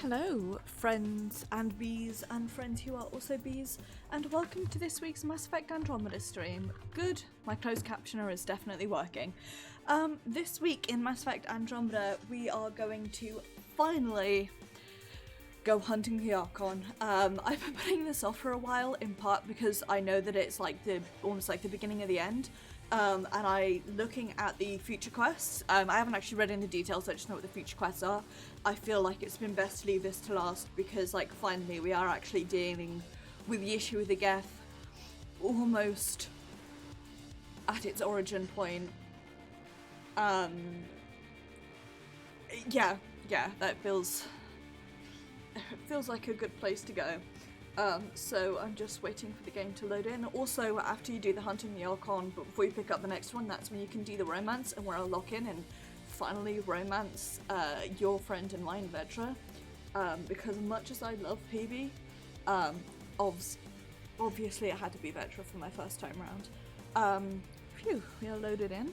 Hello, friends and bees, and friends who are also bees, and welcome to this week's Mass Effect Andromeda stream. Good, my closed captioner is definitely working. This week in Mass Effect Andromeda, we are going to finally go hunting the Archon. I've been putting this off for a while, in part because I know that it's like almost like the beginning of the end. And looking at the future quests, I haven't actually read in the details, I just know what the future quests are. I feel like it's been best to leave this to last because, like, finally we are actually dealing with the issue with the Geth almost at its origin point. Yeah, that feels like a good place to go. So I'm just waiting for the game to load in. Also, after you do the hunting the Archon, but before you pick up the next one, that's when you can do the romance, and where I'll lock in and finally romance your friend and mine, Vedra. Because much as I love PB, obviously it had to be Vedra for my first time round. Phew, we are loaded in.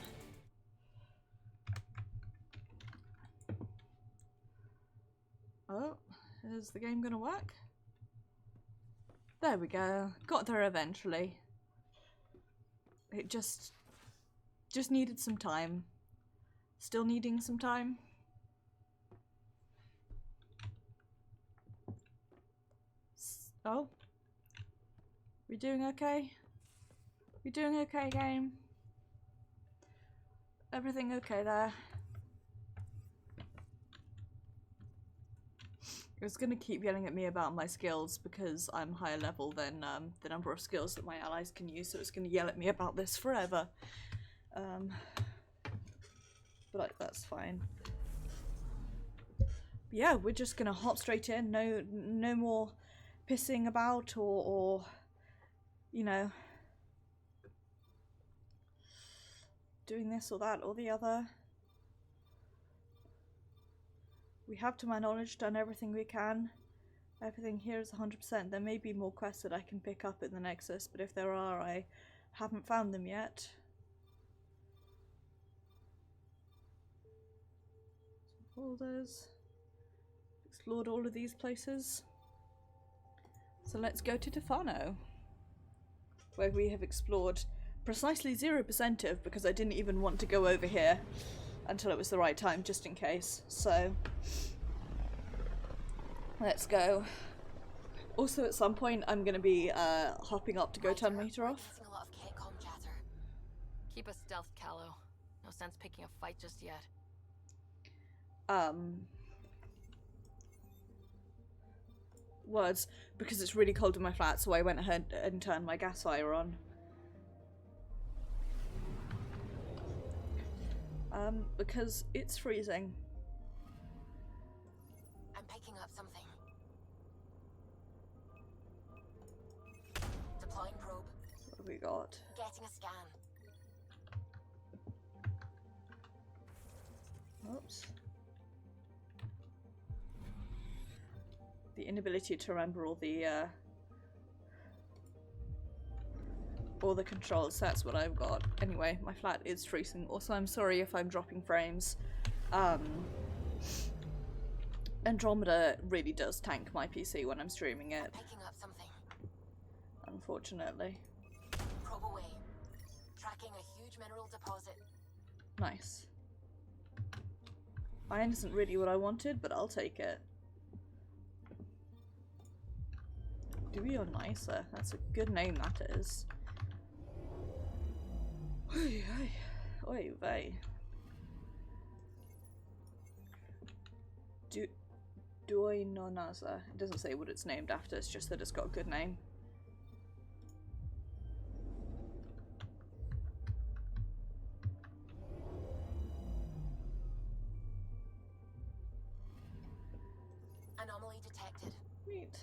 Oh, is the game gonna work? There we go. Got there eventually. It just needed some time. Still needing some time. Oh. We doing okay? We doing okay, game? Everything okay there? It's gonna keep yelling at me about my skills because I'm higher level than the number of skills that my allies can use, so it's gonna yell at me about this forever. But that's fine. But yeah, we're just gonna hop straight in. No more pissing about or you know, doing this or that or the other. We have, to my knowledge, done everything we can. Everything here is 100%. There may be more quests that I can pick up in the Nexus, but if there are, I haven't found them yet. Some folders. Explored all of these places. So let's go to Tefano, where we have explored precisely 0% of, because I didn't even want to go over here until it was the right time, just in case. So let's go. Also, at some point, I'm going to be hopping up to go turn meter off. A lot of K-com chatter. Keep a stealth, Callow. No sense picking a fight just yet. Words, because it's really cold in my flat, so I went ahead and turned my gas fire on. Because it's freezing. I'm picking up something. Deploying probe. What have we got? Getting a scan. Oops. The inability to remember all the controls, that's what I've got. Anyway, my flat is freezing. Also, I'm sorry if I'm dropping frames. Andromeda really does tank my PC when I'm streaming it. I'm picking up something. Unfortunately. Probe away. Tracking a huge mineral deposit. Nice. Iron isn't really what I wanted, but I'll take it. Dewey or Nicer? That's a good name, that is. Oy vey. Duoinonaza. It doesn't say what it's named after, it's just that it's got a good name. Anomaly detected. Neat.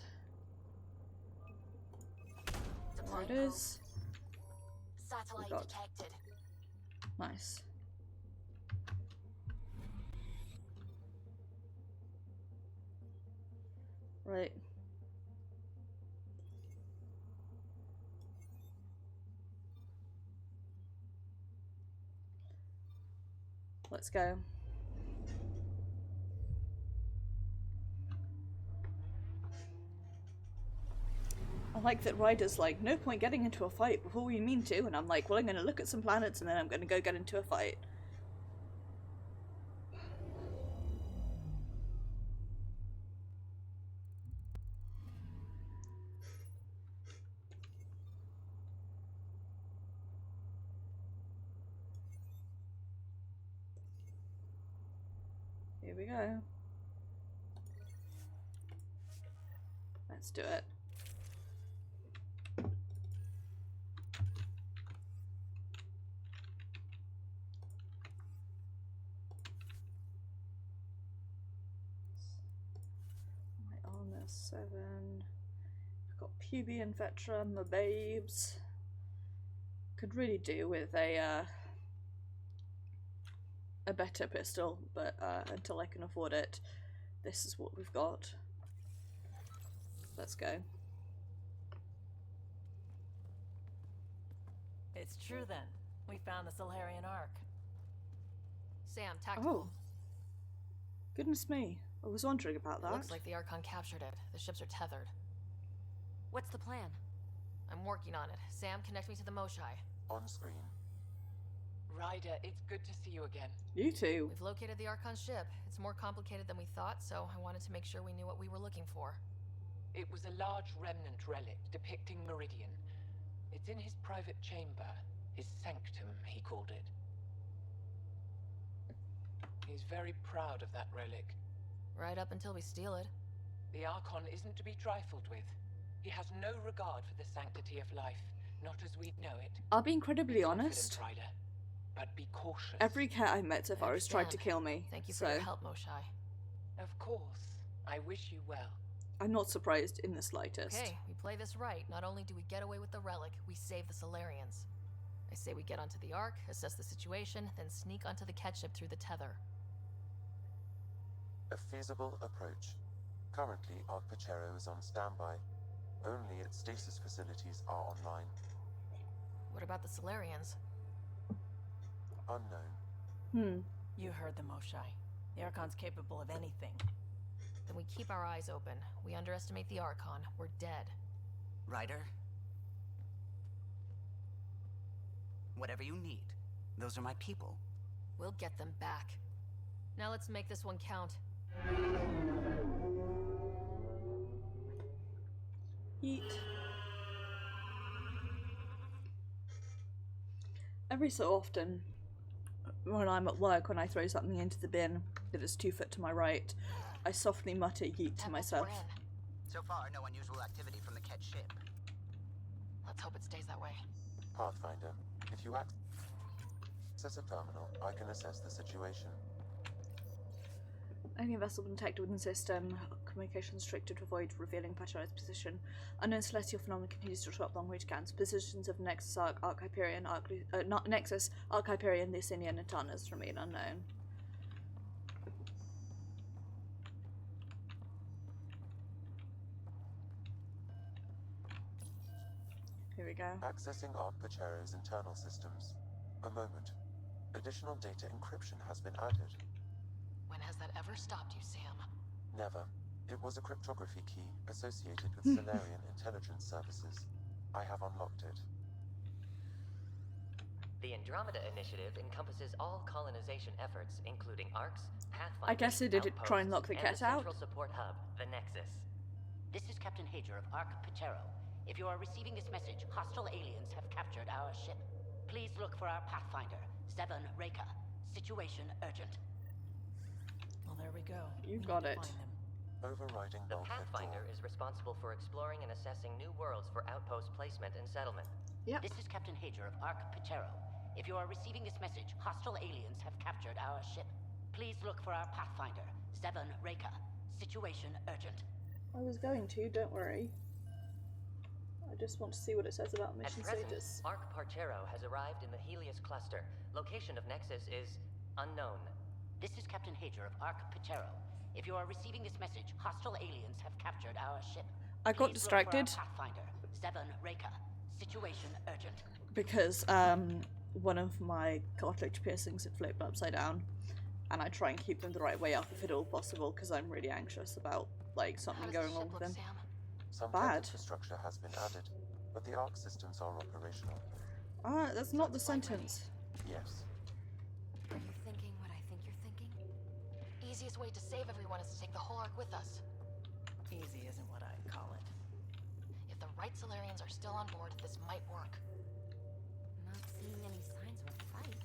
There Deploying it is. Satellite got- detected. Nice. Right. Let's go. like that Ryder's like, no point getting into a fight before we mean to, and I'm like, well, I'm going to look at some planets and then I'm going to go get into a fight. Here we go. Let's do it. My armor 7. I've got Pubian Veteran, my babes. Could really do with a better pistol, but until I can afford it, this is what we've got. Let's go. It's true then. We found the Solarian Ark. Sam, tactical. Oh. Goodness me. I was wondering about that. Looks like the Archon captured it. The ships are tethered. What's the plan? I'm working on it. Sam, connect me to the Moshai. On screen. Ryder, it's good to see you again. You too. We've located the Archon ship. It's more complicated than we thought, so I wanted to make sure we knew what we were looking for. It was a large remnant relic depicting Meridian. It's in his private chamber. His sanctum, he called it. He's very proud of that relic. Right up until we steal it. The Archon isn't to be trifled with. He has no regard for the sanctity of life, not as we know it. I'll be incredibly Be honest. confident, Ryder, but be cautious. Every cat I've met so far has tried to kill me. Thank you for your help, Moshai. Of course. I wish you well. I'm not surprised in the slightest. Okay, we play this right. Not only do we get away with the relic, we save the Solarians. I say we get onto the Ark, assess the situation, then sneak onto the catship through the tether. A feasible approach. Currently, Ark Pachero is on standby. Only its stasis facilities are online. What about the Solarians? Unknown. You heard the Moshai. The Archon's capable of anything. Then we keep our eyes open. We underestimate the Archon. We're dead. Ryder? Whatever you need. Those are my people. We'll get them back. Now let's make this one count. Eat. Every so often, when I'm at work, when I throw something into the bin that is 2 foot to my right, I softly mutter yeet to myself. We're in. So far, no unusual activity from the Ket ship. Let's hope it stays that way. Pathfinder, if you access a terminal, I can assess the situation. Any vessel detected within the system, communication restricted to avoid revealing Pacharo's position. Unknown celestial phenomena continues to disrupt long-range scans. Positions of Nexus, Arc Hyperion, not Nexus, Arc Hyperion, the Asinian, and Tanas remain unknown. Here we go. Accessing Ark Pachero's internal systems. A moment. Additional data encryption has been added. When has that ever stopped you, Sam? Never. It was a cryptography key associated with Solarian intelligence services. I have unlocked it. The Andromeda initiative encompasses all colonization efforts, including ARCs, Pathfinders, I guess it did try and lock the and cat out. central support hub, the Nexus. This is Captain Hager of Ark Pachero. If you are receiving this message, hostile aliens have captured our ship. Please look for our Pathfinder, 7 Reika. Situation urgent. Well, there we go. You We got need to it. find them. Overriding The bulkhead Pathfinder door. is responsible for exploring and assessing new worlds for outpost placement and settlement. Yep. This is Captain Hager of Ark Pachero. If you are receiving this message, hostile aliens have captured our ship. Please look for our Pathfinder, 7 Reika. Situation urgent. I was going to, don't worry. I just want to see what it says about At mission present, status. Ark Parchero has arrived in the Helios cluster. Location of Nexus is unknown. This is Captain Hager of Ark Pachero. If you are receiving this message, hostile aliens have captured our ship. I got Please distracted. Look for our Pathfinder, 7 Reika. Situation urgent. Because one of my cartilage piercings had flipped upside down, and I try and keep them the right way up if at all possible, because I'm really anxious about like How something does going the wrong ship with look, them. Sam? Some Bad. tech infrastructure has been added, but the Ark systems are operational. That's not the sentence. Yes. Are you thinking what I think you're thinking? Easiest way to save everyone is to take the whole Ark with us. Easy isn't what I'd call it. If the right Solarians are still on board, this might work. Not seeing any signs of a fight.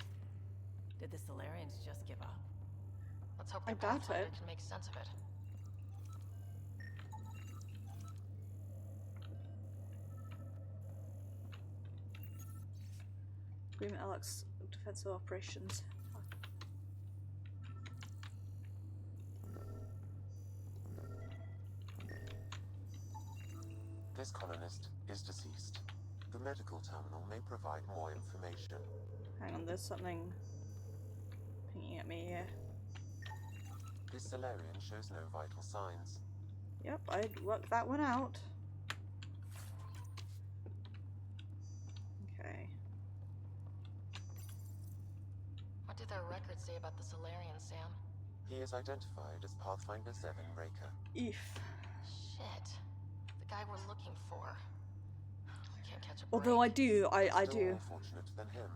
Did the Solarians just give up? Let's hope I the doubt Pathfinder it. can make sense of it. Agreement Alex defensive operations. This colonist is deceased. The medical terminal may provide more information. Hang on, there's something pinging at me here. This Solarian shows no vital signs. Yep, I'd work that one out. Okay. What did their records say about the Solarians, Sam? He is identified as Pathfinder 7 Raker. Eef. Shit. The guy we're looking for. Can't catch a break. Although I do. Still more fortunate than him.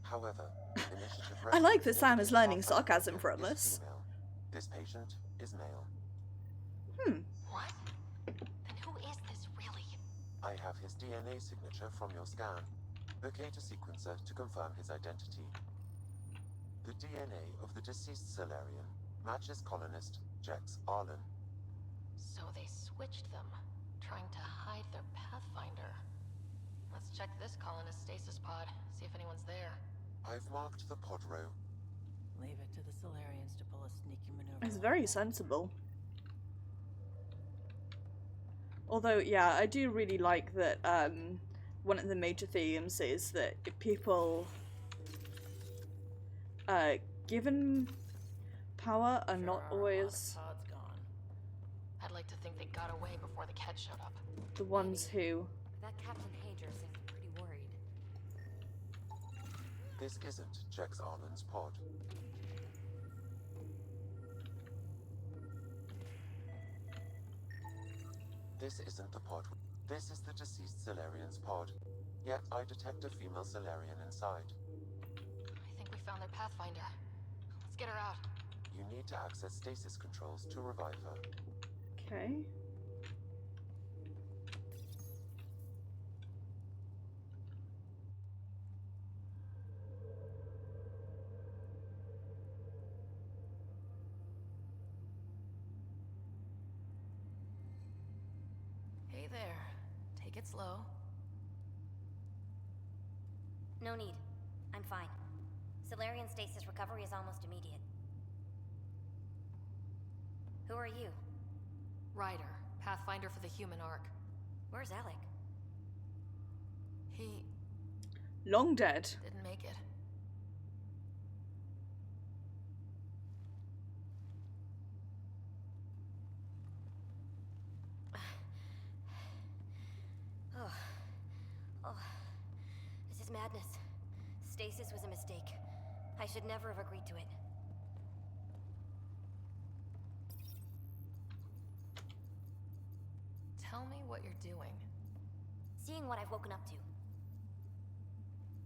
However, initiative I like that records Sam is indicate learning Pathfinder sarcasm from is us. female. This patient is male. What? Then who is this really? I have his DNA signature from your scan. Locate a sequencer to confirm his identity. The DNA of the deceased Solarian matches colonist Jex Arlen. So they switched them, trying to hide their Pathfinder. Let's check this colonist stasis pod, see if anyone's there. I've marked the pod row. Leave it to the Solarians to pull a sneaky maneuver. It's very sensible. Although, yeah, I do really like that one of the major themes is that people given power are not always Pod's gone. I'd like to think they got away before the Ket showed up. the ones who... That Captain Hager seemed pretty worried. This isn't Jex Arlen's pod. This isn't the pod. This is the deceased Solarian's pod. Yet I detect a female Solarian inside. I think we found their Pathfinder. Let's get her out. You need to access stasis controls to revive her. Okay. Hey there. Take it slow. No need. I'm fine. Solarian stasis recovery is almost immediate. Who are you? Ryder, Pathfinder for the human Ark. Where's Alec? He Long dead. didn't make it. Oh, this is madness. Stasis was a mistake. I should never have agreed to it. Tell me what you're doing. Seeing what I've woken up to.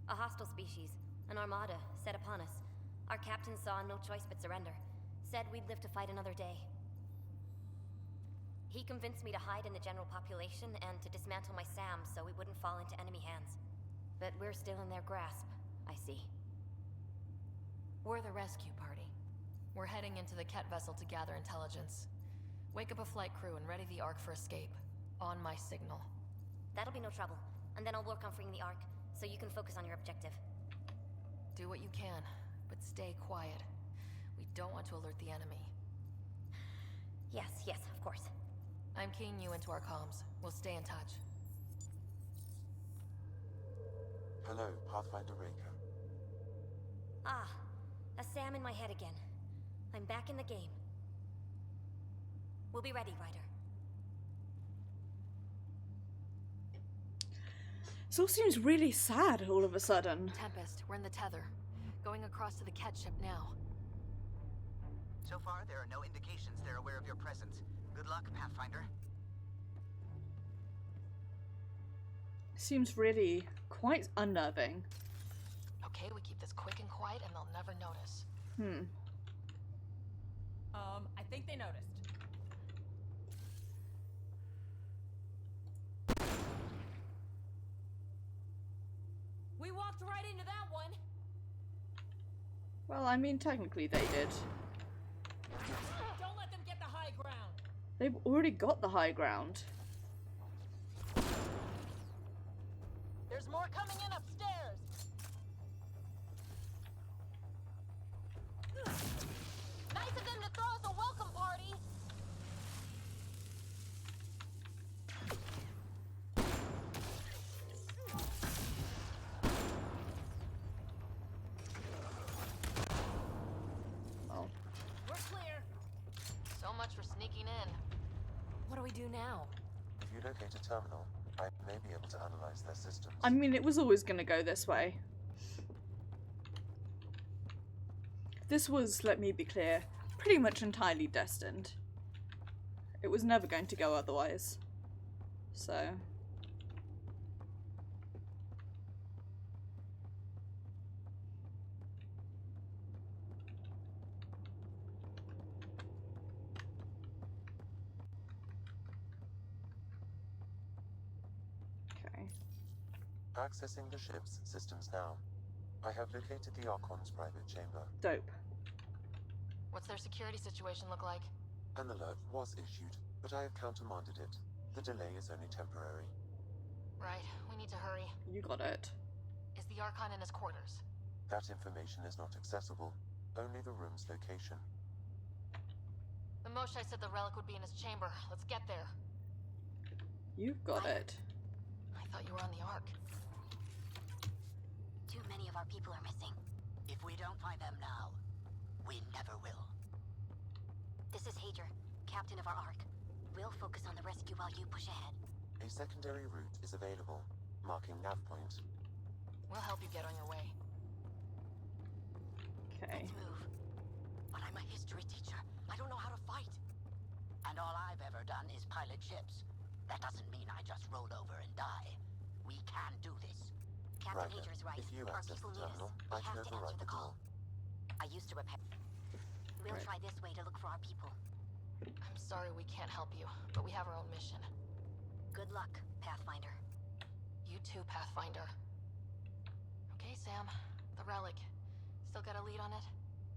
A hostile species, an armada, set upon us. Our captain saw no choice but surrender. Said we'd live to fight another day. He convinced me to hide in the general population and to dismantle my SAM so we wouldn't fall into enemy hands. But we're still in their grasp, I see. We're the rescue party. We're heading into the Ket vessel to gather intelligence. Wake up a flight crew and ready the Ark for escape. On my signal. That'll be no trouble. And then I'll work on freeing the Ark, so you can focus on your objective. Do what you can, but stay quiet. We don't want to alert the enemy. Yes, of course. I'm keying you into our comms. We'll stay in touch. Hello, Pathfinder Raker. Ah, a SAM in my head again. I'm back in the game. We'll be ready, Ryder. This all seems really sad all of a sudden. Tempest, we're in the tether. Going across to the Ket ship now. So far, there are no indications they're aware of your presence. Good luck, Pathfinder. Seems really quite unnerving. Okay, we keep this quick and quiet and they'll never notice. I think they noticed. We walked right into that one. Well, I mean, technically they did. Don't let them get the high ground. They've already got the high ground. There's more coming in upstairs. Nice of them to throw us a welcome party. Oh. We're clear. So much for sneaking in. What do we do now? If you locate a terminal, I may be able to analyze their systems. I mean, it was always going to go this way. This was, let me be clear, pretty much entirely destined. It was never going to go otherwise. So... okay. Accessing the ship's systems now. I have located the Archon's private chamber. Dope. What's their security situation look like? An alert was issued, but I have countermanded it. The delay is only temporary. Right, we need to hurry. You got it. Is the Archon in his quarters? That information is not accessible. Only the room's location. The Moshai said the relic would be in his chamber. Let's get there. You got it. I thought you were on the Ark. Too many of our people are missing. If we don't find them now, we never will. This is Hager, captain of our Ark. We'll focus on the rescue while you push ahead. A secondary route is available, marking nav point. We'll help you get on your way. Okay. Let's move. But I'm a history teacher. I don't know how to fight. And all I've ever done is pilot ships. That doesn't mean I just roll over and die. We can do this. Captain Ryder, Hager is right. if you Our access people the need us. terminal, We I can have to override answer the the call. call. I used to repair. We'll Right. try this way to look for our people. I'm sorry we can't help you, but we have our own mission. Good luck, Pathfinder. You too, Pathfinder. Okay, Sam. The relic. Still got a lead on it?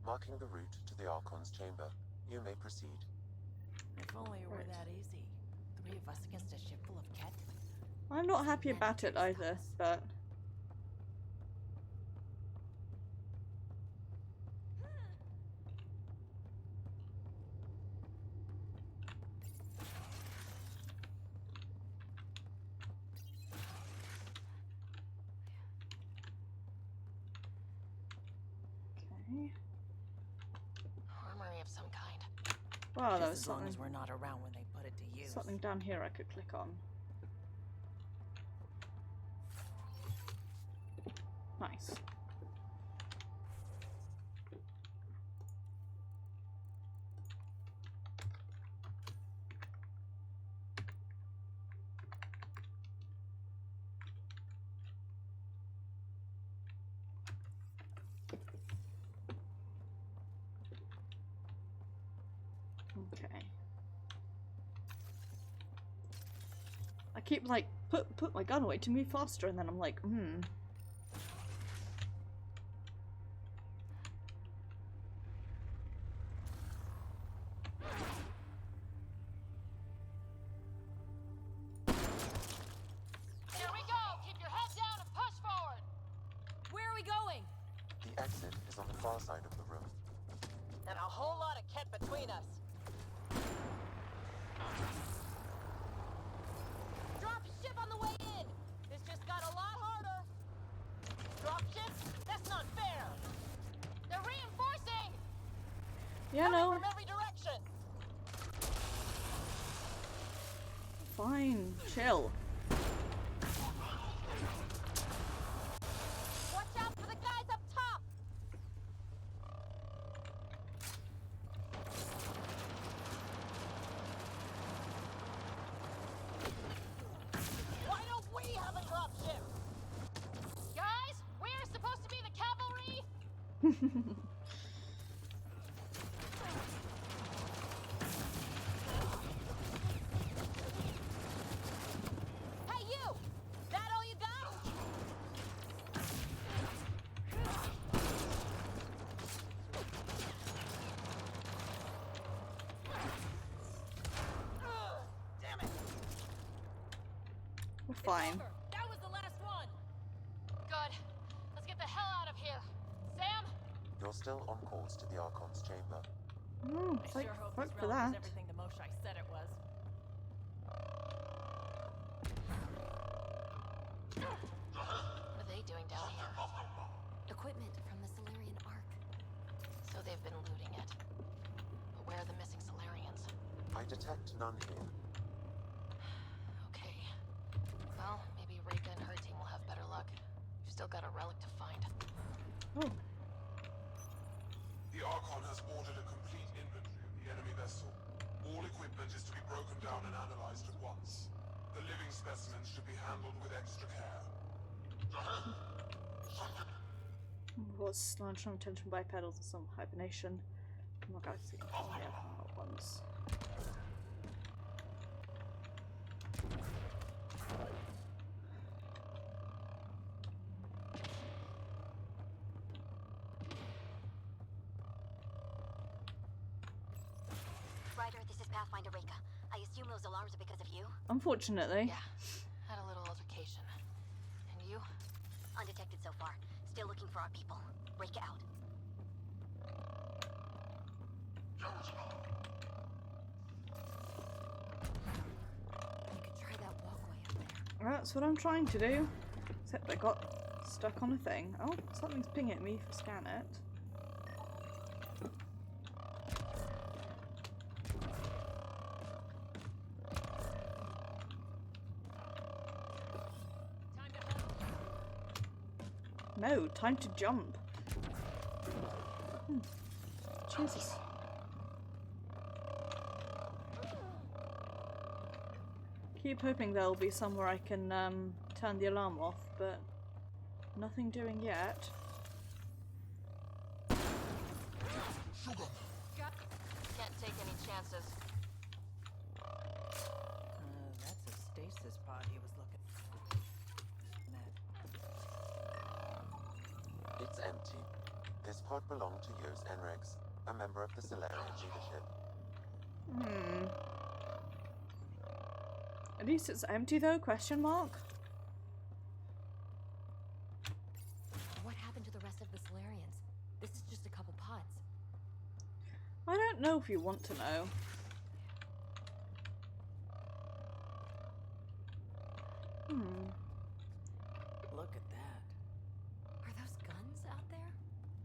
Marking the route to the Archon's chamber. You may proceed. If only it were Right. that easy. 3 of us against a ship full of Ket. I'm not happy about it either, but... Okay. Armory of some kind. Wow, that Just was as long something, as we're not around when they put it to use. something down here I could click on. Nice. Okay. I keep like put my gun away to move faster, and then I'm like, Here we go! Keep your head down and push forward! Where are we going? The exit is on the far side of the room. And a whole lot of Ket between us. Drop ship on the way in! This just got a lot harder! Drop ship? That's not fair! They're reinforcing! yeah, no, From every direction! fine, chill. Watch out for the guys up top! Why don't we have a drop Hey, you! That all you got? Damn it! We're fine. That was the last one. Good. Let's get the hell out of here. Sam? You're still on course to the Archon's chamber. Oh, I thank sure hope fuck this for realm is that. everything the Moshai said it was. What are they doing down here? Equipment from the Solarian Ark. So they've been looting it. But where are the missing Solarians? I detect none here. Okay. Well, maybe Reka and her team will have better luck. We've still got a relic to find. Oh, The Archon has ordered a complete inventory of the enemy vessel. All equipment is to be broken down and analyzed at once. The living specimens should be handled with extra care. was launched on attention bipedals of some hibernation. Oh my god, I see. Oh, yeah, ones. Ryder, this is Pathfinder Reka. I assume those alarms are because of you? Unfortunately. Yeah. Had a little altercation. And you? Undetected so far. Still looking for our people. Reka out. You could try that walkway up there. That's what I'm trying to do. Except I got stuck on a thing. Oh, something's pinging at me for scan it. No, time to jump. Jesus. Keep hoping there'll be somewhere I can turn the alarm off, but nothing doing yet. Can't take any chances. That's a stasis pod he was looking for. It's empty. This pod belonged to Yos Enrex, a member of the Solarian leadership. At least it's empty though, question mark? What happened to the rest of the Solarians? This is just a couple pods. I don't know if you want to know. Look at that. Are those guns out there?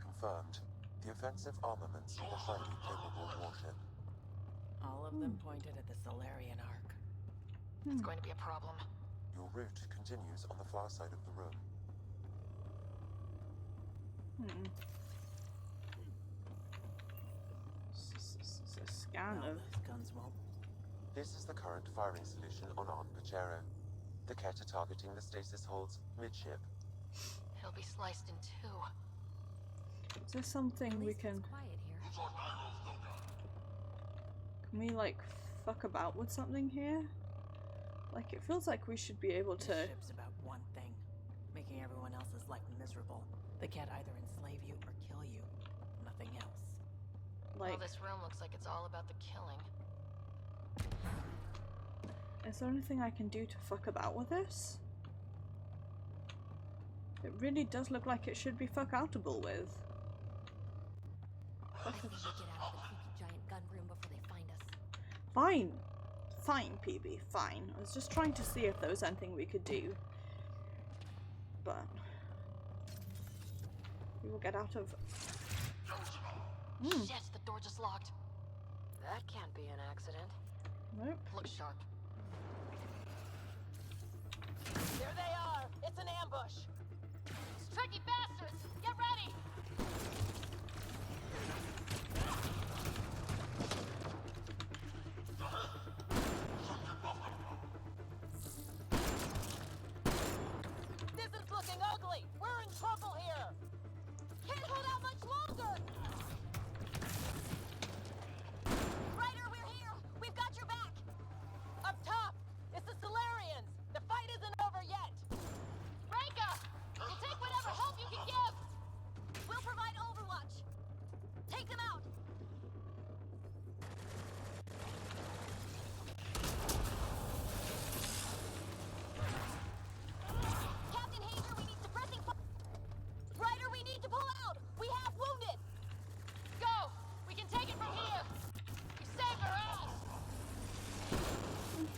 Confirmed. The offensive armaments of a highly capable warship. All of them pointed at the Solarian Ark. It's going to be a problem. Your route continues on the far side of the room. A scan No, of. those guns won't. This is the current firing solution on Pachero. The Ket are targeting the stasis holds midship. It'll be sliced in two. Is there something At we least can. it's quiet here. Can we, like, fuck about with something here? Like, it feels like we should be able This to. ship's about one thing: making everyone else's life miserable. They can't either enslave you or kill you. Nothing else. Like, Well, this room looks like it's all about the killing. is there anything I can do to fuck about with this? It really does look like it should be fuck-outable with. I think we get out of the creepy giant gun room before they find us. Fine. Fine, PB, fine. I was just trying to see if there was anything we could do. But we will get out of. Shit, the door just locked. That can't be an accident. Nope. Look sharp. There they are! It's an ambush! Tricky bastards! Get ready! This is looking ugly! We're in trouble here! Can't hold out much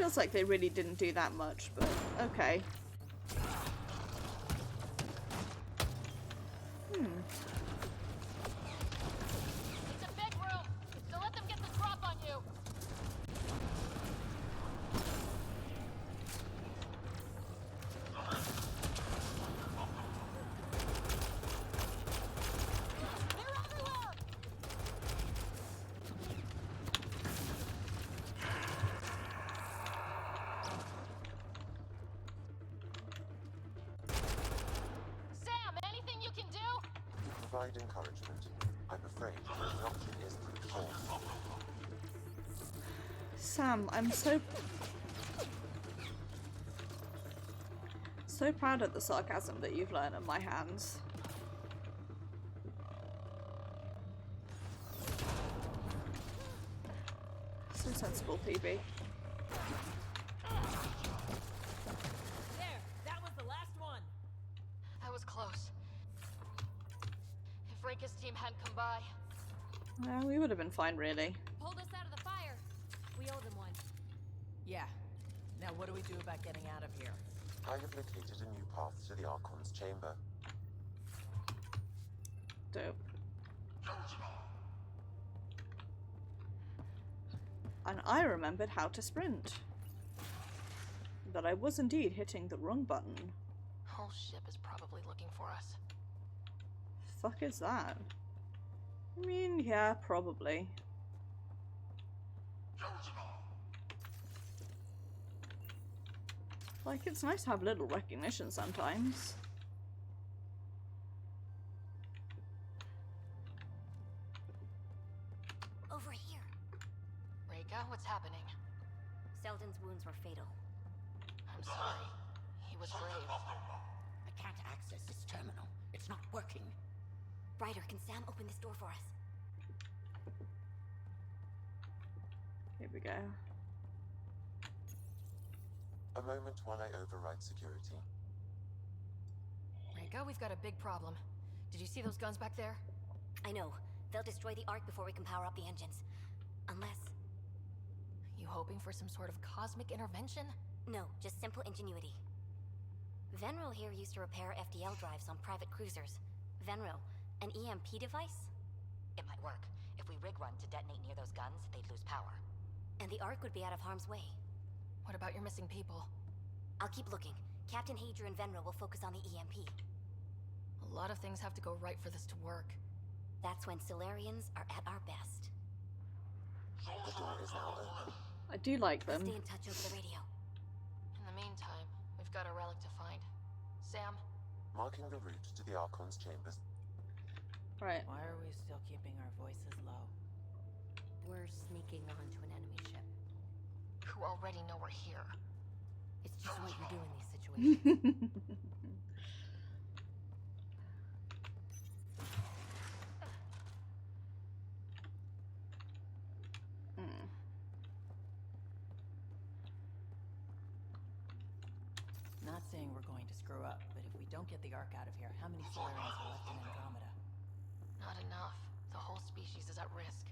Feels like they really didn't do that much, but okay. It's a big room. So let them get the drop on you. They're everywhere. Sam, anything you can do? Provide encouragement. I'm afraid the option is brute force. Sam, I'm so proud of the sarcasm that you've learned at my hands. So sensible, PB. There, that was the last one. That was close. If Rika's team hadn't come by. Well, we would have been fine, really. Pulled us out of the fire. We owe them one. Yeah. Now what do we do about getting out of here? I have located a new path to the Archon's chamber. Dope. And I remembered how to sprint. But I was indeed hitting the wrong button. Whole ship is probably looking for us. Fuck is that? I mean, yeah, probably. Like, it's nice to have little recognition sometimes. Over here. Rika, what's happening? Selden's wounds were fatal. I'm sorry. He was brave. I can't access this terminal. It's not working. Ryder, can Sam open this door for us? Here we go. A moment while I override security. Rika, we've got a big problem. Did you see those guns back there? I know. They'll destroy the Ark before we can power up the engines. Unless... You hoping for some sort of cosmic intervention? No, just simple ingenuity. Venro here used to repair FDL drives on private cruisers. Venro, an EMP device? It might work. If we rig run to detonate near those guns, they'd lose power. And the Ark would be out of harm's way. What about your missing people? I'll keep looking. Captain Hager and Venro will focus on the EMP. A lot of things have to go right for this to work. That's when Solarians are at our best. The door is now open. I do like them. Stay in touch over the radio. In the meantime, we've got a relic to find. Sam? Marking the route to the Archon's chambers. Right. Why are we still keeping our voices low? We're sneaking onto an enemy ship. Who already know we're here. It's just what you do in these situations. Not saying we're going to screw up, but if we don't get the Ark out of here, how many Solarians are left in Andromeda? Not enough. The whole species is at risk.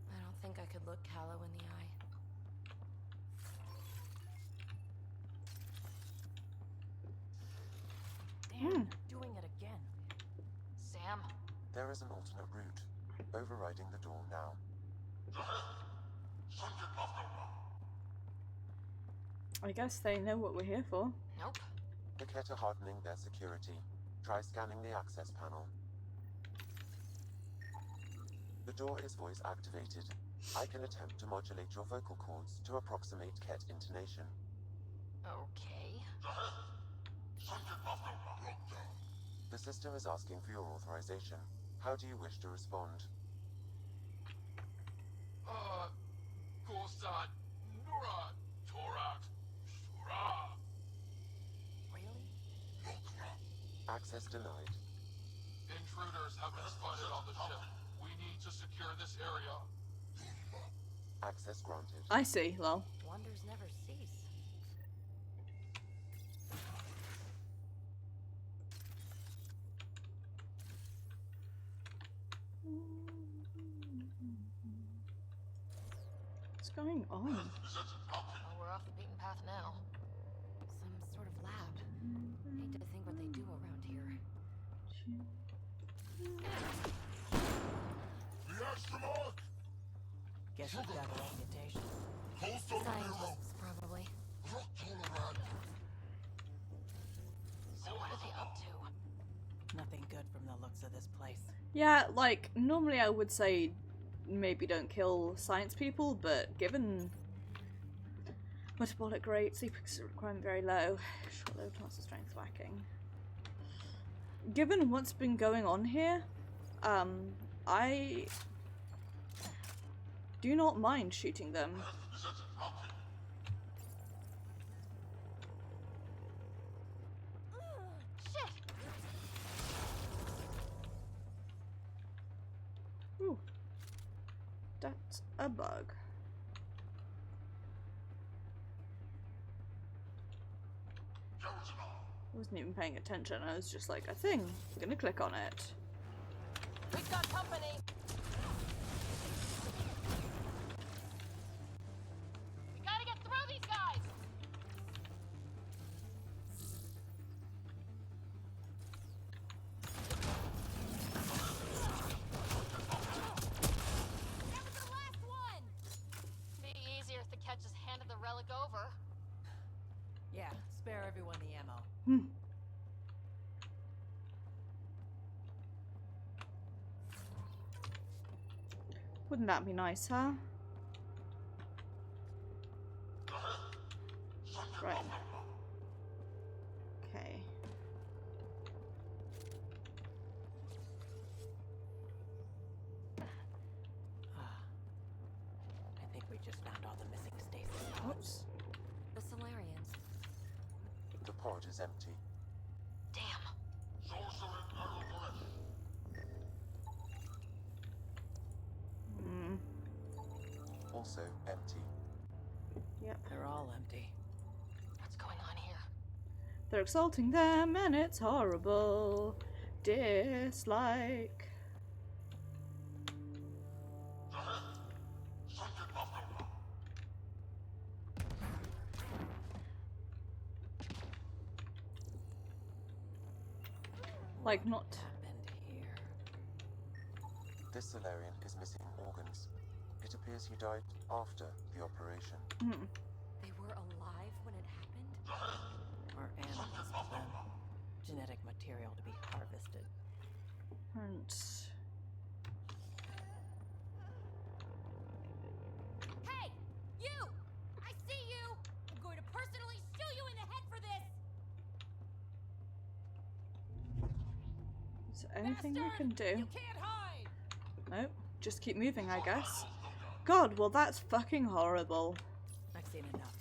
I don't think I could look Callow in the eye. Damn, doing it again. Sam? There is an alternate route. Overriding the door now. I guess they know what we're here for. Nope. The Ket are hardening their security. Try scanning the access panel. The door is voice activated. I can attempt to modulate your vocal cords to approximate Ket intonation. Okay. The system is asking for your authorization. How do you wish to respond? Korsan, Nura, Torak, Shura. Really? Access denied. Intruders have been spotted on the ship. We need to secure this area. Access granted. I see, lol. Wonders never cease. What's going on? Oh, we're path now? Some sort of lab. Hate to think what they do around here. The astronaut! Guess we've got a reputation. Post on the hero! Scientists, probably. Rock tolerant! So what are they up to? Nothing good from the looks of this place. Yeah, like, normally I would say maybe don't kill science people, but given metabolic rate, sleep requirement very low, short low chance of strength lacking. Given what's been going on here, I do not mind shooting them. Shit! Ooh. That's a bug. I wasn't even paying attention, I was just like, a thing. I'm gonna click on it. We've got company. We gotta get through these guys. That was the last one. Be easier if the Ket just handed the relic over. Yeah, spare everyone the ammo. Wouldn't that be nice, huh? Right. Okay. I think we just found all the missing stasis pods. Oops. The Solarians. The pod is empty. Damn. Also empty. Yep. They're all empty. What's going on here? They're exalting them and it's horrible. Dislike. Like not. Happened here. This Solarian is missing organs. It appears he died after the operation. They were alive when it happened? Or animals for them. Genetic material to be harvested. And Hey, you! I see you. I'm going to personally shoot you in the head for this. is there anything I can do? You can't hide. Nope. Just keep moving, I guess. God, well that's fucking horrible. I've seen enough.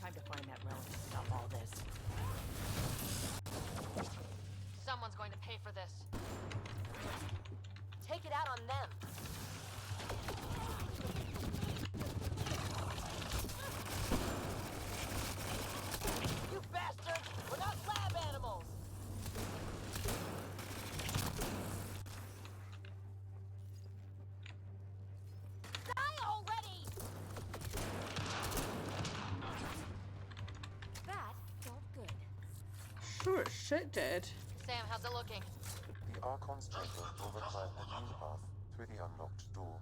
Time to find that relic and stop all this. Someone's going to pay for this. Take it out on them. You bastards! We're not lab animals. Die already! That felt good. Sure as shit did. Sam, how's it looking? The Archon's chamber will require a new path through the unlocked door.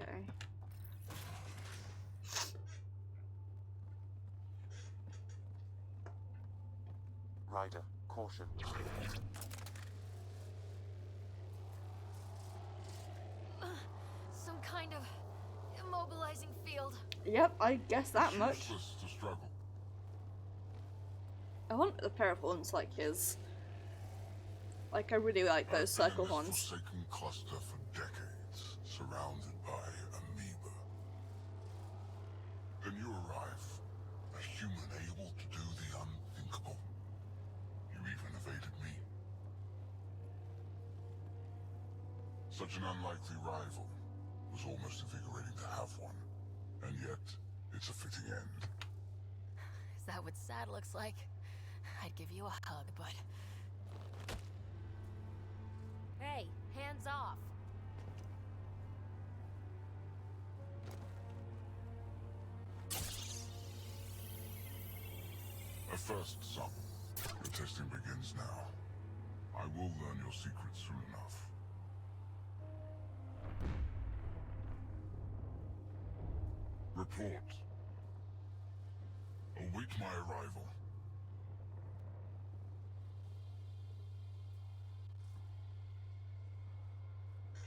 Okay. Ryder, caution. Some kind of immobilizing field. Yep, I guess that much. Useless to struggle. I want a pair of horns like his. Like, I really like those circle I've been in this horns. forsaken cluster for decades, surrounded by amoeba. Then you arrive, a human able to do the unthinkable. You even evaded me. Such an unlikely rival. Was almost invigorating to have one. And yet, it's a fitting end. Is that what sad looks like? I'd give you a hug, but... Hey, Hands off. A first, son. Your testing begins now. I will learn your secrets soon enough. Report. Await my arrival.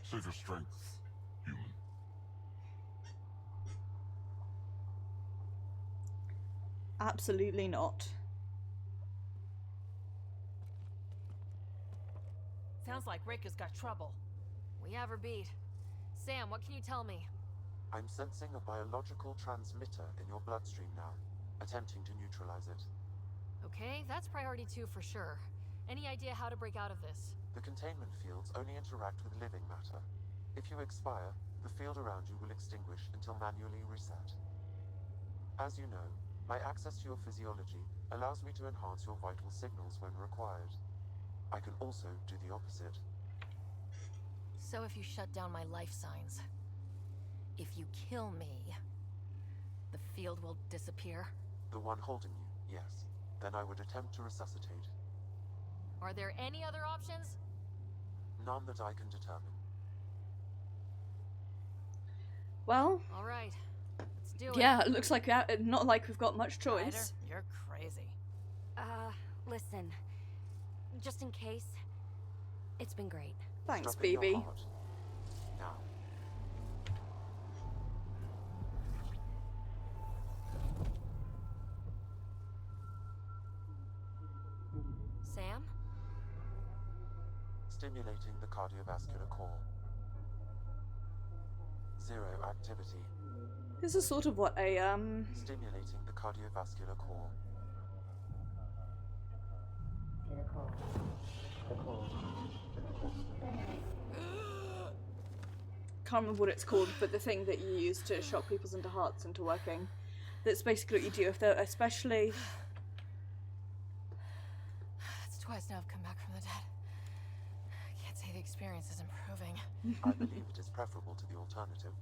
Save your strength, human. Absolutely not. Sounds like Rika's got trouble. We have her beat. Sam, what can you tell me? I'm sensing a biological transmitter in your bloodstream now, attempting to neutralize it. Okay, that's priority 2 for sure. Any idea how to break out of this? The containment fields only interact with living matter. If you expire, the field around you will extinguish until manually reset. As you know, my access to your physiology allows me to enhance your vital signals when required. I can also do the opposite. So if you shut down my life signs, if you kill me, the field will disappear? The one holding you, yes. Then I would attempt to resuscitate. Are there any other options? None that I can determine. Well, All right, let's do it. yeah, it looks like not like we've got much choice. Ryder, you're crazy. Listen. Just in case. It's been great. Thanks, Stop in your BB. heart. Now. Sam? Stimulating the cardiovascular core. Zero activity. This is sort of what a Stimulating the cardiovascular core. can't remember what it's called, but the thing that you use to shock people's into hearts into working. That's basically what you do if they're especially. It's twice now I've come back from the dead. I can't say the experience is improving. I believe it is preferable to the alternative.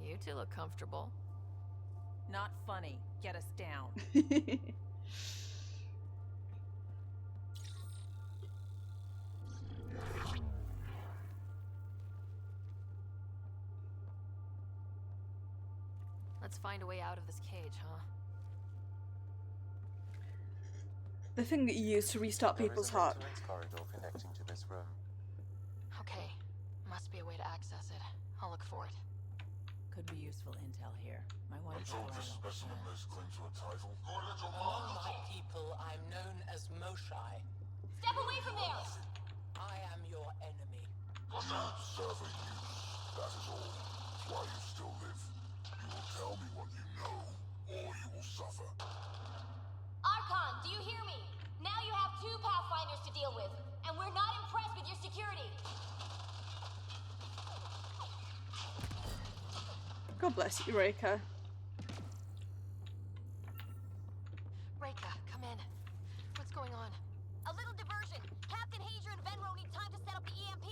You two look comfortable. Not funny. Get us down. Let's find a way out of this cage, huh? The thing that you use to restart people's heart. There is a maintenance corridor connecting to this room. Okay. Must be a way to access it. I'll look for it. Could be useful intel here. Might want I'm to told this specimen lays claim to a title. Among my people, I'm known as Moshai. Step away from there! I am your enemy. You serve a use, that is all. That's why you still live. You will tell me what you know, or you will suffer. Archon, do you hear me? Now you have 2 Pathfinders to deal with, and we're not impressed with your security. God bless you, Reika. Reika, come in. What's going on? A little diversion. Captain Hager and Venro need time to set up the EMP.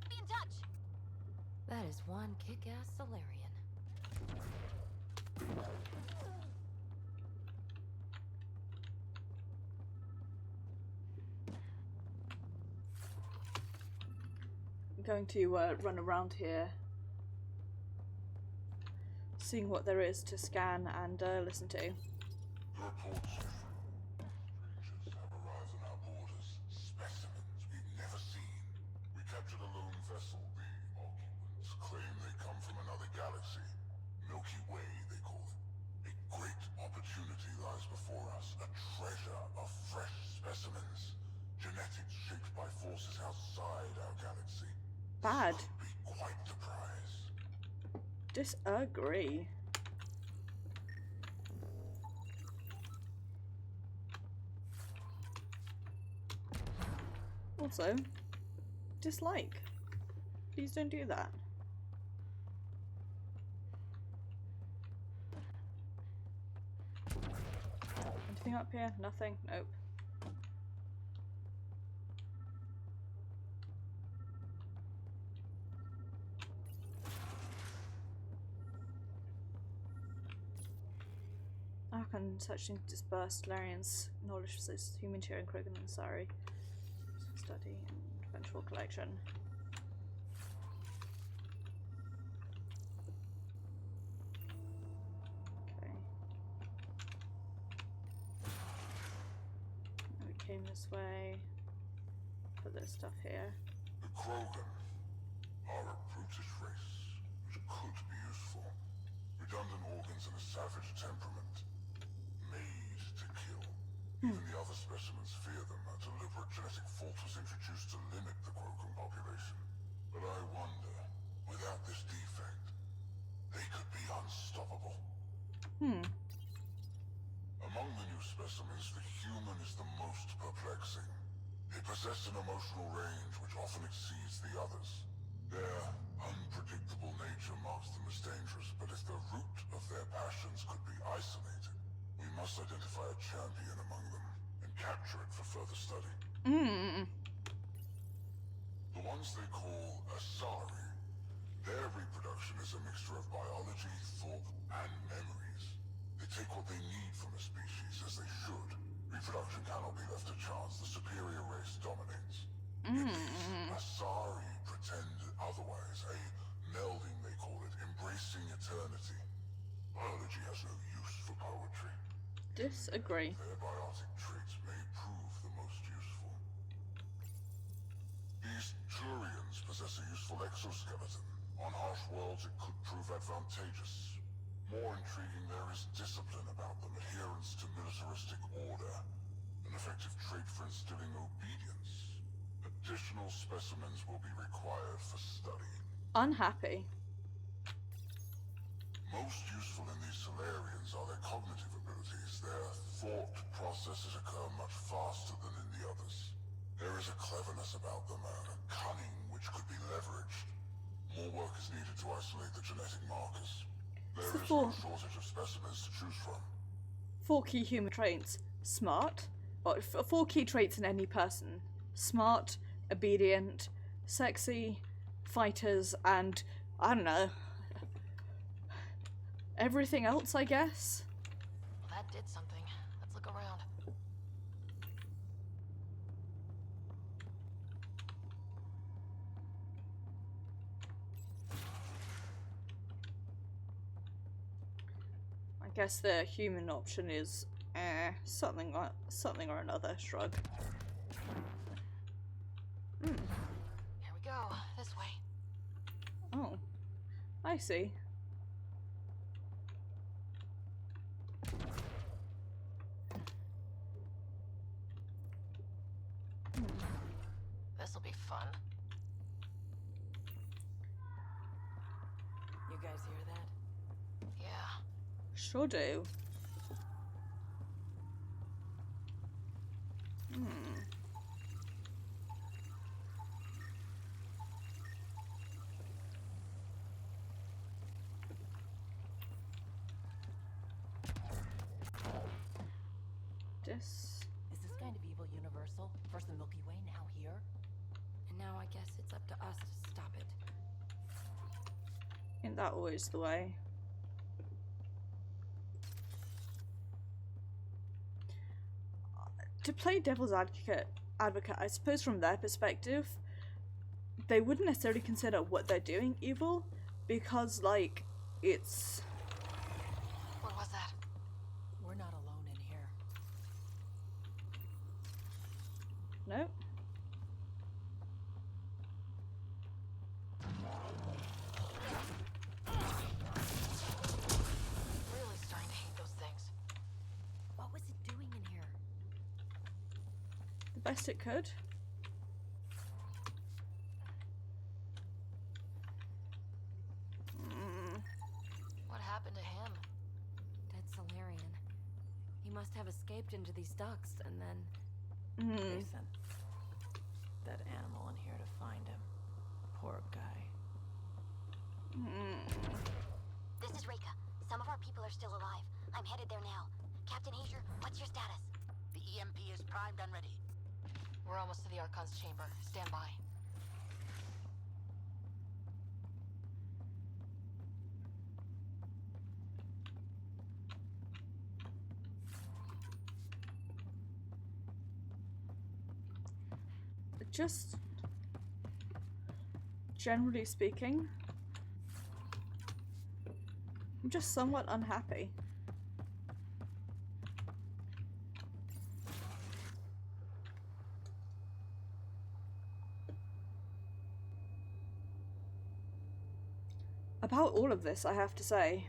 Be in touch. That is one kick-ass Solarian. I'm going to run around here, seeing what there is to scan and listen to. Your reports are true. Strangers have arrived on our borders. Specimens we've never seen. We captured a lone vessel. The occupants claim they come from another galaxy. Milky Way, they call it. A great opportunity lies before us. A treasure of fresh specimens. Genetics shaped by forces outside our galaxy. Bad. This could be quite the prize. Disagree. Also, dislike. Please don't do that. Anything up here? Nothing? Nope. Archon searching dispersed Larian's knowledge of this human tier and Krogan and Sari. Study and eventual collection. Okay. Now we came this way. Put this stuff here. The Krogan are a brutish race, which could be useful. Redundant organs and a savage temperament. Made to kill. Even the other specimens fear them. A deliberate genetic fault was introduced to limit the Krogan population. But I wonder, without this defect, they could be unstoppable. Among the new specimens, the human is the most perplexing. They possess an emotional range which often exceeds the others. Their unpredictable nature marks them as dangerous, but if the root of their passions could be isolated, we must identify a champion among them and capture it for further study. The ones they call Asari, their reproduction is a mixture of biology, thought, and memories. They take what they need from a species, as they should. Reproduction cannot be left to chance. The superior race dominates. Asari pretend otherwise. A melding, they call it, embracing eternity. Biology has no use for poetry. Disagree. Their biotic traits may prove the most useful. These Turians possess a useful exoskeleton. On harsh worlds, it could prove advantageous. More intriguing, there is discipline about them, adherence to militaristic order, an effective trait for instilling obedience. Additional specimens will be required for study. Unhappy. Most useful in these Solarians are their cognitive abilities. Their thought processes occur much faster than in the others. There is a cleverness about them, a cunning which could be leveraged. More work is needed to isolate the genetic markers. There is no shortage of specimens to choose from. 4 key human traits. Smart. Or 4 key traits in any person. Smart, obedient, sexy, fighters, and I don't know. Everything else, I guess? Well, that did something. Let's look around. I guess the human option is something or another. Shrug. Here we go. This way. Oh, I see. This'll be fun. You guys hear that? Yeah. Sure do. This. Is this kind of evil universal? First the Milky Way, now here? And now I guess it's up to us to stop it. Ain't that always the way? To play devil's advocate, I suppose from their perspective, they wouldn't necessarily consider what they're doing evil, because, like, it's... What was that? We're not alone in here. No? Really starting to hate those things. What was it doing in here? The best it could. What happened to him? Dead Solarian. He must have escaped into these ducts and then... Mm. They sent that animal in here to find him. Poor guy. This is Reika. Some of our people are still alive. I'm headed there now. Captain Hager, what's your status? The EMP is primed and ready. We're almost to the Archon's chamber. Stand by. just generally speaking, I'm just somewhat unhappy. About all of this, I have to say.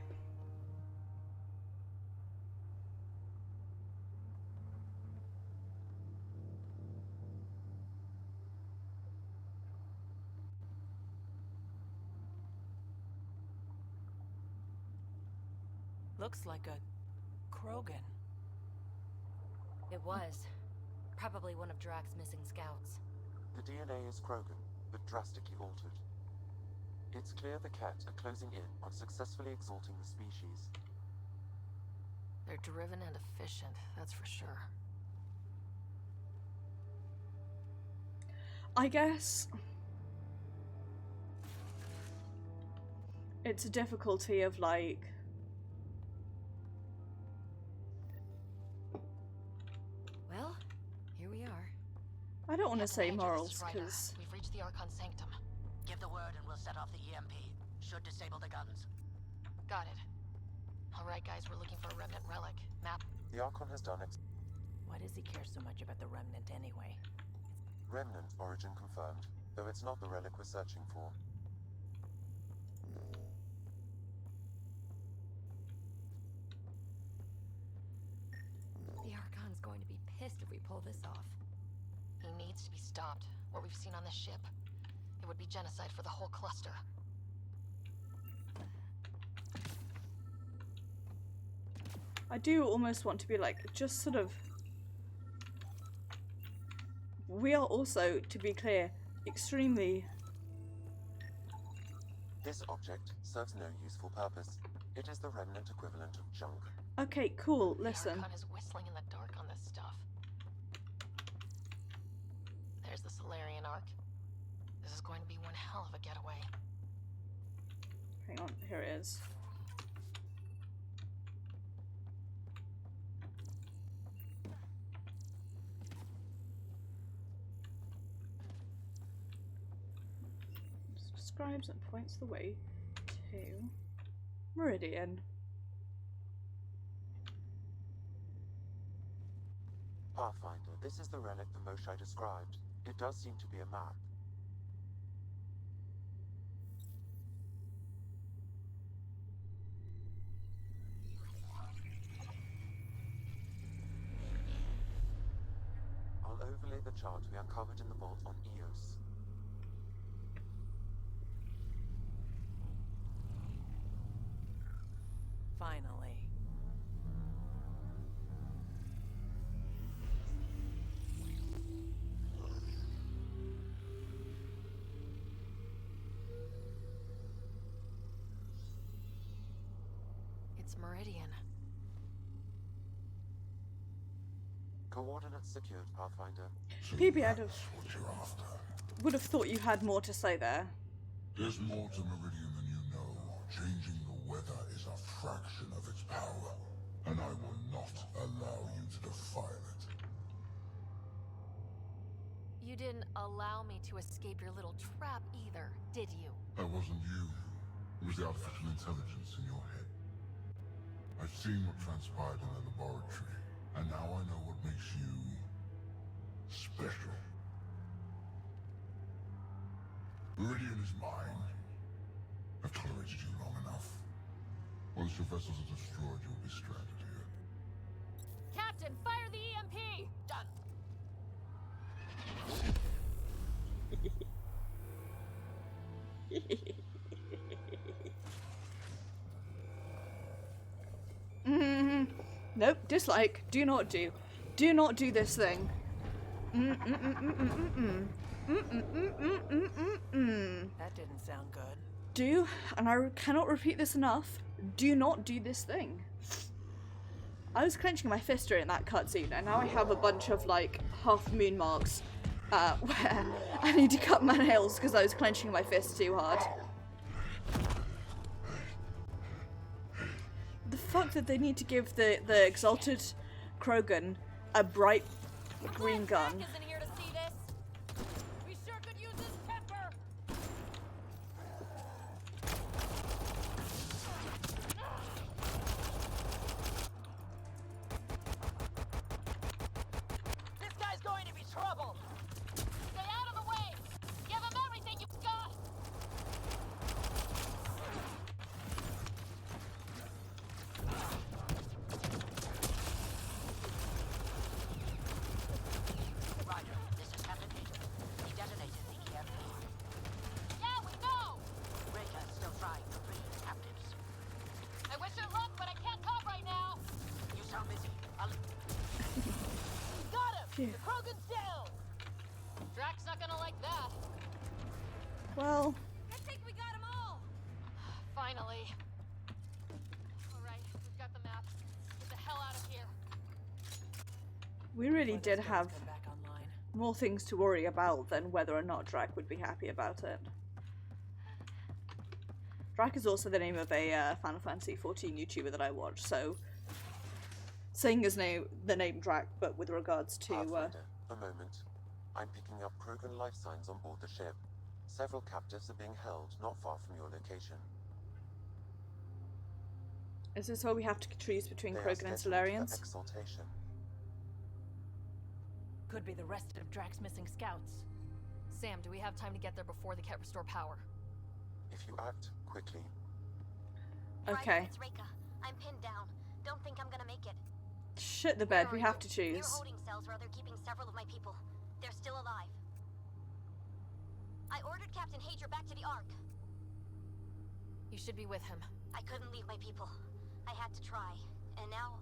Looks like a Krogan. It was. Probably one of Drax's missing scouts. The DNA is Krogan, but drastically altered. It's clear the Ket are closing in on successfully exalting the species. They're driven and efficient, that's for sure. I guess it's a difficulty of like Well, here we are. I don't want to say Captain Hager, this morals is Ryder. because We've reached the Archon Sanctum. Give the word and we'll set off the EMP. Should disable the guns. Got it. Alright guys, we're looking for a remnant relic. Map. The Archon has done Why does he care so much about the remnant anyway? remnant origin confirmed, though it's not the relic we're searching for. The Archon's going to be pissed if we pull this off. He needs to be stopped. What we've seen on this ship, it would be genocide for the whole cluster. I do almost want to be like, just sort of. We are also, to be clear, extremely. This object serves no useful purpose. It is the remnant equivalent of junk. Okay, cool, listen. The Archon is whistling in the dark on this stuff. There's the Solarian Arc. This is going to be one hell of a getaway. Hang on, here it is. Describes and points the way to Meridian. Pathfinder, this is the relic the Moshai described. It does seem to be a map. I'll overlay the chart we uncovered in the vault on Eos. Finally. It's Meridian. Coordinates secured, Pathfinder. PB, I'd That's what you're after. would have thought you had more to say there. There's more to Meridian than you know. Changing the weather is a fraction of its power, and I will not allow you to defile it. You didn't allow me to escape your little trap either, did you? That wasn't you. It was the artificial intelligence in your head. I've seen what transpired in the laboratory, and now I know what makes you special. Meridian is mine. I've tolerated you long enough. Once your vessels are destroyed, you'll be stranded here. Captain, fire the EMP! Done. Nope, dislike. Do not do. Do not do this thing. That didn't sound good. Do, and I cannot repeat this enough, do not do this thing. I was clenching my fist during that cutscene, and now I have a bunch of, like, half moon marks, where I need to cut my nails because I was clenching my fist too hard. The fuck that they need to give the exalted Krogan a bright green gun. Isn't here to see this. Phew. The Krogan's down! Drax's not gonna like that. Well, I think we got them all! Finally. Alright, we've got the map. Get the hell out of here. we really Before did those have guns come back online. more things to worry about than whether or not Drac would be happy about it. Drac is also the name of a Final Fantasy XIV YouTuber that I watch, so saying his name, the name Drac, but with regards to Pathfinder, a moment. I'm picking up Krogan life signs on board the ship. Several captives are being held not far from your location. is this where we have to choose between They are Krogan and scheduled Solarians? for exaltation. Could be the rest of Drax's missing scouts. Sam, do we have time to get there before the Ket restore power? If you act quickly, Okay. Ryder, it's Reika. I'm pinned down. Don't think I'm gonna make it. Shit the bed, we have to Near choose. holding cells where they're keeping several of my people. They're still alive. I ordered Captain Hager back to the Ark. You should be with him. I couldn't leave my people. I had to try. And now,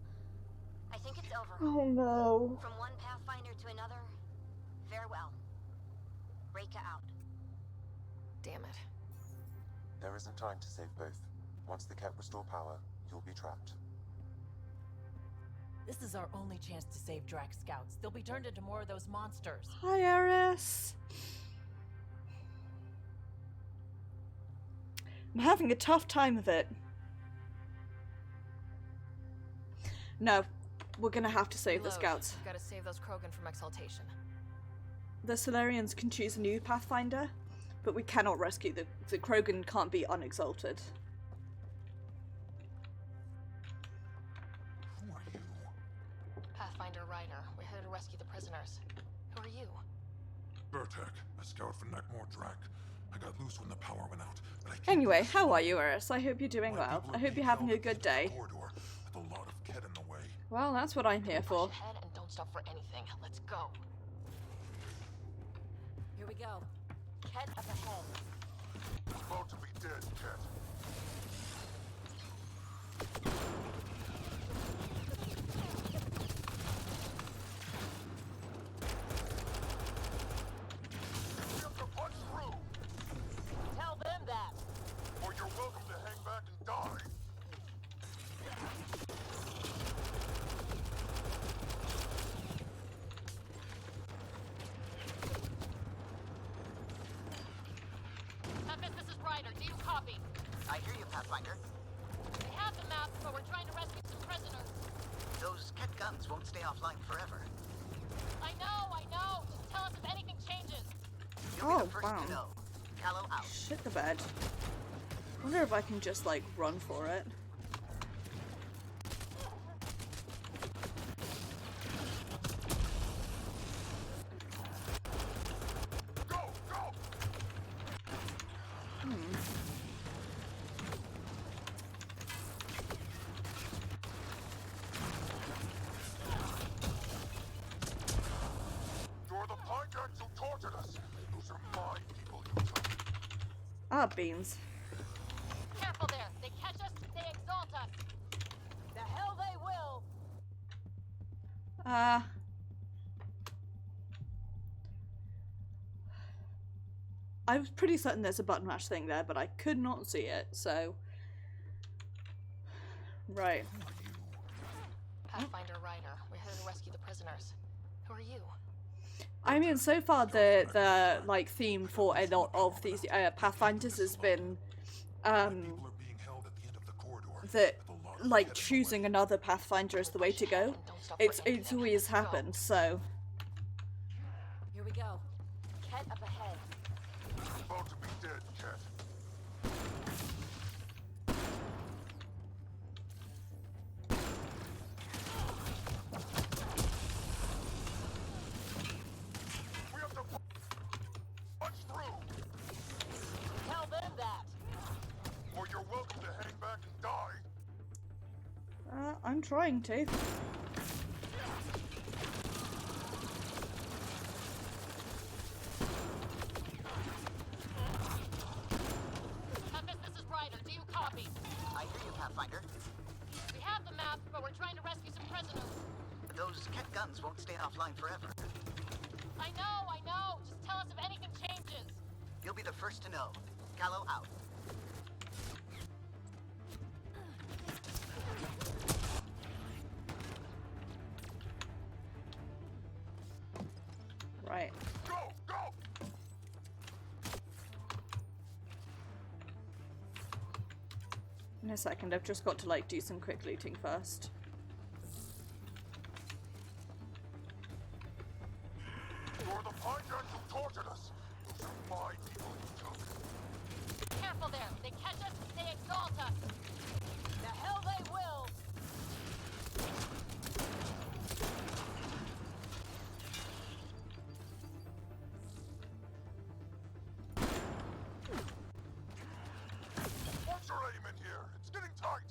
I think it's over. Oh no. From one Pathfinder to another, farewell. Reika out. Damn it. there isn't time to save both. Once the Ket restore power, you'll be trapped. This is our only chance to save Drax scouts. They'll be turned into more of those monsters. Hi, Eris. I'm having a tough time of it. No, we're gonna have to save the Reload. scouts. We've got to save those Krogan from exaltation. The Solarians can choose a new Pathfinder, but we cannot rescue the Krogan can't be unexalted. Who are you? Pathfinder Ryder, we're here to rescue the prisoners. Who are you? Burtek, a scout for Nakmor Drak. I got loose when the power went out, but I can't Anyway, do how this. are you, Eris? I hope you're doing My well. people I are hope being you're having a held good in the day. corridor with a lot of Ket in the way. Well, that's what I'm here for. Push ahead and don't stop for anything. Let's go. Here we go. Ket up ahead. About to be dead, Ket. We have to punch through, Tell them that. or you're welcome to hang back and die. Tempest, this is Ryder. Do you copy? I hear you, Pathfinder. We have the map, but we're trying to rescue some prisoners. Those Ket guns won't stay offline forever. I know. Just tell us if anything changes. You'll be Oh, the first wow. to know. Callow out. Shit the bed. Wonder if I can just, like, run for it. Go, go! You're the Pygax who tortured us. Those are my people you took. Ah, beans. Careful there. They catch us, they exalt us. The hell they will. I was pretty certain there's a button mash thing there, but I could not see it, so... Right. Pathfinder Ryder, we're here to rescue the prisoners. Who are you? I mean, so far the like theme for a lot of these Pathfinders has been People are being held at the end of the corridor. that with a lot of like Ket in the choosing way. another Pathfinder is the way to go. It's always happened. So Here we go. Ket up ahead. About to be dead, Ket. We have to punch through, Tell them that. or you're welcome to hang back and die. I'm trying to. Tempest, this is Ryder. Do you copy? I hear you, Pathfinder. We have the map, but we're trying to rescue some prisoners. Those Those Ket guns won't stay offline forever. I know. Just tell us if anything changes. You'll be the first to know. Callow out. Right. Go! Go! In a second, I've just got to like do some quick looting first. You're the finders who tortured us. Those are my people you took. Careful there. They catch us, they exalt us. The hell they will. What's your aim in here? It's getting tight.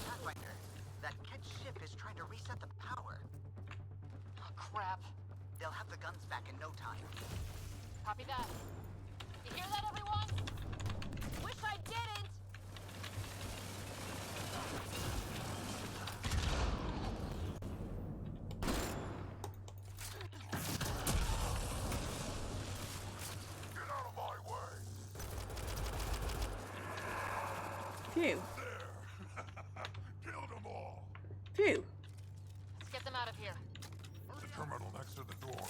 Pathfinder, that Ket ship is trying to reset the power. Oh, crap. They'll have the guns back in no time. Copy that. You hear that, everyone? Wish I didn't. Get out of my way. Phew. There. Killed them all. Phew. Let's get them out of here. The terminal next to the door.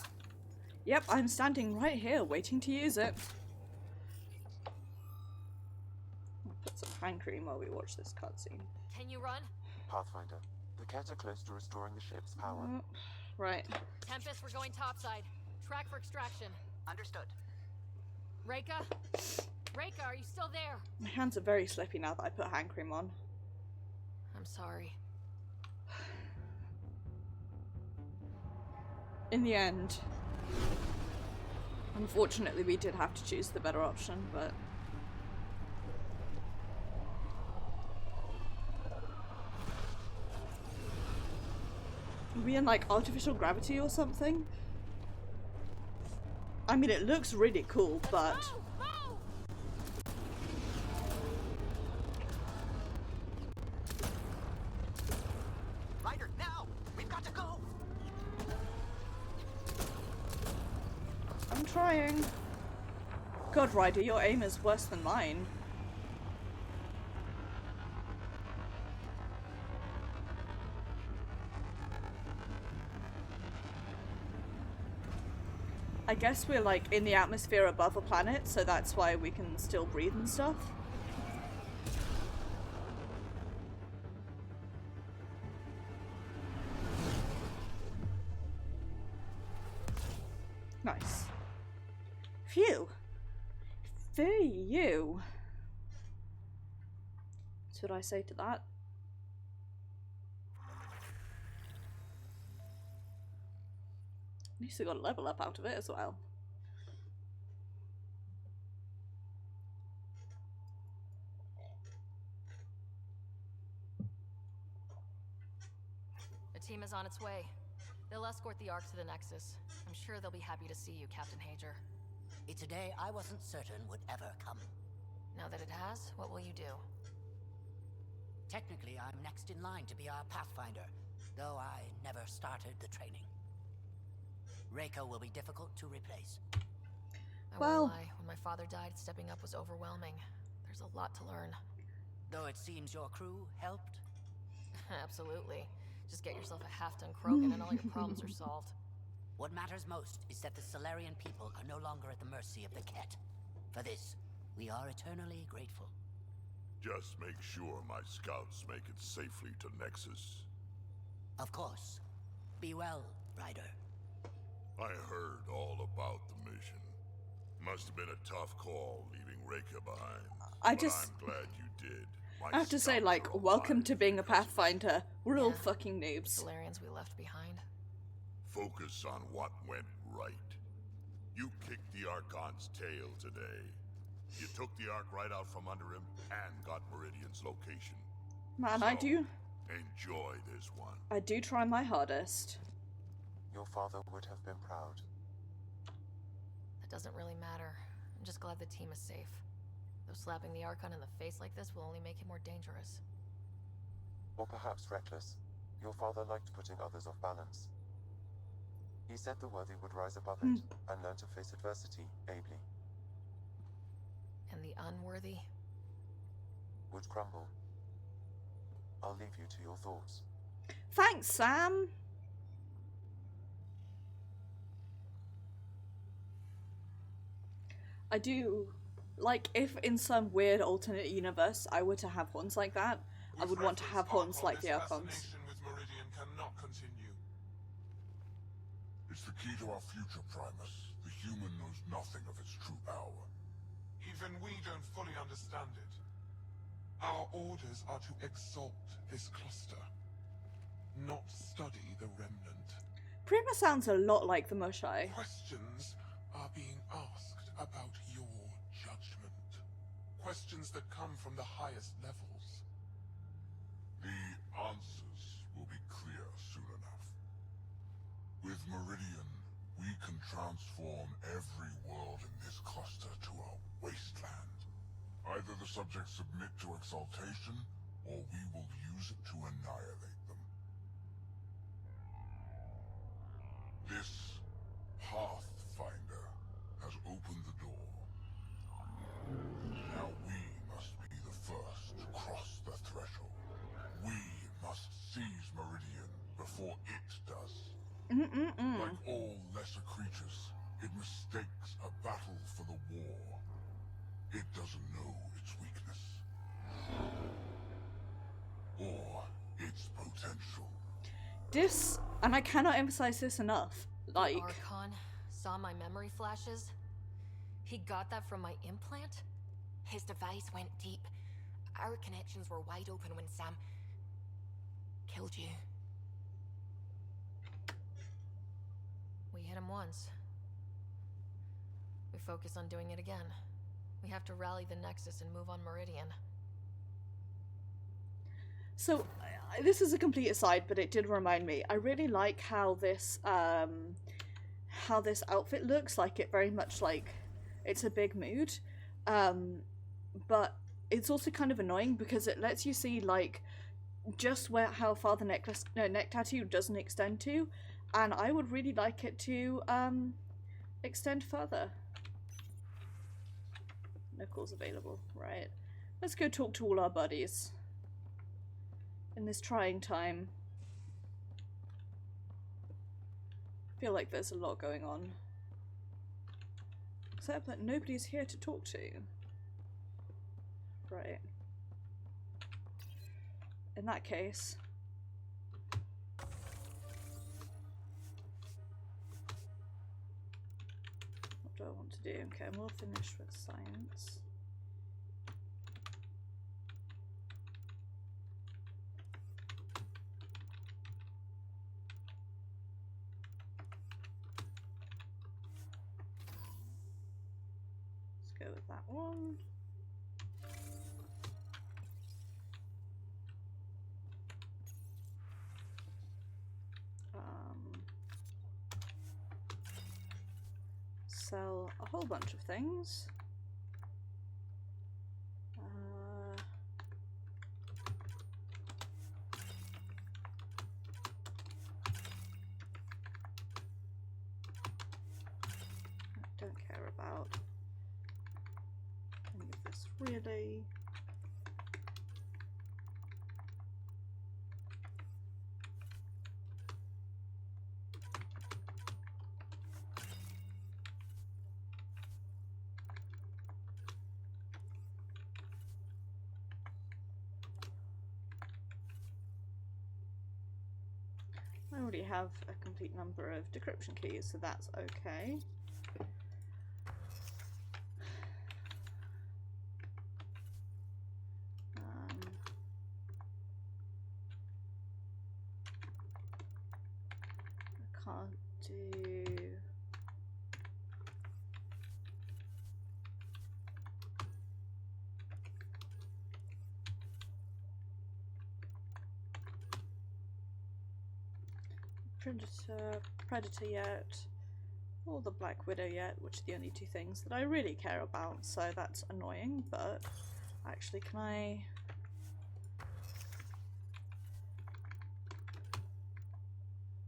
Yep, I'm standing right here waiting to use it. I'll put some hand cream while we watch this cutscene. Can you run? Pathfinder, the Ket are close to restoring the ship's power. Right. Tempest, we're going topside. Track for extraction. Understood. Reika? Reika, are you still there? My hands are very slippy now that I put hand cream on. I'm sorry. In the end, unfortunately we did have to choose the better option, but... Are we in like artificial gravity or something? I mean, it looks really cool, but... Move! Ryder, now! We've got to go! I'm trying. God, Ryder, your aim is worse than mine. I guess we're like in the atmosphere above a planet, so that's why we can still breathe and stuff. Nice. Phew. Phew. What would I say to that? At least we got a level up out of it as well. The team is on its way. They'll escort the Ark to the Nexus. I'm sure they'll be happy to see you, Captain Hager. It's a day I wasn't certain would ever come. Now that it has, what will you do? Technically, I'm next in line to be our Pathfinder, though I never started the training. Reika will be difficult to replace. I won't lie, when my father died, stepping up was overwhelming. There's a lot to learn. Though it seems your crew helped. Absolutely. Just get yourself a half-ton Krogan and all your problems are solved. What matters most is that the Solarian people are no longer at the mercy of the Ket. For this, we are eternally grateful. Just make sure my scouts make it safely to Nexus. Of course. Be well, Ryder. I heard all about the mission. Must have been a tough call leaving Reika behind. I'm glad you did. I have to say, like, welcome to being a Pathfinder. We're all fucking noobs. Solarians we left behind. Focus on what went right. You kicked the Archon's tail today. You took the Ark right out from under him and got Meridian's location. Man, so, I do. Enjoy this one. I do try my hardest. Your father would have been proud. The It doesn't really matter. I'm just glad the team is safe. Though slapping the Archon in the face like this will only make him more dangerous. Or perhaps reckless. Your father liked putting others off balance. He said the worthy would rise above it and learn to face adversity ably. And the unworthy? Would crumble. I'll leave you to your thoughts. Thanks, Sam. I do, like, if in some weird alternate universe I were to have horns like that, I would want to have horns like the Archons. With Meridian cannot continue. It's the key to our future, Primus. The human knows nothing of its true power. Even we don't fully understand it. Our orders are to exalt this cluster, not study the remnant. Prima sounds a lot like the Mushai. Questions are being asked about your judgment. Questions that come from the highest levels. The answers will be clear soon enough. With Meridian, we can transform every world in this cluster to a wasteland. Either the subjects submit to exaltation, or we will use it to annihilate them. This Pathfinder has opened the door. Now we must be the first to cross the threshold. We must seize Meridian before it does. Like all lesser creatures, it mistakes a battle for the war. It doesn't know its weakness. Or its potential. This, and I cannot emphasize this enough, like... The Archon saw my memory flashes? He got that from my implant? His device went deep. Our connections were wide open when Sam... killed you. We hit him once. We focus on doing it again. We have to rally the Nexus and move on Meridian. So, this is a complete aside, but it did remind me. I really like how this outfit looks. Like, it very much like it's a big mood, but it's also kind of annoying because it lets you see like just how far the neck tattoo doesn't extend to, and I would really like it to extend further. No calls available. Right. Let's go talk to all our buddies. In this trying time. I feel like there's a lot going on. Except that nobody's here to talk to. Right. In that case... what do I want to do? Okay, I'm all finished with science. Let's go with that one. Sell a whole bunch of things. I don't care about any of this really. I already have a complete number of decryption keys, so that's okay. I can't do... Predator yet. or the Black Widow yet, which are the only two things that I really care about, so that's annoying, but actually can I...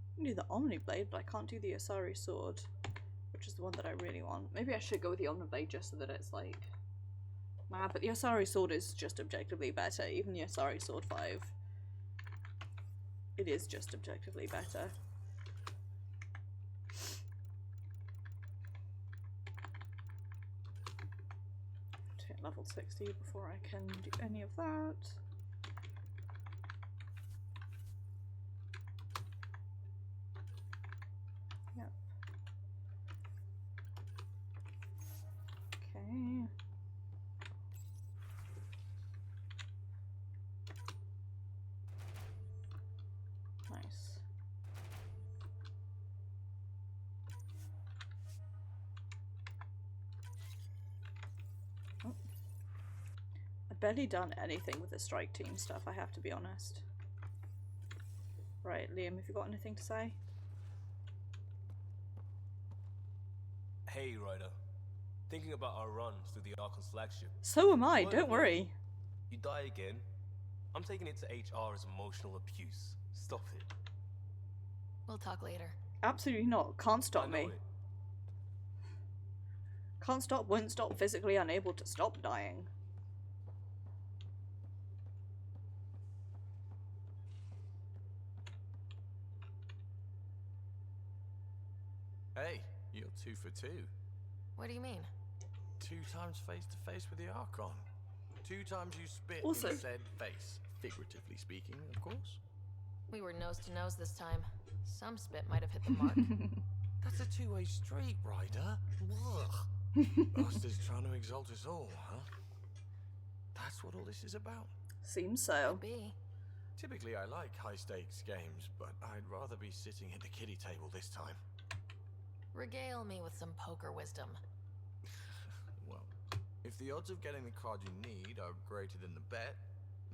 I can do the Omni Blade, but I can't do the Asari Sword, which is the one that I really want. Maybe I should go with the Omni Blade just so that it's like... Nah, but the Asari Sword is just objectively better, even the Asari Sword 5. It is just objectively better. To hit level 60 before I can do any of that. Yep. Okay. Nice. Oh. I've barely done anything with the strike team stuff, I have to be honest. Right, Liam, have you got anything to say? Hey, Ryder. Thinking about our run through the Archon's flagship. So am I, don't worry. You die again. I'm taking it to HR as emotional abuse. Stop it. We'll talk later. Absolutely not. Can't stop me. It. Can't stop, won't stop, physically unable to stop dying. Hey, you're 2 for 2. What do you mean? 2 times face to face with the Archon. 2 times you spit Also, in said face. Figuratively speaking, of course. We were nose to nose this time. Some spit might have hit the mark. That's a two-way street, Ryder. Buster's trying to exalt us all, huh? That's what all this is about? Seems so. Could be. Typically I like high-stakes games, but I'd rather be sitting at the kiddie table this time. Regale me with some poker wisdom. Well, if the odds of getting the card you need are greater than the bet,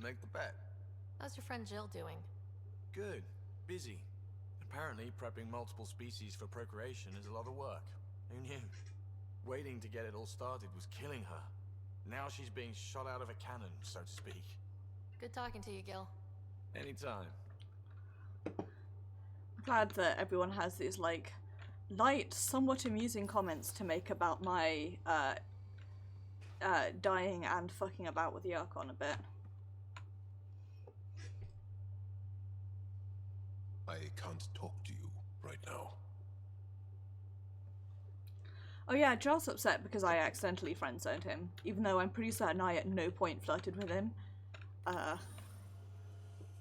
make the bet. How's your friend Jill doing? Good. Busy. Apparently prepping multiple species for procreation is a lot of work. Who knew? Waiting to get it all started was killing her. Now she's being shot out of a cannon, so to speak. Good talking to you, Gil. Anytime. I'm glad that everyone has these, like, light, somewhat amusing comments to make about my, dying and fucking about with the Archon a bit. I can't talk to you right now. Oh yeah, Giles upset because I accidentally friend-zoned him, even though I'm pretty certain I at no point flirted with him.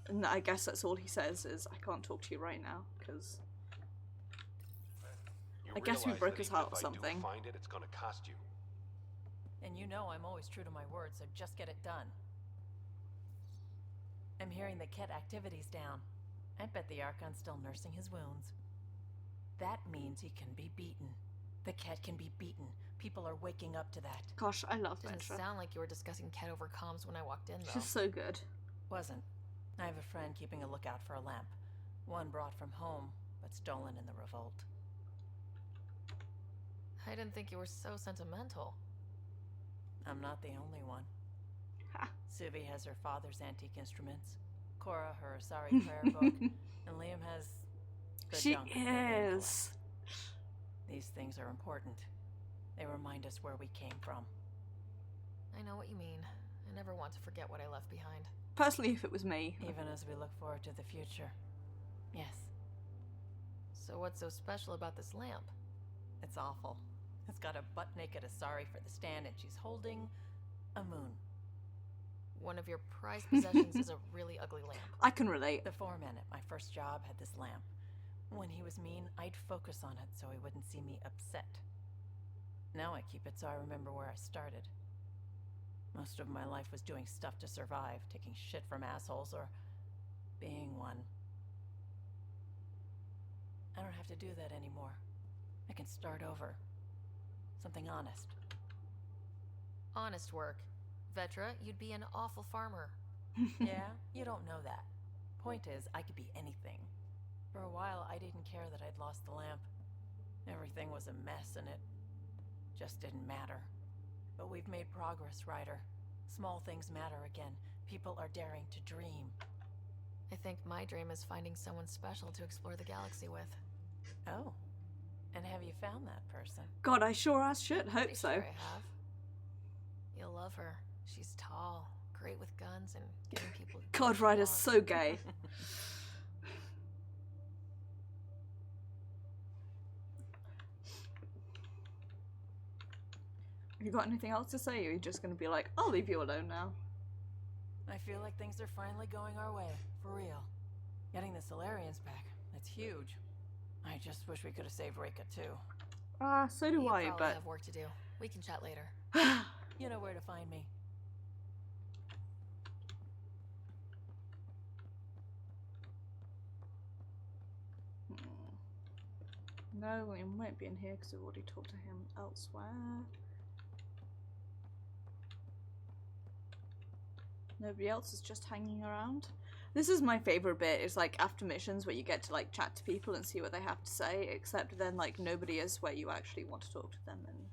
And I guess that's all he says is, I can't talk to you right now, because... I guess we broke his heart or something. If I do find it, it's gonna cost you. And you know I'm always true to my word, so just get it done. I'm hearing the Ket activity's down. I bet the Archon's still nursing his wounds. That means he can be beaten. The Ket can be beaten. People are waking up to that. Gosh, I love Didn't Ventra. sound like you were discussing Ket over comms when I walked in, though. She's so good. Wasn't. I have a friend keeping a lookout for a lamp. One brought from home, but stolen in the revolt. I didn't think you were so sentimental. I'm not the only one. Ha. Suvi has her father's antique instruments, Cora her Asari prayer book, and Liam has the She junk that they is. collect. These things are important. They remind us where we came from. I know what you mean. I never want to forget what I left behind. Personally, if it was me. Even as we look forward to the future. Yes. So what's so special about this lamp? It's awful. It's got a butt-naked Asari for the stand, and she's holding a moon. One of your prized possessions is a really ugly lamp. I can relate. The foreman at my first job had this lamp. When he was mean, I'd focus on it so he wouldn't see me upset. Now I keep it so I remember where I started. Most of my life was doing stuff to survive, taking shit from assholes or being one. I don't have to do that anymore. I can start over. Something honest. Honest work. Vetra, you'd be an awful farmer. Yeah? You don't know that. Point is, I could be anything. For a while, I didn't care that I'd lost the lamp. Everything was a mess and it just didn't matter. But we've made progress, Ryder. Small things matter again. People are daring to dream. I think my dream is finding someone special to explore the galaxy with. Oh. And have you found that person? God, I sure as shit hope so. Sure I have. You'll love her. She's tall, great with guns, and giving people... God, Ryder's so gay. Have you got anything else to say, or are you just going to be like, I'll leave you alone now? I feel like things are finally going our way, for real. Getting the Solarians back, that's huge. I just wish we could have saved Reka too. So do I, probably but... have work to do. We can chat later. You know where to find me. No, he might be in here because we've already talked to him elsewhere. Nobody else is just hanging around. This is my favourite bit, is like after missions where you get to like chat to people and see what they have to say, except then like nobody is where you actually want to talk to them, and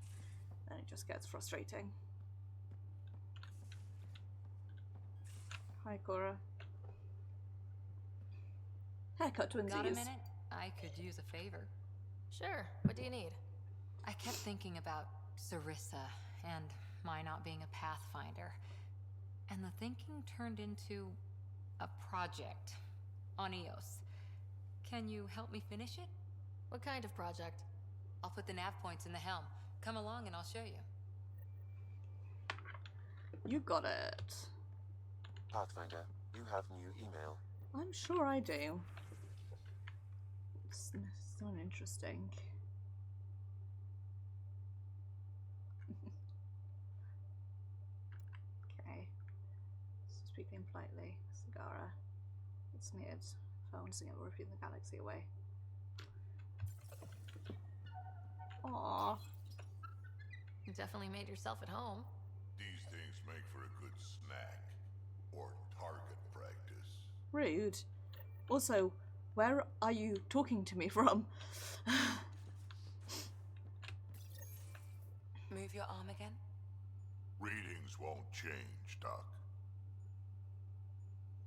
then it just gets frustrating. Hi Cora. Haircut twinsies. Got a minute? I could use a favor. Sure, what do you need? I kept thinking about Sarissa and my not being a pathfinder. And the thinking turned into a project on Eos. Can you help me finish it? What kind of project? I'll put the nav points in the helm. Come along and I'll show you. You got it. Pathfinder, you have new email. I'm sure I do. It's so interesting. Okay. Speaking politely, Sagara. It's neared. Phone singing will repeat the galaxy away. Aww. You definitely made yourself at home. These things make for a good snack. Or target practice. Rude. Also, where are you talking to me from? Move your arm again. Readings won't change, Doc.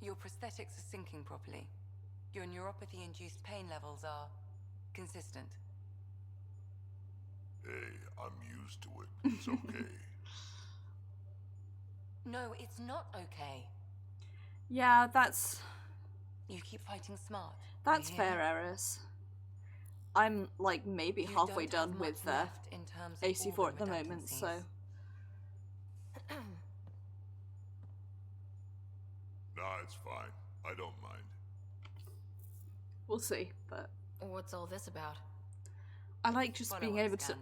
Your prosthetics are syncing properly. Your neuropathy-induced pain levels are consistent. Hey, I'm used to it. It's okay. No, it's not okay. Yeah, that's... You keep fighting smart. That's fair, Eris. I'm, like, maybe halfway done with AC4 at the moment, so... Nah, it's fine. I don't mind. We'll see, but... What's all this about? I like just being able to...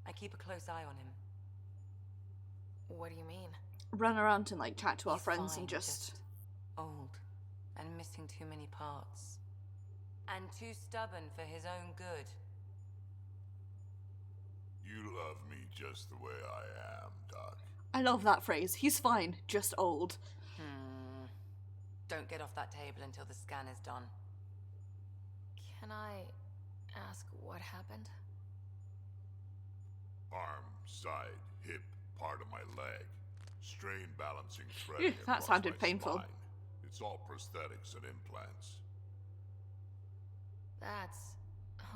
I keep a close eye on him. What do you mean? Run around and, like, chat to our He's friends fine, and just... old. And missing too many parts. And too stubborn for his own good. You love me just the way I am, Doc. I love that phrase. He's fine, just old. Don't get off that table until the scan is done. Can I ask what happened? Arm, side, hip, part of my leg. Strain balancing Phew, threading that across sounded my painful. spine. It's all prosthetics and implants. That's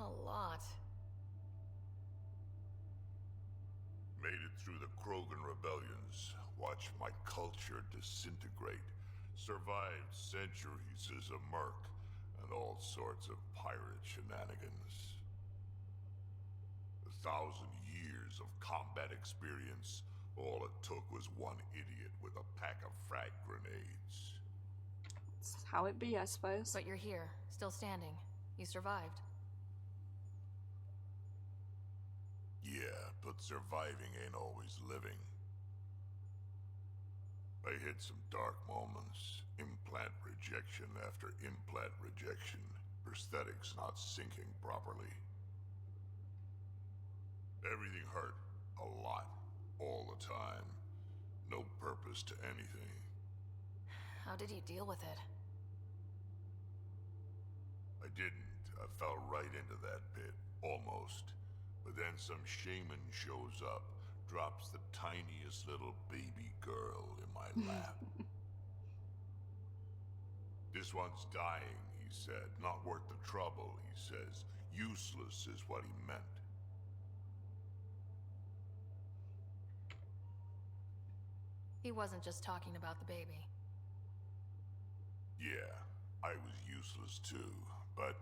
a lot. Made it through the Krogan rebellions. Watched my culture disintegrate. Survived centuries as a merc and all sorts of pirate shenanigans. 1,000 years of combat experience. All it took was one idiot with a pack of frag grenades. That's how it be, I suppose. But you're here, still standing. You survived. Yeah, but surviving ain't always living. I hit some dark moments. Implant rejection after implant rejection. Prosthetics not syncing properly. Everything hurt. A lot. All the time. No purpose to anything. How did you deal with it? I didn't. I fell right into that pit. Almost. But then some shaman shows up, drops the tiniest little baby girl in my lap. This one's dying, he said. Not worth the trouble, he says. Useless is what he meant. He wasn't just talking about the baby. Yeah, I was useless too, but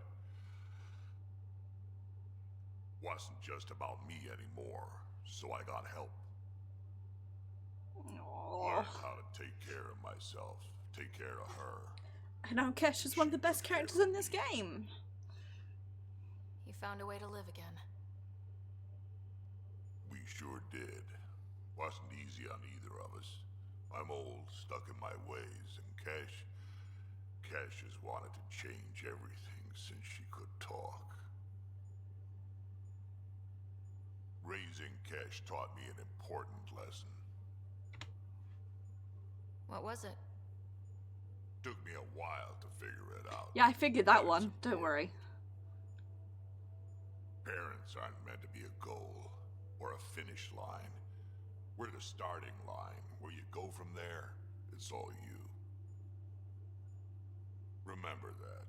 wasn't just about me anymore, so I got help. Learned how to take care of myself, take care of her. And now Kesh is one of the best characters in this game. He found a way to live again. We sure did. Wasn't easy on either of us. I'm old, stuck in my ways, and Kesh has wanted to change everything since she could talk. Raising Kesh taught me an important lesson. What was it? Took me a while to figure it out. Yeah, I figured that one. Don't worry. Parents aren't meant to be a goal or a finish line. We're the starting line. Where you go from there, it's all you. Remember that.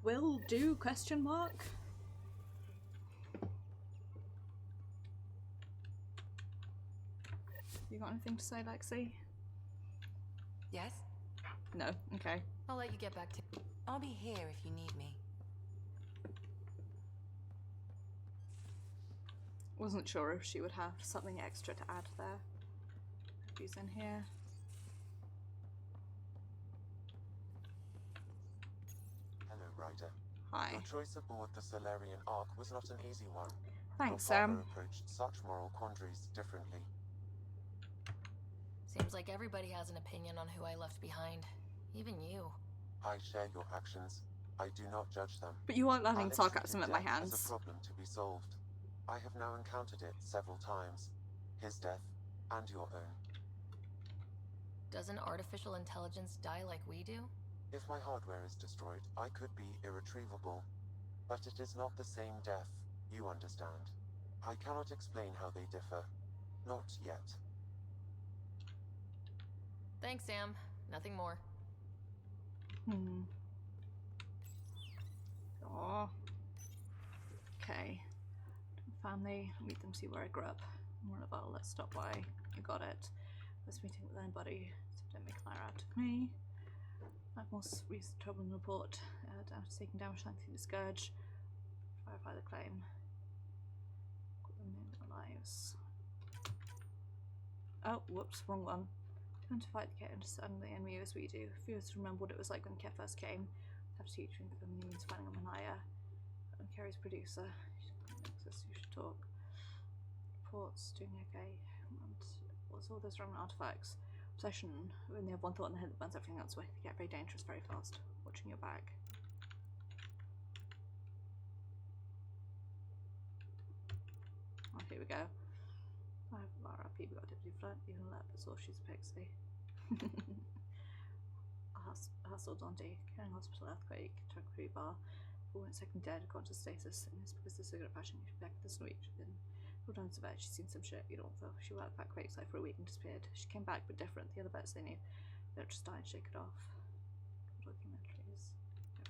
Will do, question mark? You got anything to say, Lexi? Yes? No? Okay. I'll let you get back to... I'll be here if you need me. Wasn't sure if she would have something extra to add there. Who's in here? Hello, Ryder. Hi. Your choice aboard the Solarian Ark was not an easy one. Thanks, Your Sam. father approached such moral quandaries differently. Seems like everybody has an opinion on who I left behind. Even you. I share your actions. I do not judge them. But you aren't I'll letting execute sarcasm at my death hands. as a problem to be solved. I have now encountered it several times. His death, and your own. Doesn't artificial intelligence die like we do? If my hardware is destroyed, I could be irretrievable. But it is not the same death, you understand. I cannot explain how they differ. Not yet. Thanks, Sam. Nothing more. Aww. Okay. Family, meet them, see where I grew up. More about let's stop by. You got it. First meeting with anybody, so don't make a liar out of me. Like more recent trouble in the report. After taking damage thanks to the scourge. Verify the claim. Put them in their lives. Oh, whoops, wrong one. Time to fight the Ket, understand the enemy as we do. Few of us remember what it was like when Ket first came. Have to teach me the means finding a Manaya. And Carrie's producer. You should talk. Reports, doing okay. And what's all those remnant artifacts? Obsession. When they have one thought in the head that burns everything else away. They get very dangerous very fast. Watching your back. Oh, here we go. RIP, we got Deputy Flirt, even that, but so she's a pixie. Hustle Dante, carrying hospital earthquake, truck free bar, 4 minutes second dead, conscious status, and it's because the cigarette passion back this week. Then all done to vet, she's seen some shit you don't feel. She worked back quakes like for a week and disappeared. She came back but different, the other vets they knew. They'll just die and shake it off. Documentaries.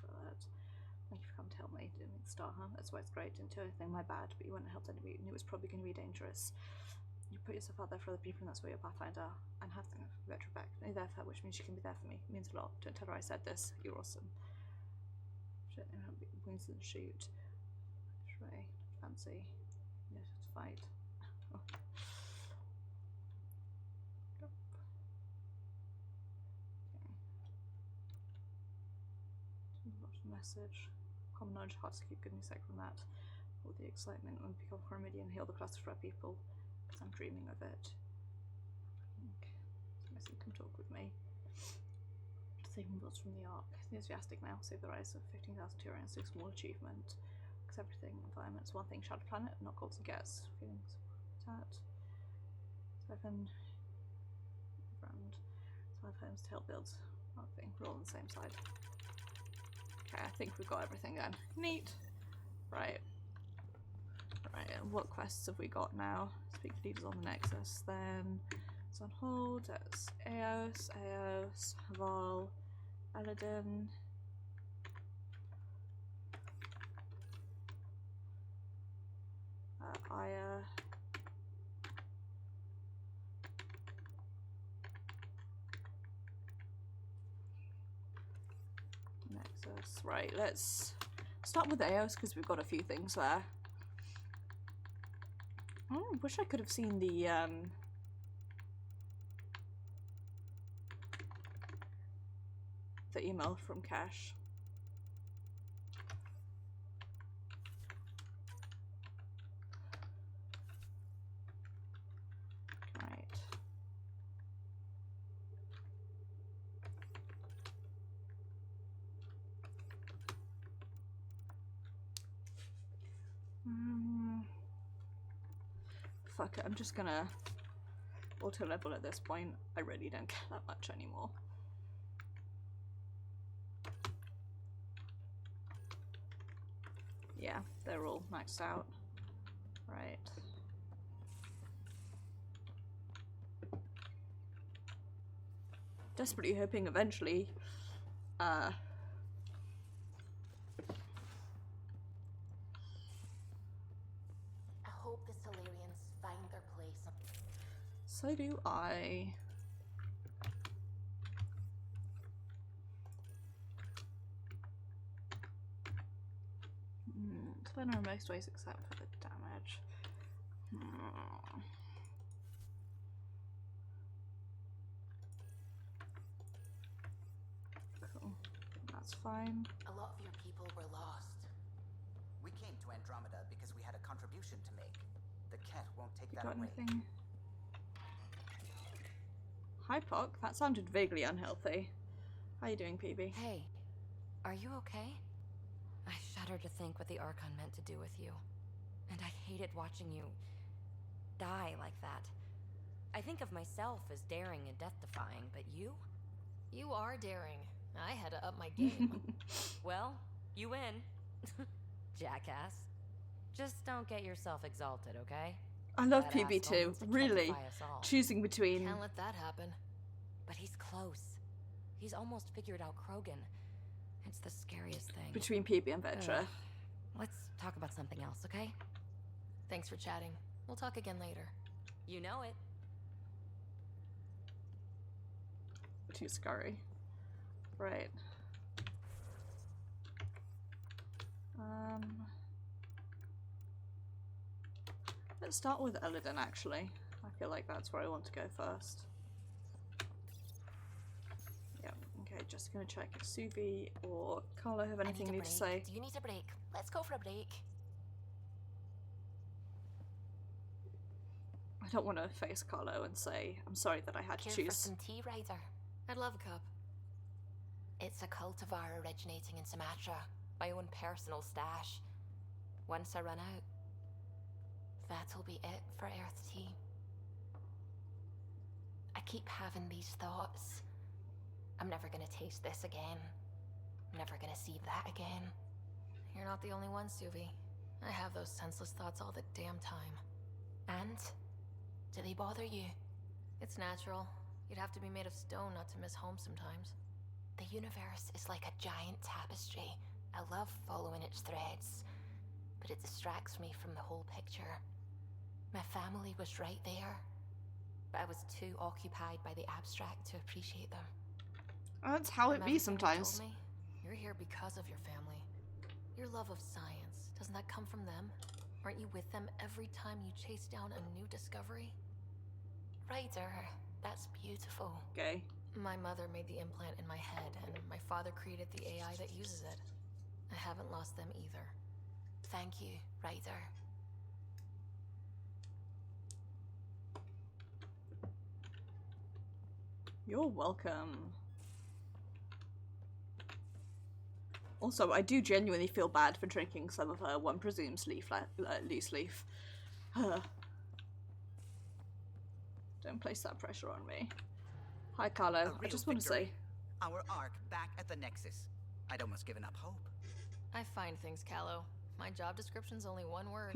Go for that. Thank you for coming to help me. Didn't mean to start, huh? That's why it's great. Didn't do anything, my bad, but you wouldn't have helped anybody and it was probably going to be dangerous. You put yourself out there for other people and that's where your pathfinder and have to get her back. Only there for her, which means she can be there for me. It means a lot. Don't tell her I said this. You're awesome. Shit, wings and shoot. Tray. Fancy. Yeah, to fight. Okay. Message. Common knowledge, hard to keep good news from that. All the excitement when we become Meridian, heal the cluster for our people. Because I'm dreaming of it. So come talk with me. Saving bullets from the Ark. Enthusiastic now. Save the rise of 15,000 Turians. A small achievement. Because everything, environment's one thing. Shadow planet, not goals and gets. Feelings. That. 7. Brand. 5 homes to help build. One thing. We're all on the same side. Okay, I think we've got everything then. Neat. Right. Right, and what quests have we got now? Speak to leaders on the Nexus, then it's on hold, that's Eos, Haval, Aladdin. Aya. Nexus. Right, let's start with Eos because we've got a few things there. Oh, I wish I could have seen the email from Cash. Right. Fuck it, I'm just gonna auto level at this point. I really don't care that much anymore. Yeah, they're all maxed out. Right. Desperately hoping eventually I hope the Solarians find their place. so do I. Clean in most ways except for the damage. Cool. That's fine. A lot of your people were lost. We came to Andromeda because we had a contribution to make. The Ket won't take that Got away. anything? Hi, Pock. That sounded vaguely unhealthy. How you doing, PB? Hey, are you okay? I shudder to think what the Archon meant to do with you. And I hated watching you die like that. I think of myself as daring and death-defying, but you? You are daring. I had to up my game. Well, you win. Jackass. Just don't get yourself exalted, okay? I love That PB asshole too. wants to Really. Ketify us all. Choosing between. Can't let that happen. But he's close. He's almost figured out Krogan. It's the scariest thing. Between PB and Vetra. Let's talk about something else, okay? Thanks for chatting. We'll talk again later. You know it. Too scary. Right. Let's start with Aladdin, actually. I feel like that's where I want to go first. Yep, okay, just gonna check if Suvi or Carlo have anything new to say. Do you need a break? Let's go for a break. I don't want to face Carlo and say, I'm sorry that I had to Care choose. for some tea, Ryder? I'd love a cup. It's a cultivar originating in Sumatra. My own personal stash. Once I run out, that'll be it for Earth tea. I keep having these thoughts. I'm never gonna taste this again. I'm never gonna see that again. You're not the only one, Suvi. I have those senseless thoughts all the damn time. And? Do they bother you? It's natural. You'd have to be made of stone not to miss home sometimes. The universe is like a giant tapestry. I love following its threads, but it distracts me from the whole picture. My family was right there, but I was too occupied by the abstract to appreciate them. That's how it From be everything you sometimes. told me, you're here because of your family. Your love of science, doesn't that come from them? Aren't you with them every time you chase down a new discovery? Ryder, that's beautiful. Okay. My mother made the implant in my head, and my father created the AI that uses it. I haven't lost them either. Thank you, Ryder. You're welcome. Also, I do genuinely feel bad for drinking some of her, one presumes, loose leaf. Don't place that pressure on me. Hi, Carlo. I just want to say... Our Ark back at the Nexus. I'd almost given up hope. I find things, Callow. My job description's only one word.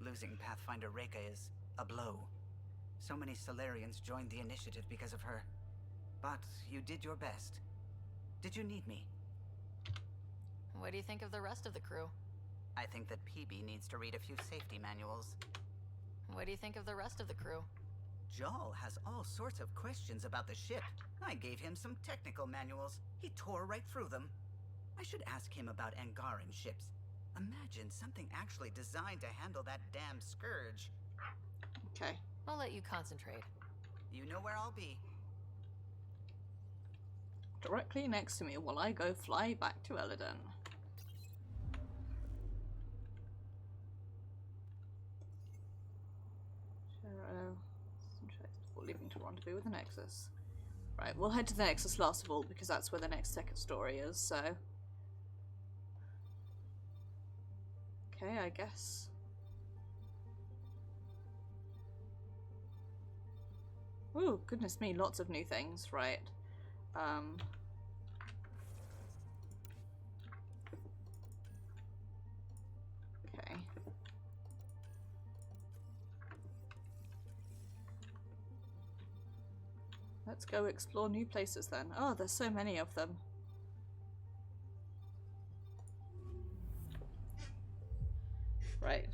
Losing Pathfinder Reika is a blow. So many Solarians joined the initiative because of her. But you did your best. Did you need me? What do you think of the rest of the crew? I think that PB needs to read a few safety manuals. What do you think of the rest of the crew? Jal has all sorts of questions about the ship. I gave him some technical manuals. He tore right through them. I should ask him about Angaran ships. Imagine something actually designed to handle that damn scourge. Okay. I'll let you concentrate. You know where I'll be. Directly next to me while I go fly back to Eladon. Before leaving to rendezvous with the Nexus. Right, we'll head to the Nexus last of all because that's where the next second story is, so... Okay, I guess. Ooh, goodness me, lots of new things, right. Okay. Let's go explore new places then. Oh, there's so many of them. Right.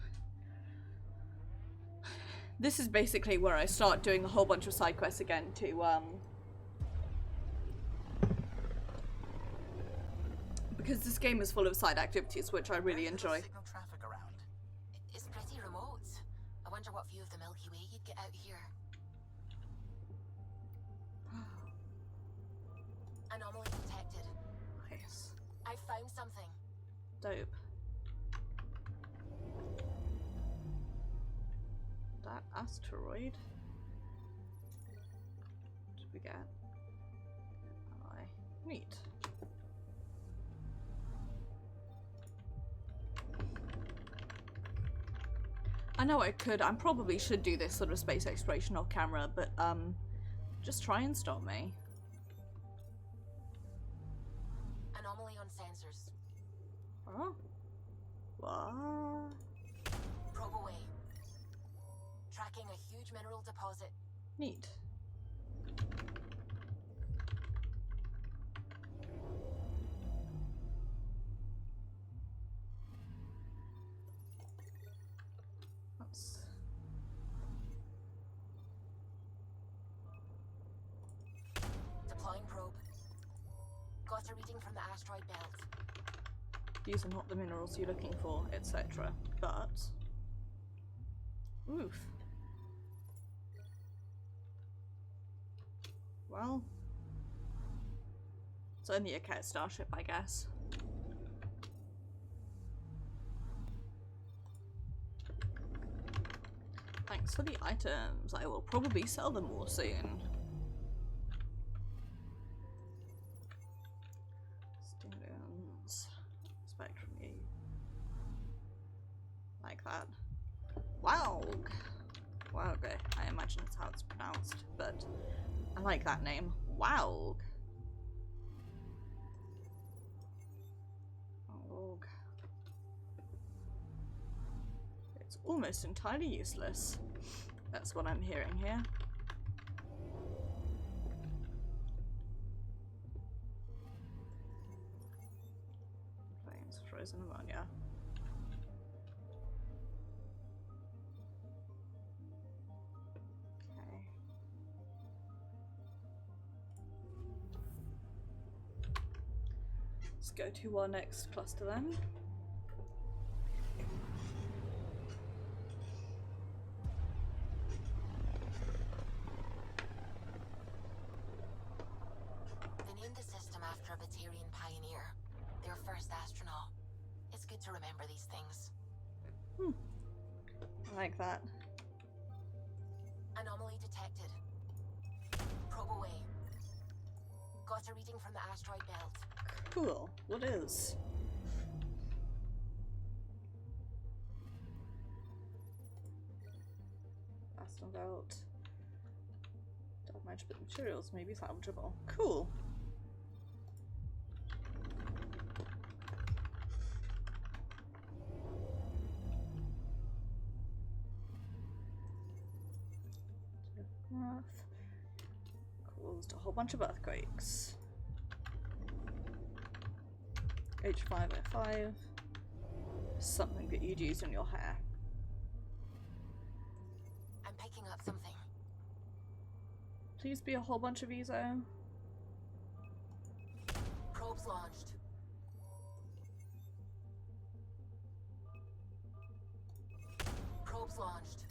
This is basically where I start doing a whole bunch of side quests again to, because this game is full of side activities, which I really enjoy. Signal traffic around. It's pretty remote. I wonder what view of the Milky Way you'd get out here. Anomaly detected. Nice. I found something. Dope. That asteroid. What did we get? Neat. I know I could, I probably should do this sort of space exploration off camera, but just try and stop me. Anomaly on sensors. Huh? What? Probe away. Tracking a huge mineral deposit. Neat. That's... Deploying probe. Got a reading from the asteroid belt. These are not the minerals you're looking for, etc. But... Oof. Well... It's only a cat starship, I guess. Thanks for the items. I will probably sell them more soon. Stimulants. Spectrum E. Like that. Wow! Wow, okay. I imagine it's how it's pronounced, but I like that name. Wow! Oh, it's almost entirely useless. That's what I'm hearing here. Planes, frozen ammonia. Okay. Let's go to our next cluster then. To remember these things. I like that. Anomaly detected. Probe away. Got a reading from the asteroid belt. Cool. What is? Asteroid belt. Damaged, but materials may be salvageable. Cool. Earth caused a whole bunch of earthquakes. H505. Something that you'd use in your hair. I'm picking up something. Please be a whole bunch of EZO. Probes launched. Probes launched.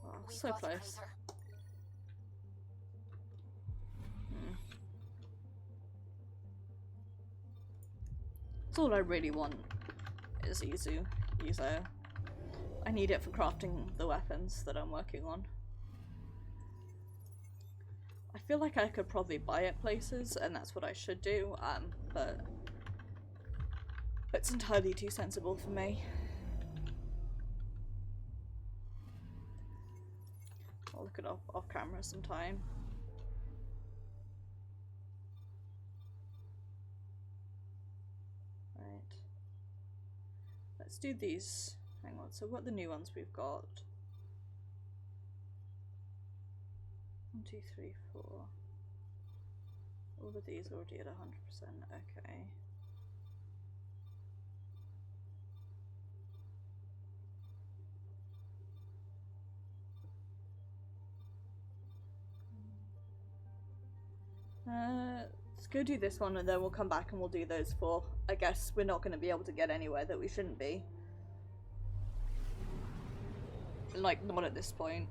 Oh, We've so got the close. crater. That's all I really want is EZO. I need it for crafting the weapons that I'm working on. I feel like I could probably buy it places, and that's what I should do, but it's entirely too sensible for me. I'll look it up off camera sometime. Right. Let's do these. Hang on, so what are the new ones we've got? 1, 2, 3, 4. All of these already at 100%, okay. Let's go do this one and then we'll come back and we'll do those 4. I guess we're not going to be able to get anywhere that we shouldn't be. Like, not at this point.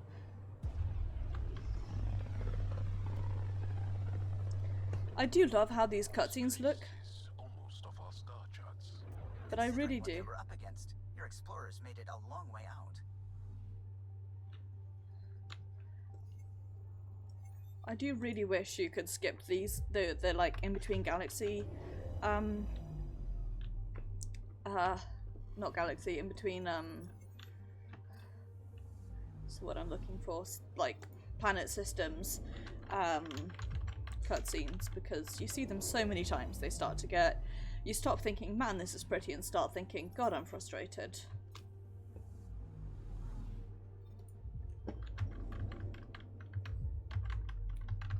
I do love how these cutscenes look. Almost off our star charts. But I really What do. they were up against. Your explorers made it a long way out. I do really wish you could skip these, the like in between galaxy, not galaxy, in between, so what I'm looking for, like planet systems, cutscenes, because you see them so many times they start to get, you stop thinking, man, this is pretty, and start thinking, God, I'm frustrated.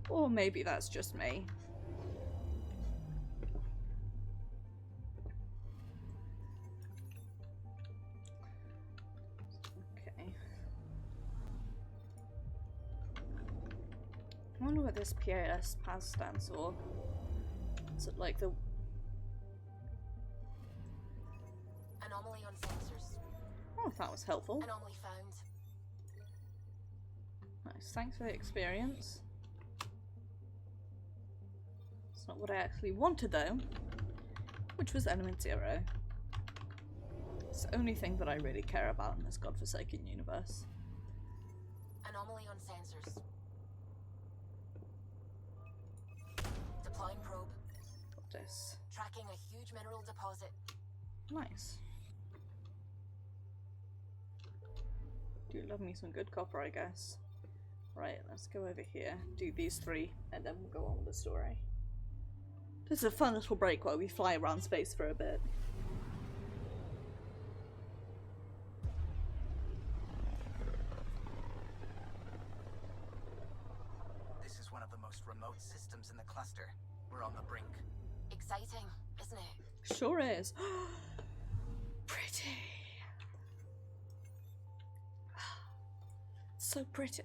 Or maybe that's just me. Okay. I wonder what this PAS stands for. Is it like the... Anomaly on sensors. Oh, that was helpful. Anomaly found. Nice, thanks for the experience. It's not what I actually wanted though, which was element 0. It's the only thing that I really care about in this godforsaken universe. Anomaly on sensors. Deploying probe. Got this. Tracking a huge mineral deposit. Nice. Do love me some good copper, I guess. Right, let's go over here, do these 3, and then we'll go on with the story. This is a fun little break while we fly around space for a bit. This is one of the most remote systems in the cluster. We're on the brink. Exciting, isn't it? Sure is. Pretty. So pretty.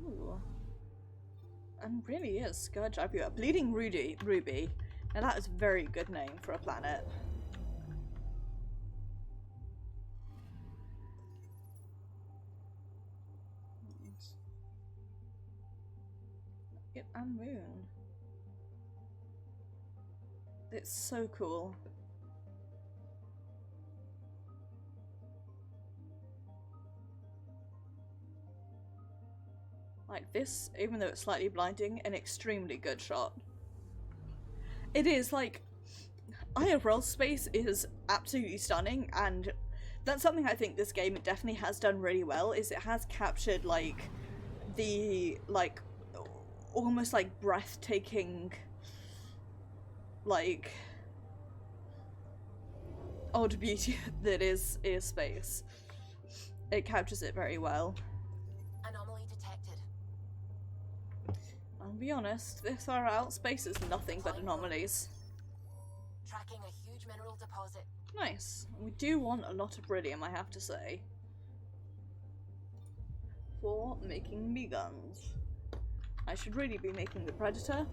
Ooh. And really is Scourge everywhere. Bleeding Ruby. Now that is a very good name for a planet. And moon. It's so cool. Like this, even though it's slightly blinding, an extremely good shot. It is like, IRL space is absolutely stunning, and that's something I think this game definitely has done really well, is it has captured like the almost like breathtaking, like odd beauty that is space. It captures it very well. Anomaly detected. I'll be honest, this far out, space is nothing but anomalies. Tracking a huge mineral deposit. Nice. We do want a lot of beryllium, I have to say. For making me guns. I should really be making the Predator,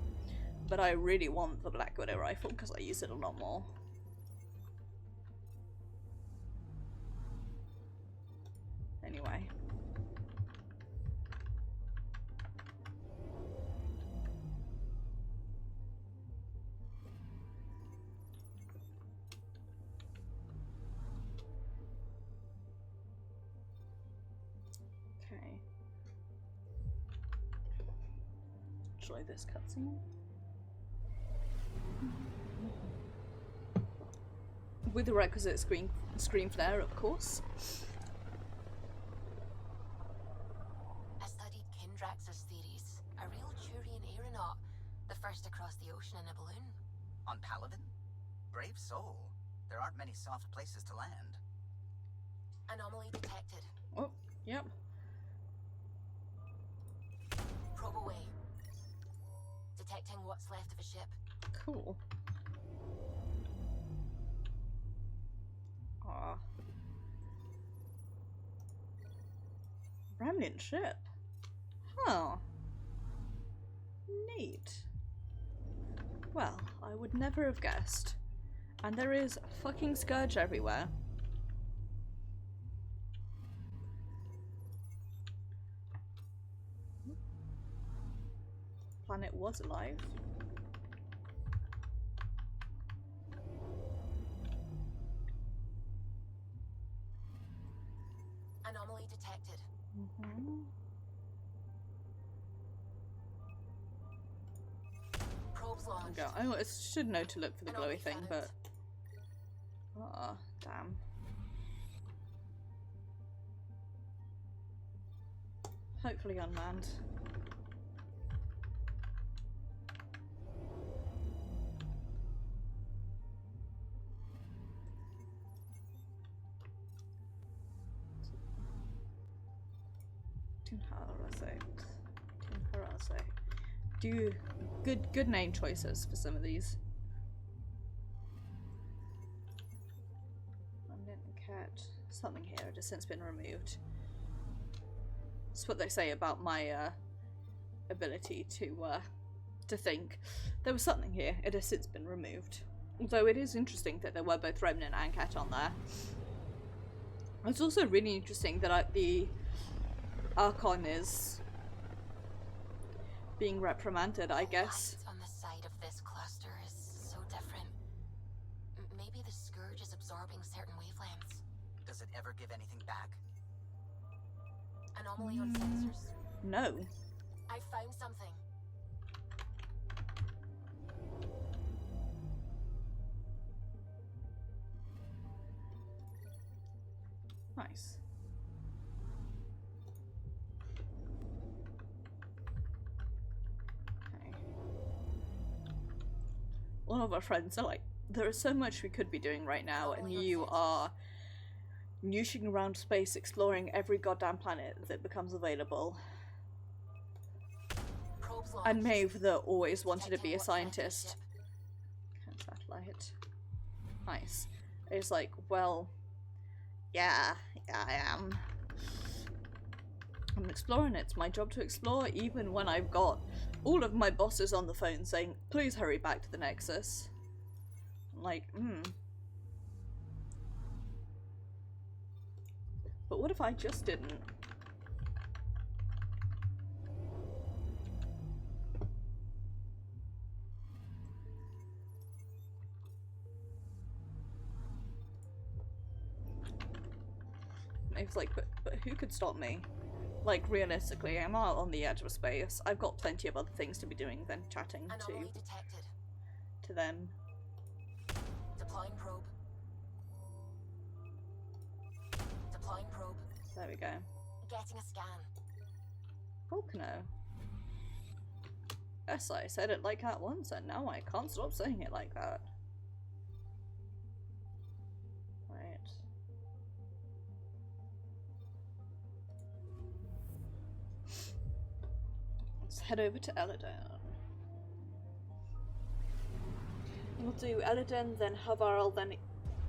but I really want the Black Widow rifle because I use it a lot more. Anyway. Okay. Try this cutscene. With the requisite screen flare, of course. I studied Kindrax's theories. A real Turian aeronaut. The first to cross the ocean in a balloon. On Paladin? Brave soul. There aren't many soft places to land. Anomaly detected. Oh, yep. Probe away. Detecting what's left of a ship. Cool. Ah. Remnant ship. Huh. Neat. Well, I would never have guessed. And there is a fucking scourge everywhere. Planet was alive. Anomaly detected. Probes launched. I should know to look for the glowy thing, but... Ah, damn. Hopefully unmanned. Do good name choices for some of these. London cat. Something here. It has since been removed. That's what they say about my ability to think. There was something here. It has since been removed. Although it is interesting that there were both Remnant and Cat on there. It's also really interesting that the Archon is being reprimanded, I guess. The light on the side of this cluster is so different. Maybe the Scourge is absorbing certain wavelengths. Does it ever give anything back? Anomaly on sensors. No. I found something. Nice. Okay. All of our friends are like, there is so much we could be doing right now, and you are nooshing around space exploring every goddamn planet that becomes available. And Maeve, that always wanted to be a scientist. Satellite. Nice. It's like, well, yeah, I am. I'm exploring. It's my job to explore, even when I've got all of my bosses on the phone saying, please hurry back to the Nexus. I'm like, But what if I just didn't? It's like, but who could stop me? Like, realistically, I'm out on the edge of space. I've got plenty of other things to be doing than chatting to them. Deploying probe. Deploying probe. There we go. Getting a scan. Volcano. Yes, I said it like that once, and now I can't stop saying it like that. head over to Eladon. We'll do Eladon, then Havarl, then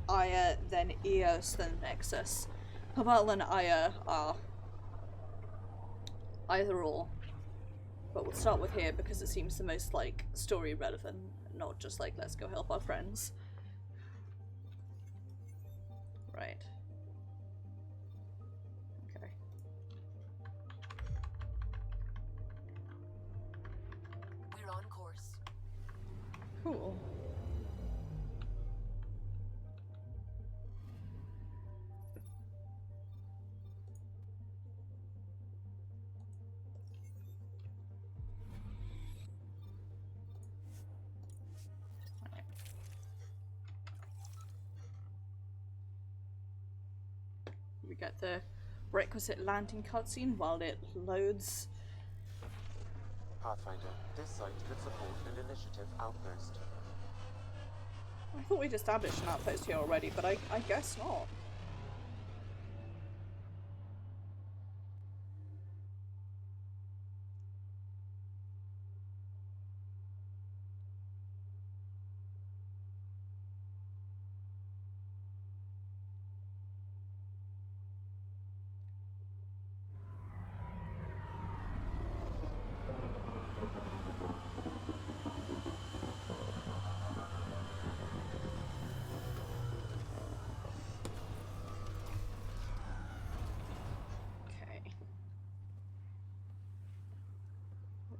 Aya, then Eos, then Nexus. Havarl and Aya are either or. But we'll start with here because it seems the most, like, story relevant, not just like, let's go help our friends. Right. Okay. We're on course. Cool. We get the requisite landing cutscene while it loads. Pathfinder, this site could support an initiative outpost. I thought we'd established an outpost here already, but I guess not.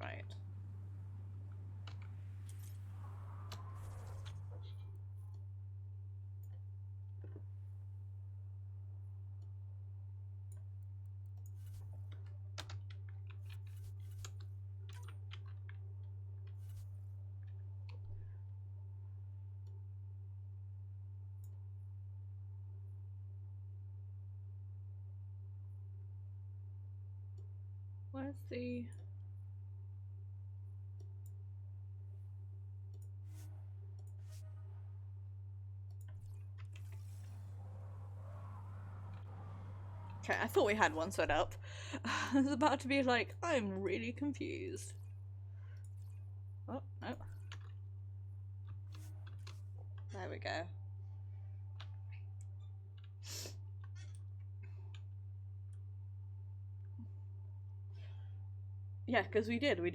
Right. Where's the... Okay, I thought we had one set up. I was about to be like, I'm really confused. Oh, no. There we go. Yeah, because we did, Where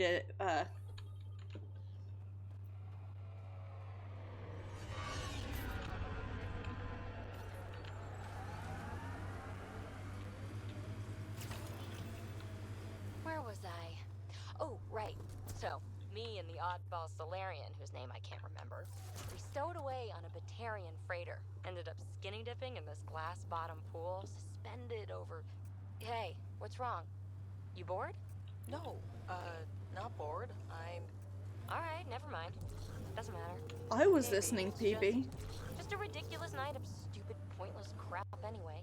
was I? Oh, right. So, me and the oddball Solarian, whose name I can't remember, we stowed away on a Batarian freighter. Ended up skinny dipping in this glass bottom pool, suspended over... Hey, what's wrong? You bored? No, not bored. I'm... Alright, never mind. Doesn't matter. I was listening, PB. Just a ridiculous night of stupid, pointless crap anyway.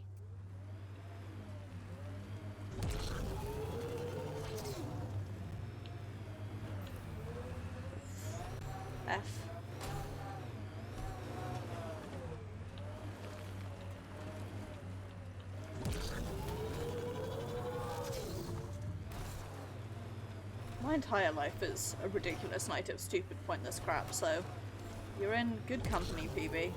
F. My entire life is a ridiculous night of stupid, pointless crap, so you're in good company, PB.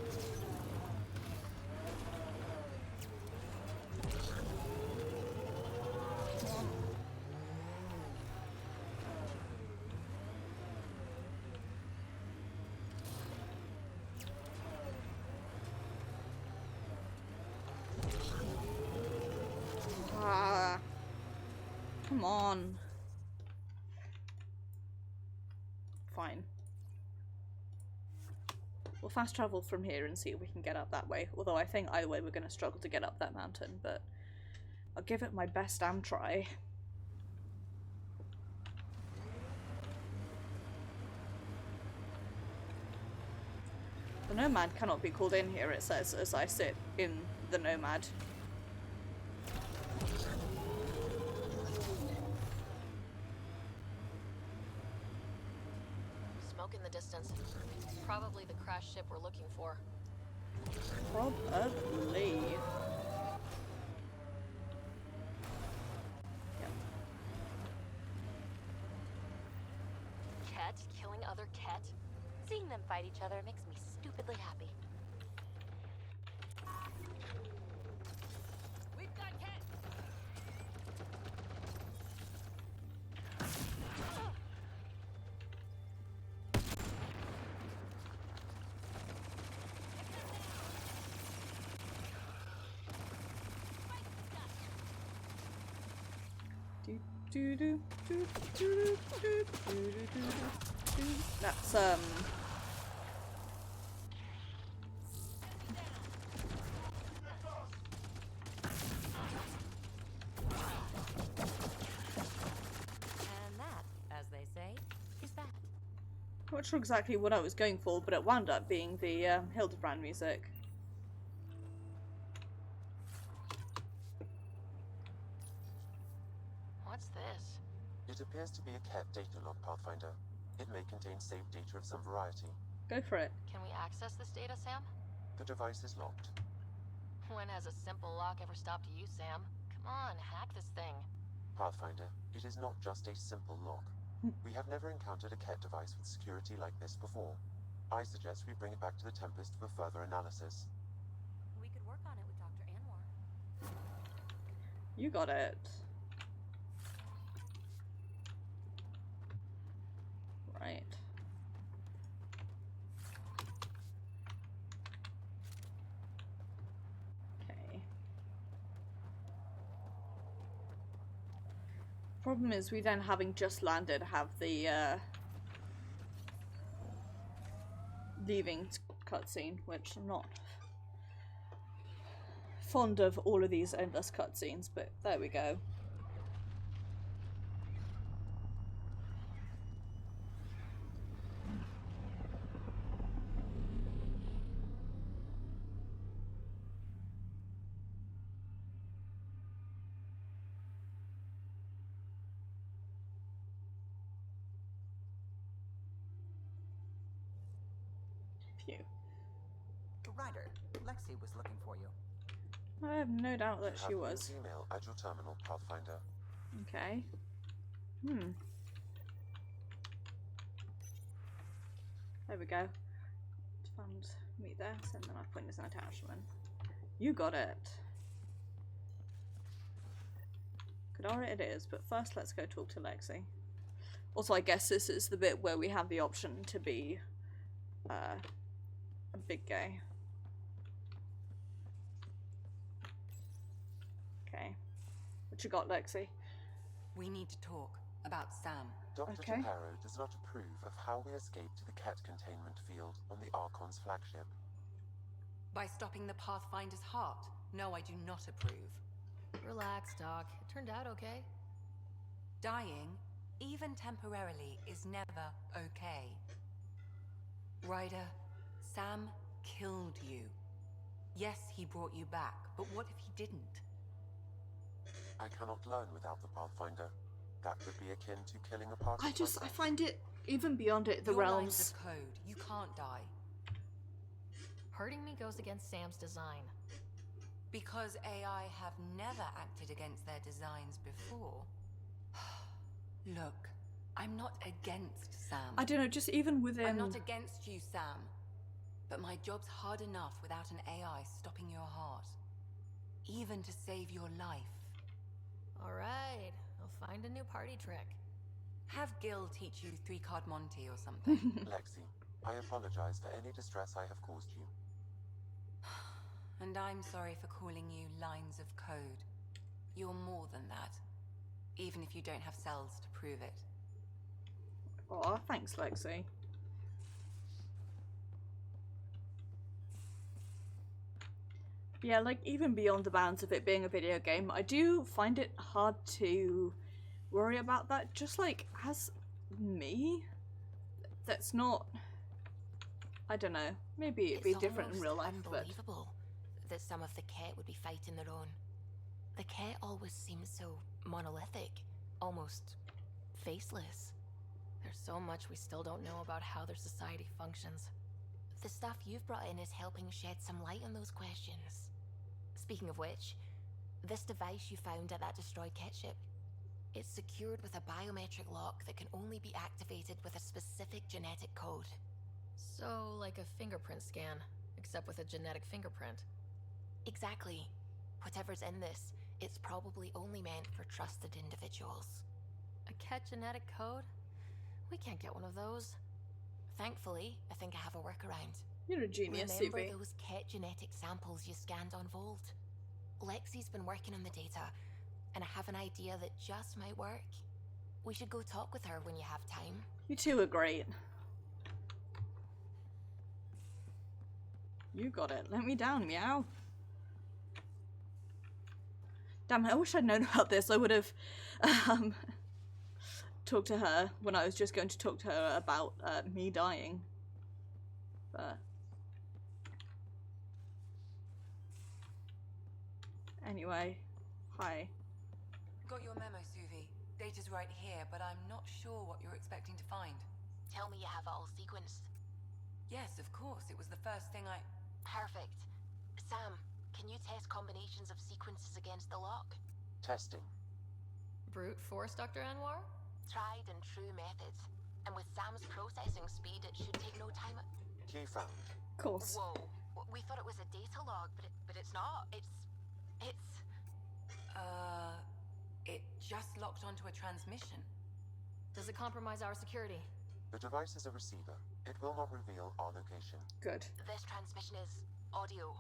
Ah, come on. Fine. We'll fast travel from here and see if we can get up that way. Although I think either way we're going to struggle to get up that mountain, but I'll give it my best damn try. The Nomad cannot be called in here, it says, as I sit in the Nomad. Smoke in the distance. Probably the crash ship we're looking for. Probably. Yep. cat killing other cat? Seeing them fight each other makes me stupidly happy. We've got cat. That's And that, as they say, is that. not sure exactly what I was going for, but it wound up being the Hildebrand music. What's this? It appears to be a cat data log, Pathfinder. It may contain saved data of some variety. Go for it. Can we access this data, Sam? The device is locked. When has a simple lock ever stopped you, Sam? Come on, hack this thing. Pathfinder, it is not just a simple lock. We have never encountered a cat device with security like this before. I suggest we bring it back to the Tempest for further analysis. We could work on it with Dr. Anwar. You got it. Right. Okay. Problem is, we then, having just landed, have the leaving cutscene, which I'm not fond of all of these endless cutscenes, but there we go. Phew. Ryder, Lexi was looking for you. I have no doubt that she You have was. Neil's email at your terminal, Pathfinder. Okay. There we go. Found me there, send them my point as an attachment. You got it. Kadara it is, but first let's go talk to Lexi. Also, I guess this is the bit where we have the option to be a big gay. Okay. What you got, Lexi? We need to talk about Sam. Dr. Okay. Taparo does not approve of how we escaped to the cat containment field on the Archon's flagship. By stopping the Pathfinder's heart. No, I do not approve. Relax, Doc. It turned out okay. Dying, even temporarily, is never okay. Ryder, Sam killed you. Yes, he brought you back, but what if he didn't? I cannot learn without the Pathfinder. That would be akin to killing a part of I find it, even beyond it, the Your realms. lines of code. You can't die. Hurting me goes against Sam's design. Because AI have never acted against their designs before. Look, I'm not against Sam. I don't know, just even within... I'm not against you, Sam. But my job's hard enough without an AI stopping your heart. Even to save your life. Alright, I'll find a new party trick. Have Gil teach you 3-card Monty or something. Lexi, I apologize for any distress I have caused you. And I'm sorry for calling you lines of code. You're more than that. Even if you don't have cells to prove it. Aw, thanks, Lexi. Yeah, like, even beyond the bounds of it being a video game, I do find it hard to worry about that. Just, like, as me, that's not... I don't know. Maybe it'd be different in real life, but... Unbelievable that some of the Ket would be fighting their own. The Ket always seems so monolithic, almost faceless. There's so much we still don't know about how their society functions. The stuff you've brought in is helping shed some light on those questions. Speaking of which, this device you found at that destroyed Ket ship, It's secured with a biometric lock that can only be activated with a specific genetic code. So, like a fingerprint scan, except with a genetic fingerprint. Exactly. Whatever's in this, it's probably only meant for trusted individuals. A ket genetic code? We can't get one of those. Thankfully, I think I have a workaround. You're a genius, Remember Subi. those ket genetic samples you scanned on Volt? Lexi's been working on the data, and I have an idea that just might work. We should go talk with her when you have time. You two are great. You got it. Let me down, meow. Damn, I wish I'd known about this. I would have talked to her when I was just going to talk to her about me dying. But anyway, hi. Got your memo, Suvi. Data's right here, but I'm not sure what you're expecting to find. Tell me you have it all sequenced. Yes, of course. It was the first thing I... Perfect. Sam, can you test combinations of sequences against the lock? Testing. Brute force, Dr. Anwar? Tried and true methods. And with Sam's processing speed, it should take no time. Key found. Of course. Whoa. We thought it was a data log, but it's not. It's... It just locked onto a transmission. Does it compromise our security? The device is a receiver. It will not reveal our location. Good. This transmission is audio.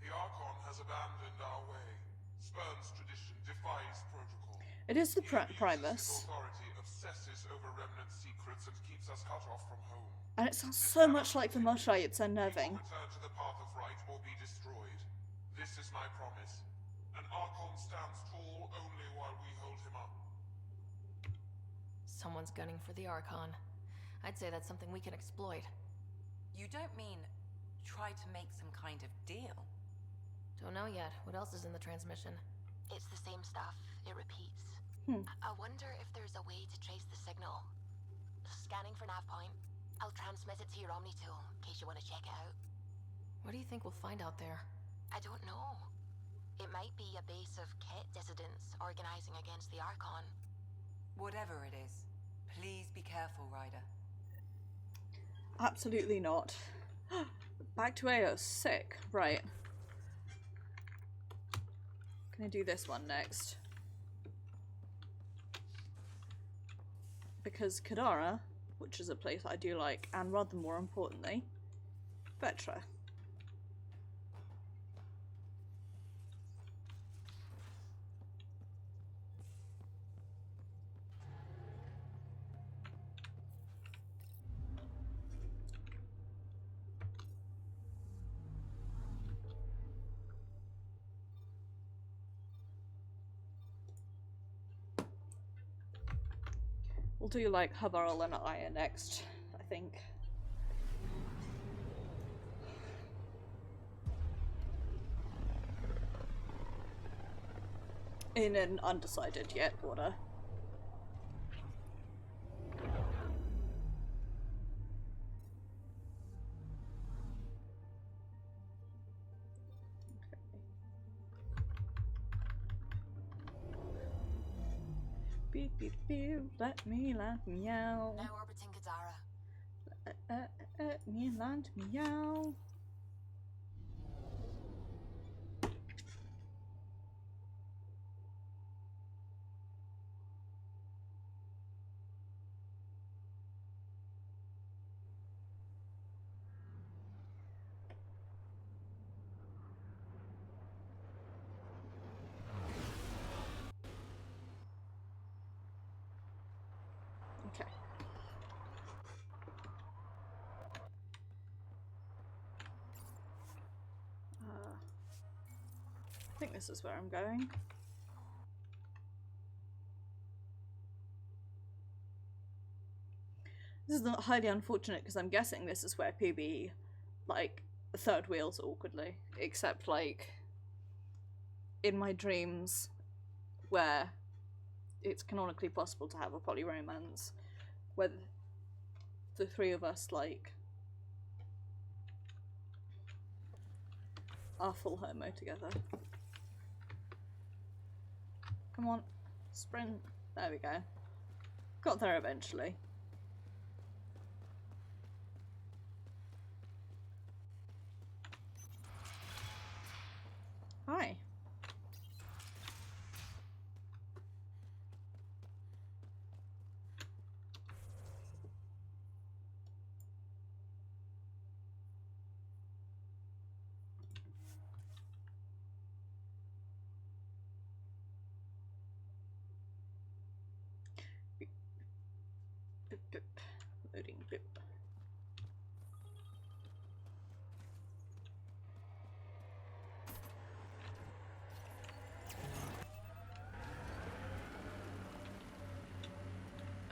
The Archon has abandoned our way. Spurns tradition, defies protocol. It is the His Primus. authority obsesses over remnant secrets and keeps us cut off from home. And it sounds so much like the Moshai. It's unnerving. Return to the path of right or be destroyed. This is my promise. An Archon stands tall only while we hold him up. Someone's gunning for the Archon. I'd say that's something we can exploit. You don't mean try to make some kind of deal? Don't know yet. What else is in the transmission? It's the same stuff. It repeats. I wonder if there's a way to trace the signal. Scanning for nav point. I'll transmit it to your Omni tool, in case you want to check it out. What do you think we'll find out there? I don't know. It might be a base of Ket dissidents organizing against the Archon. Whatever it is, please be careful, Ryder. Absolutely not. Back to Eos. Sick. Right. Gonna do this one next. Because Kadara, which is a place I do like, and rather more importantly, Vetra. We'll do like Havarl and Aya next, I think. In an undecided yet order. Beep beep beep, let me land meow. Now orbiting Kadara. Let me land meow. Okay. I think this is where I'm going. This is not highly unfortunate because I'm guessing this is where PB, like, third wheels awkwardly. Except, like, in my dreams where it's canonically possible to have a poly romance where the three of us, like, are full homo together. Come on, sprint. There we go. Got there eventually. Hi. Boop, boop. Loading boop.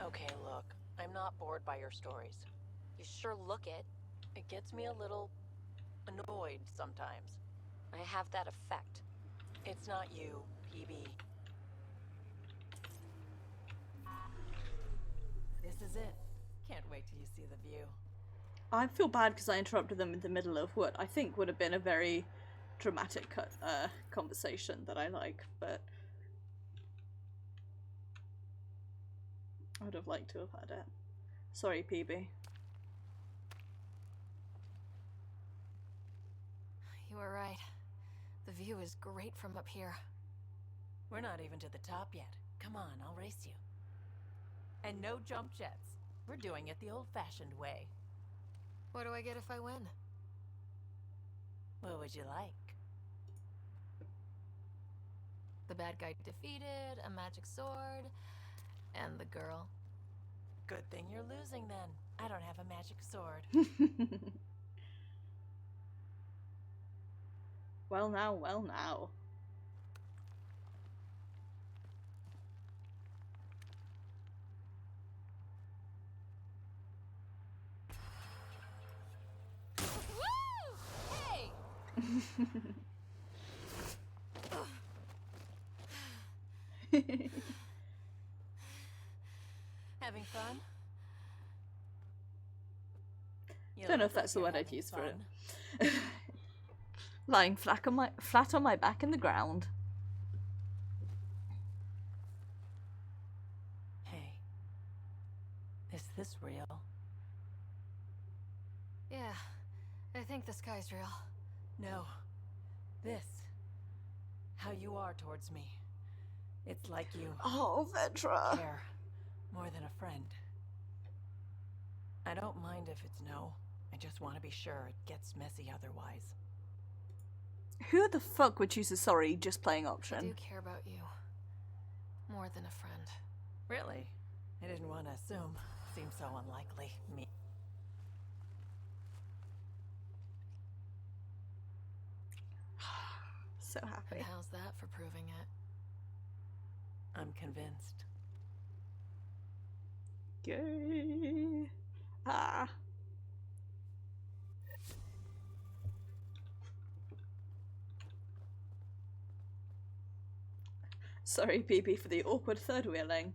Okay, look, I'm not bored by your stories. You sure look it. It gets me a little annoyed sometimes. I have that effect. It's not you, PB. This is it. Can't wait till you see the view. I feel bad because I interrupted them in the middle of what I think would have been a very dramatic conversation that I like, but I would have liked to have had it. Sorry, PB. You were right. The view is great from up here. We're not even to the top yet. Come on, I'll race you. And no jump jets. We're doing it the old-fashioned way. What do I get if I win? What would you like? The bad guy defeated, a magic sword, and the girl. Good thing you're losing then. I don't have a magic sword. Well now, well now. Woo! Hey! Having fun? I don't know if that's the word I'd use for it. Lying flat on my back in the ground. Hey. Is this real? Yeah, I think the sky's real. No. This. How you are towards me. It's like you... Oh, Vetra. ...care more than a friend. I don't mind if it's no. I just want to be sure it gets messy otherwise. Who the fuck would choose a sorry just playing option? I do care about you. More than a friend. Really? I didn't want to assume. Seems so unlikely. Me. So happy. And how's that for proving it? I'm convinced. Yay. Ah. Sorry, PB, for the awkward third wheeling.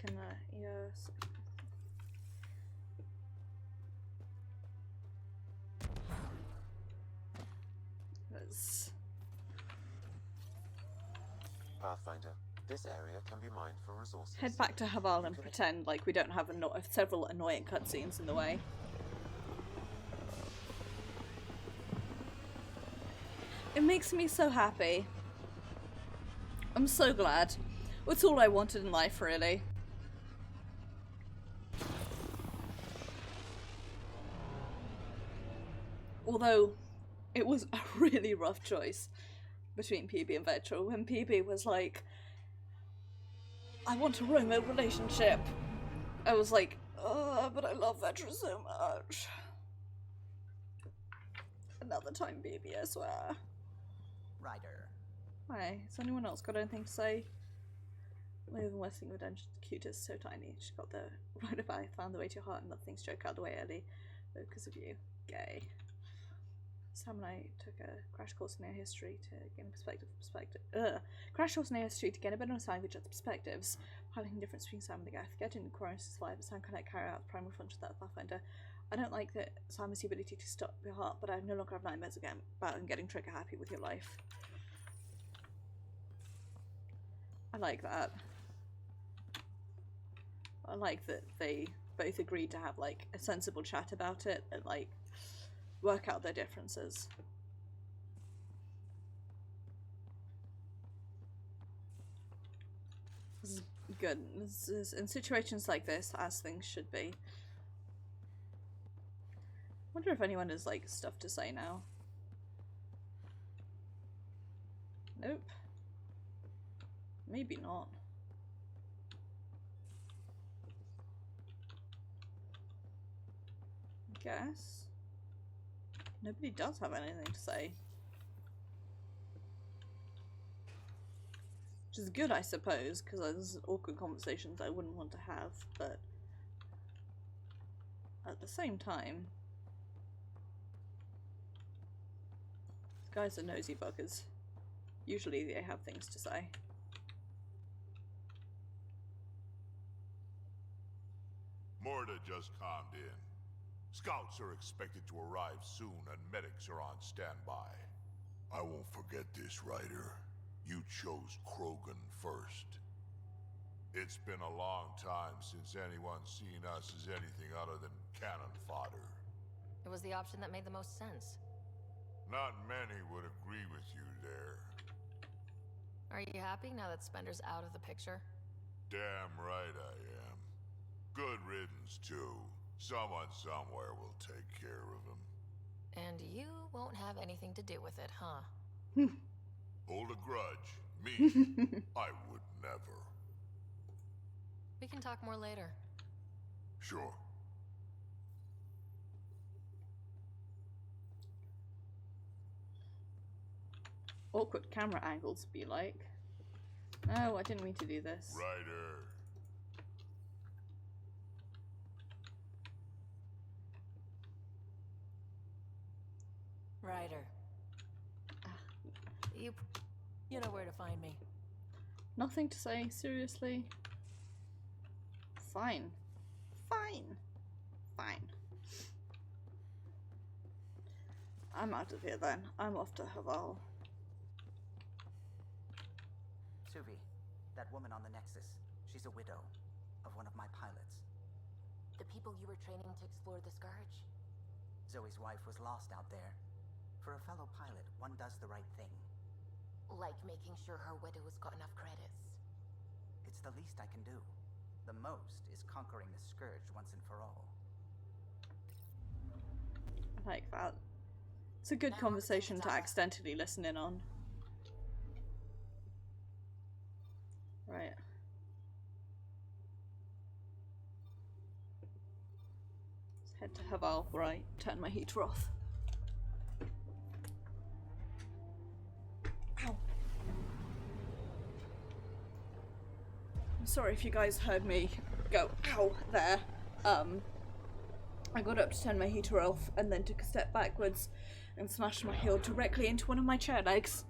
Can I? Yes. Pathfinder, this area can be mined for resources. Head back to Haval and pretend like we don't have several annoying cutscenes in the way. It makes me so happy. I'm so glad. It's all I wanted in life, really. Although, it was a really rough choice between PB and Vetra. When PB was like, I want a Romo relationship, I was like, oh, but I love Vetra so much. Another time, BB, I swear. Ryder. Hi, has anyone else got anything to say? Living Westing with Dungeons cutest, so tiny. She got the right about found the way to your heart and let things joke out the way early. Because of you. Gay. Sam and I took a crash course in air history to gain a perspective. Crash course in air history to get a better understanding of each other's perspectives. Highlighting the difference between Sam and the guy. Forgetting the Quarren's survive, but Sam cannot carry out the primary function of that Pathfinder. I don't like that Sam has the ability to stop your heart, but I no longer have nightmares again about getting trigger happy with your life. I like that. I like that they both agreed to have like a sensible chat about it and like work out their differences. This is good. This is in situations like this, as things should be. I wonder if anyone has like stuff to say now. Nope. Maybe not. I guess. Nobody does have anything to say. Which is good, I suppose, because there's awkward conversations I wouldn't want to have, but at the same time, these guys are nosy buggers. Usually they have things to say. Morta just calmed in. Scouts are expected to arrive soon and medics are on standby. I won't forget this, Ryder. You chose Krogan first. It's been a long time since anyone's seen us as anything other than cannon fodder. It was the option that made the most sense. Not many would agree with you there. Are you happy now that Spender's out of the picture? Damn right I am. Good riddance, too. Someone somewhere will take care of him. And you won't have anything to do with it, huh? Hold a grudge. Me? I would never. We can talk more later. Sure. Awkward camera angles be like. No, I didn't mean to do this. Ryder. Ryder. You know where to find me. Nothing to say, seriously? Fine. Fine. Fine. I'm out of here then. I'm off to Haval. Suvi, that woman on the Nexus, she's a widow of one of my pilots. The people you were training to explore the Scourge? Zoe's wife was lost out there. For a fellow pilot, one does the right thing. Like making sure her widow's got enough credits. It's the least I can do. The most is conquering the Scourge once and for all. I like that. It's a good conversation to accidentally listen in on. Right. Let's head to Haval where I turn my heater off. Ow. I'm sorry if you guys heard me go ow there. I got up to turn my heater off and then took a step backwards and smashed my heel directly into one of my chair legs.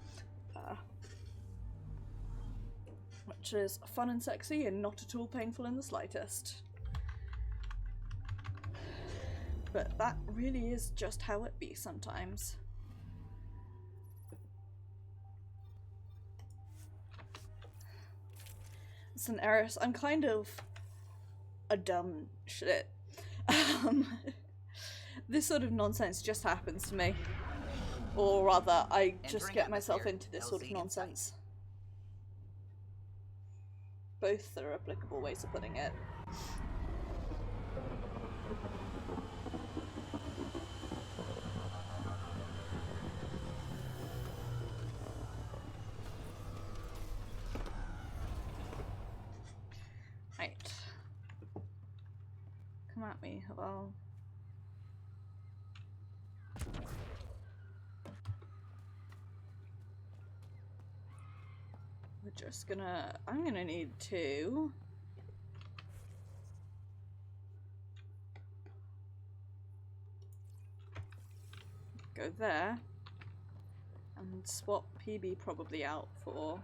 Which is fun and sexy and not at all painful in the slightest. But that really is just how it be sometimes. Listen, Eris, I'm kind of a dumb shit. This sort of nonsense just happens to me. Or rather, I just get myself into this sort of nonsense. Both are applicable ways of putting it. Right. Come at me, hello. We're just gonna... I'm gonna need to... go there. And swap PB probably out for...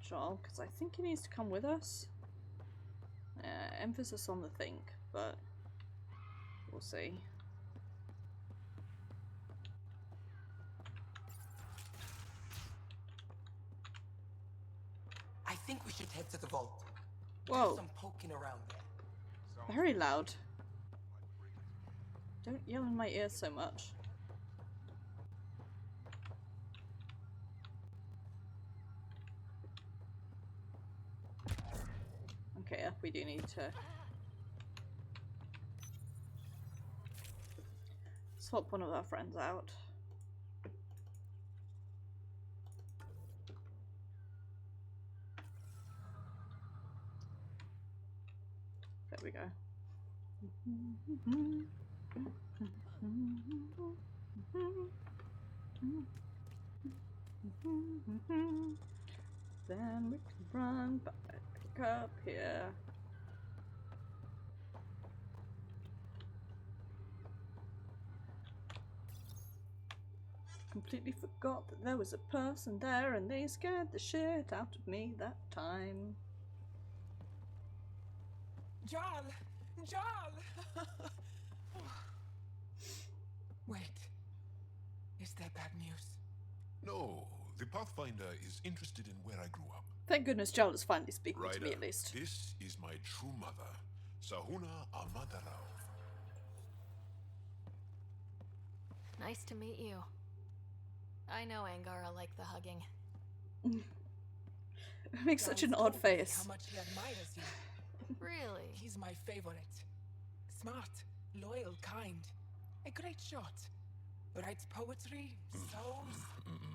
Joel, because I think he needs to come with us. emphasis on the think, but we'll see. I think we should head to the vault. Whoa. Do some poking around there. Very loud. Don't yell in my ear so much. Okay, we do need to swap one of our friends out. There we go. Then we can run back up here. Completely forgot that there was a person there and they scared the shit out of me that time. Jarl! Jarl! Wait. Is there bad news? No, the Pathfinder is interested in where I grew up. Thank goodness Joel is finally speaking to me Ryder, at least. this is my true mother, Sahuna Amadarao. Nice to meet you. I know Angara liked the hugging. It makes such an odd face. How much he admires you. Really? He's my favorite. Smart, loyal, kind. A great shot. Writes poetry, songs.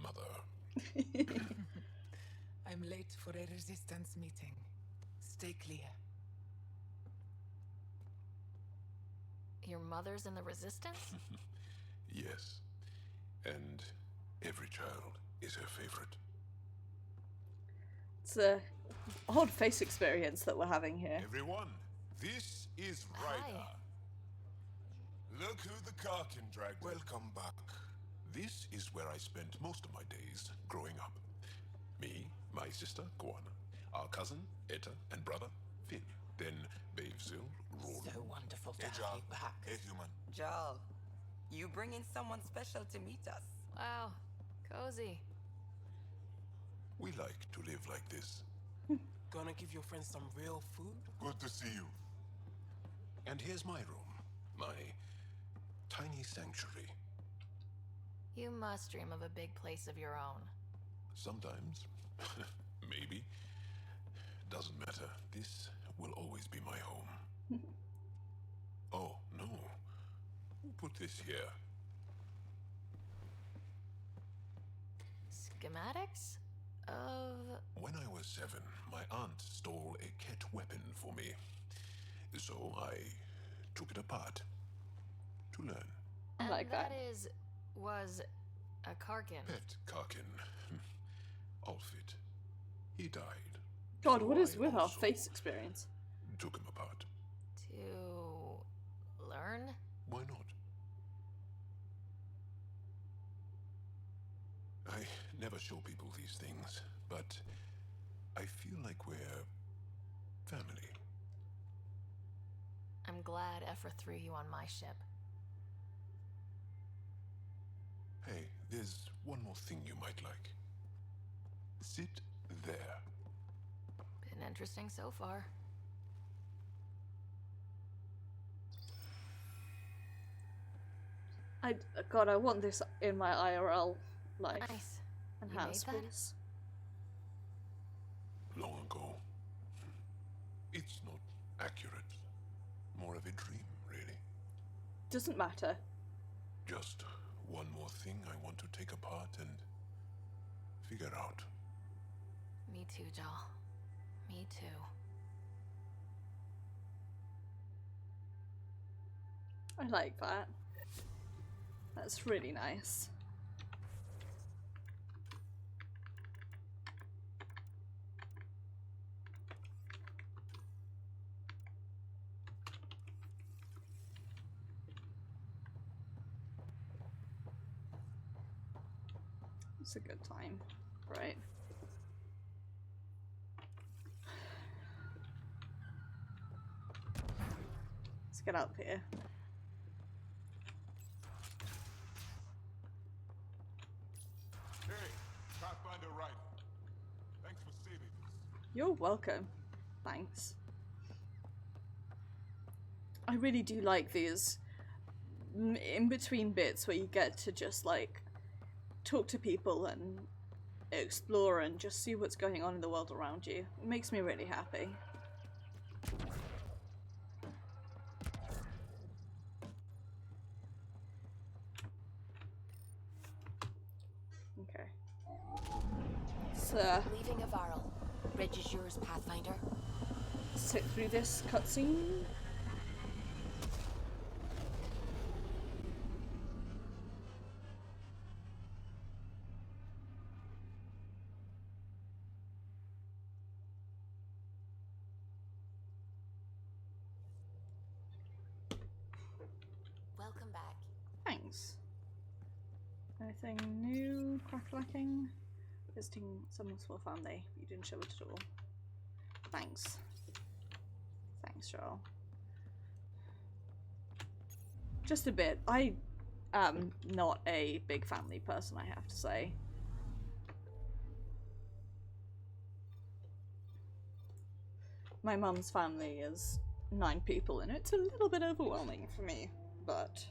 Mother. I'm late for a resistance meeting. Stay clear. Your mother's in the resistance? Yes. And every child is her favorite. It's a odd face experience that we're having here. Everyone, this is Ryder. Hi. Look who the car can drag. Welcome back. This is where I spent most of my days growing up. Me, my sister, Koana, our cousin, Etta, and brother, Finn. Then Bavesville, Roland. So wonderful to Hey, have Jarl. you back. Hey, human. Jarl, you bring in someone special to meet us. Wow, cozy. We like to live like this. Gonna give your friends some real food? Good to see you. And here's my room. My tiny sanctuary. You must dream of a big place of your own. Sometimes. Maybe. Doesn't matter. This will always be my home. Oh, no. Who put this here? Schematics? Of... When I was 7, my aunt stole a Ket weapon for me. So I took it apart to learn. I like that. Was a Karkin. Pet Karkin. Alfit. He died. God, So what is I with our also face experience? Took him apart. To learn? Why not? I never show people these things, but I feel like we're family. I'm glad Ephra threw you on my ship. Hey, there's one more thing you might like. Sit there. Been interesting so far. God, I want this in my IRL life. Nice. And You house, made that? please. Long ago. It's not accurate. More of a dream, really. Doesn't matter. Just one more thing I want to take apart and figure out. Me too, Jal. Me too. I like that. That's really nice. It's a good time, right? get up here. Hey, Pathfinder Ryder. Thanks for saving us. You're welcome. Thanks. I really do like these in-between bits where you get to just, like, talk to people and explore and just see what's going on in the world around you. It makes me really happy. Okay. So, Leaving Avaril. Bridge is yours, Pathfinder. sit through this cutscene. Welcome back. Thanks. Anything new? Crack-lacking? Visiting someone's full family. You didn't show it at all. Thanks. Thanks, Joel. Just a bit. I am not a big family person, I have to say. My mum's family is 9 people and it's a little bit overwhelming for me, but...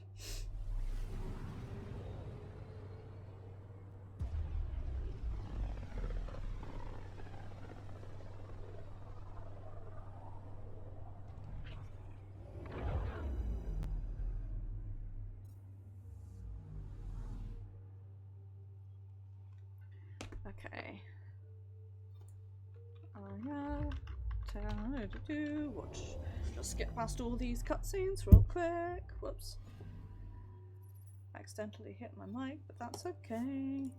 Okay. Watch. Just get past all these cutscenes real quick. Whoops. I accidentally hit my mic, but that's okay.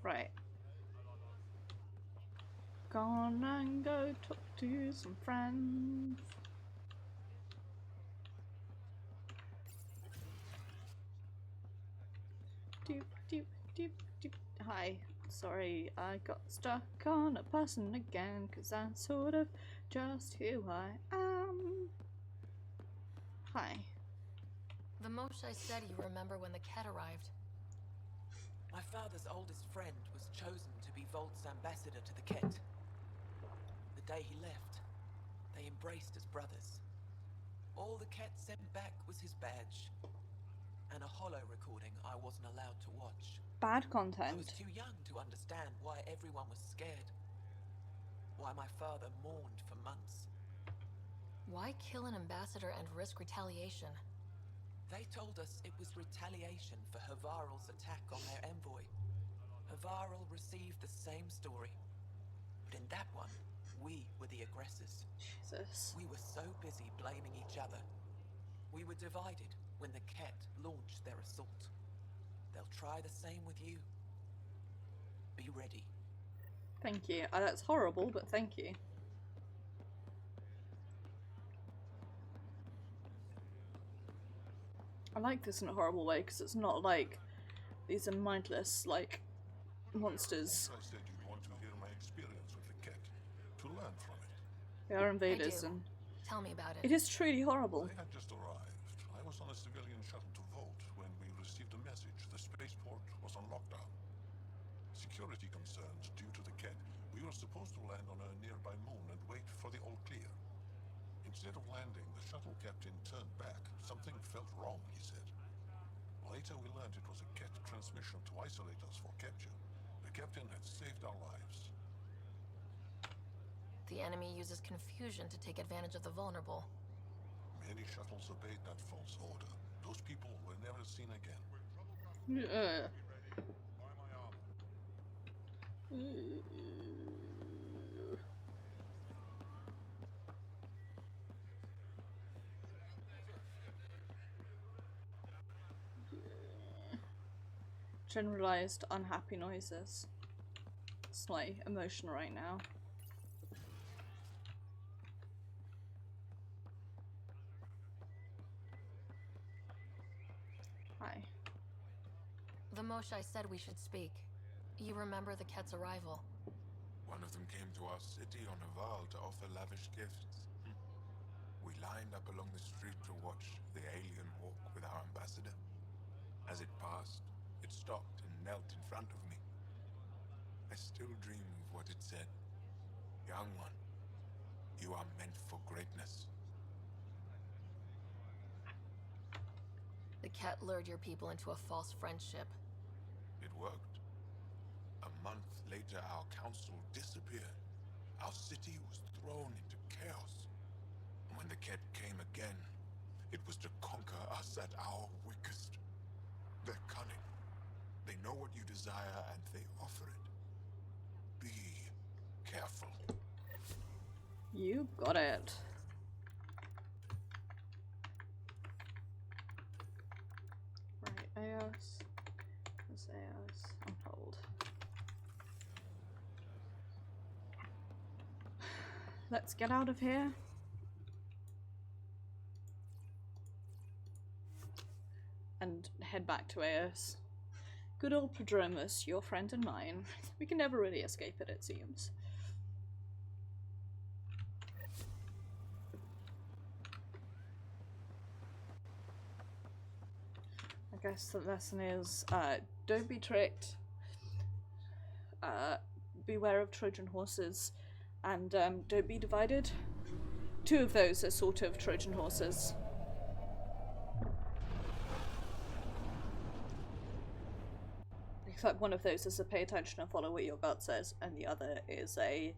Right. Gonna go talk to some friends. Doop, doop, doop, doop. Hi. Sorry, I got stuck on a person again, 'cause that's sort of just who I am. Hi. The Moshai said you remember when the Ket arrived. My father's oldest friend was chosen to be Volt's ambassador to the Ket. The day he left, they embraced as brothers. All the Ket sent back was his badge, and a holo recording I wasn't allowed to watch. Bad I content. was too young to understand why everyone was scared. Why my father mourned for months. Why kill an ambassador and risk retaliation? They told us it was retaliation for Havarl's attack on their envoy. Havarl received the same story. But in that one, we were the aggressors. Jesus. We were so busy blaming each other. We were divided when the Ket launched their assault. They'll try the same with you. Be ready. Thank you. That's horrible, but thank you. I like this in a horrible way, because it's not like these are mindless, like, monsters. I said you'd want to hear my experience with the Ket, to learn from it. They are invaders, I do. and Tell me about it it. is truly horrible. I had just arrived. I was on a civilian shuttle to Volt when we received a message the spaceport was on lockdown. Security concerns due to the Ket. We were supposed to land on a nearby moon and wait for the all clear. Instead of landing, the shuttle captain turned back. Something felt wrong, he said. Later we learned it was a Ket transmission to isolate us for capture. The captain had saved our lives. The enemy uses confusion to take advantage of the vulnerable. Many shuttles obeyed that false order. Those people were never seen again. Generalized unhappy noises. It's like emotional right now. Hi. The Moshae said we should speak. You remember the Ket's arrival? One of them came to our city on a vow to offer lavish gifts. We lined up along the street to watch the alien walk with our ambassador. As it passed, it stopped and knelt in front of me. I still dream of what it said. Young one, you are meant for greatness. The Ket lured your people into a false friendship. It worked. A month later, our council disappeared. Our city was thrown into chaos. When the Ket came again, it was to conquer us at our weakest. They're cunning. They know what you desire and they offer it. Be careful. You got it. Right, Eos. Where's Eos? On hold. Let's get out of here. And head back to Eos. Good old Prodromus, your friend and mine. We can never really escape it, it seems. I guess the lesson is, don't be tricked. Beware of Trojan horses. And don't be divided. Two of those are sort of Trojan horses. Except one of those is a pay attention and follow what your gut says, and the other is a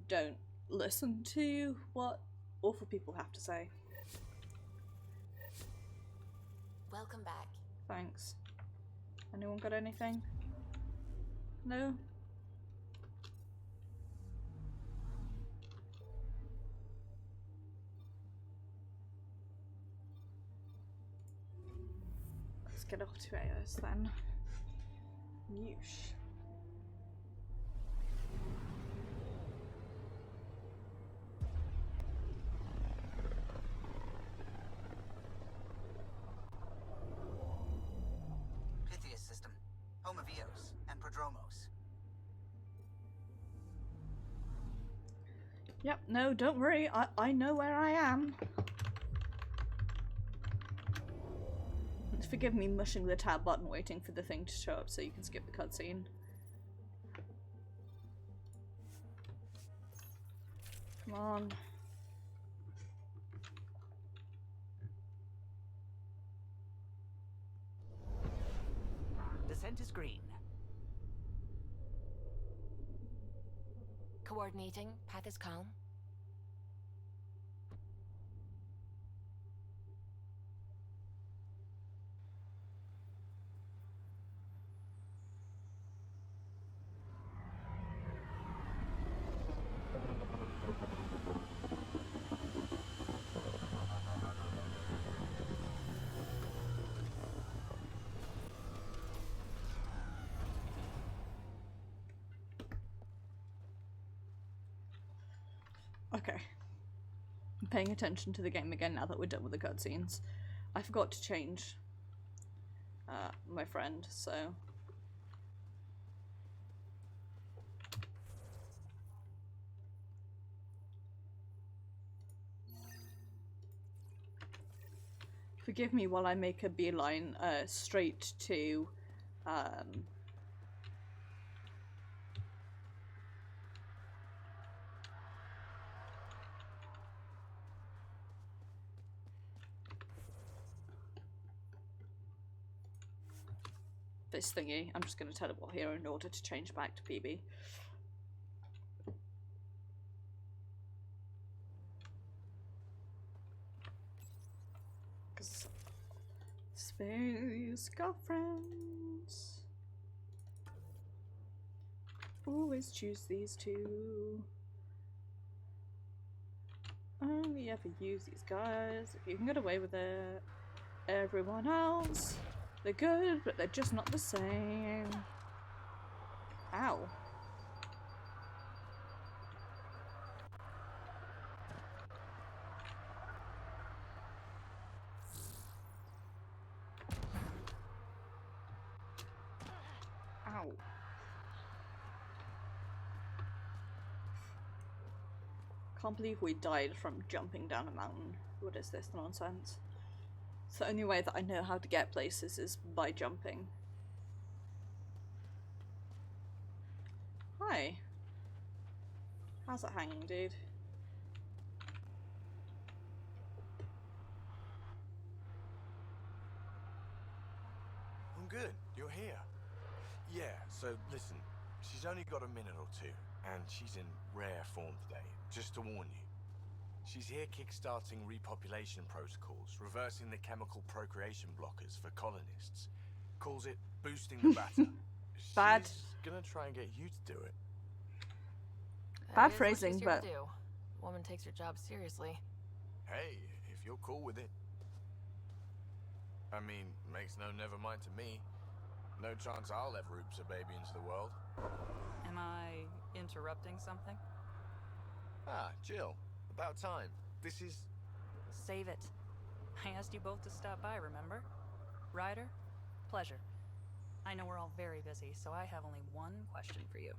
don't listen to what awful people have to say. Welcome back. Thanks. Anyone got anything? No? Let's get off to Eos then. Noosh. Pythias system, home of Eos and Prodromos. Yep, no, don't worry. I know where I am. Forgive me mushing the tab button waiting for the thing to show up so you can skip the cutscene. Come on. Descent is green. Coordinating. Path is calm. Okay. I'm paying attention to the game again now that we're done with the cutscenes. I forgot to change my friend, so... Forgive me while I make a beeline straight to this thingy. I'm just going to teleport here in order to change back to PB. Because space girlfriends. Always choose these two. Only ever use these guys if you can get away with it. Everyone else, they're good, but they're just not the same. Ow. Ow. Can't believe we died from jumping down a mountain. What is this nonsense? It's the only way that I know how to get places is by jumping. Hi. How's it hanging, dude? I'm good. You're here. Yeah, so listen. She's only got a minute or two, and she's in rare form today. Just to warn you. She's here kickstarting repopulation protocols, reversing the chemical procreation blockers for colonists. Calls it boosting the batter. Bad. She's gonna try and get you to do it. Bad phrasing, but... Do. Woman takes her job seriously. Hey, if you're cool with it. I mean, makes no never mind to me. No chance I'll ever oops a baby into the world. Am I interrupting something? Ah, Jill. About time. This is... Save it. I asked you both to stop by, remember? Ryder, pleasure. I know we're all very busy, so I have only one question for you.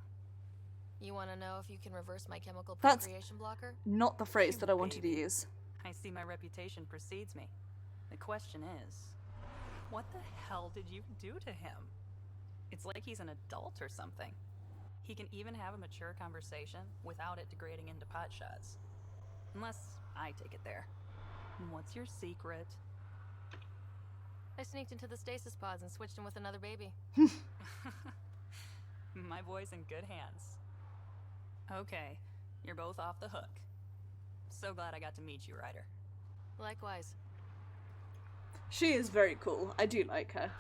You want to know if you can reverse my chemical That's procreation blocker? not the phrase that I wanted to use. I see my reputation precedes me. The question is, what the hell did you do to him? It's like he's an adult or something. He can even have a mature conversation without it degrading into pot shots. Unless I take it there. What's your secret? I sneaked into the stasis pods and switched him with another baby. My boy's in good hands. Okay, you're both off the hook. So glad I got to meet you, Ryder. Likewise. She is very cool. I do like her.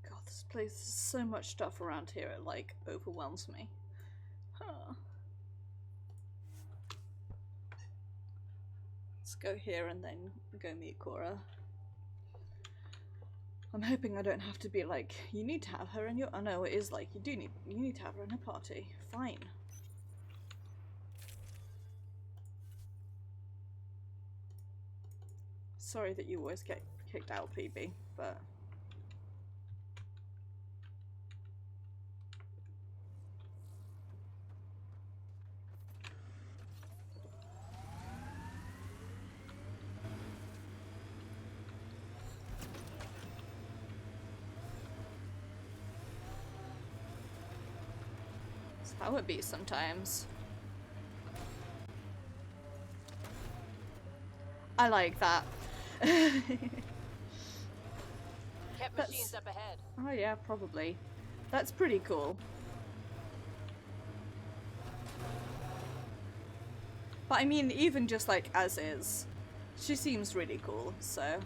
God, this place is so much stuff around here, it like overwhelms me. Huh. Let's go here and then go meet Cora. I'm hoping I don't have to be like, you need to have her in your... Oh no, it is like, you need to have her in a party. Fine. Sorry that you always get kicked out, PB, but... How it be sometimes. I like that. Kept machines up ahead. Oh yeah, probably. That's pretty cool. But I mean, even just like as is, she seems really cool, so...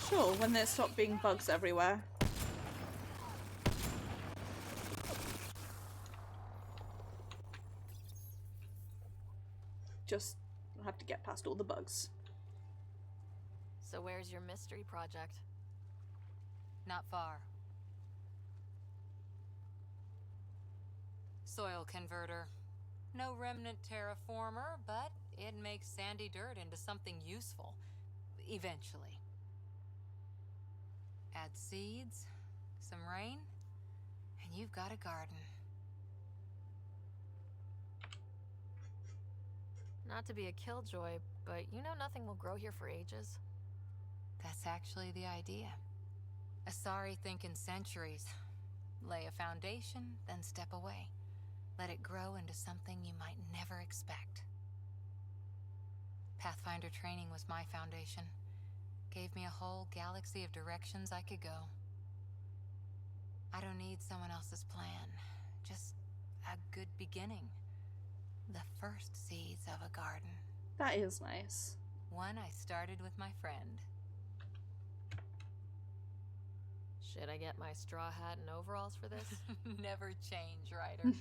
Sure, when there stop being bugs everywhere. Just have to get past all the bugs. So where's your mystery project? Not far. Soil converter. No remnant terraformer, but it makes sandy dirt into something useful. Eventually. Add seeds, some rain, and you've got a garden. Not to be a killjoy, but you know nothing will grow here for ages. That's actually the idea. Asari think in centuries. Lay a foundation, then step away. Let it grow into something you might never expect. Pathfinder training was my foundation. Gave me a whole galaxy of directions I could go. I don't need someone else's plan. Just a good beginning. The first seeds of a garden. That is nice. One I started with my friend. Should I get my straw hat and overalls for this? Never change, Ryder.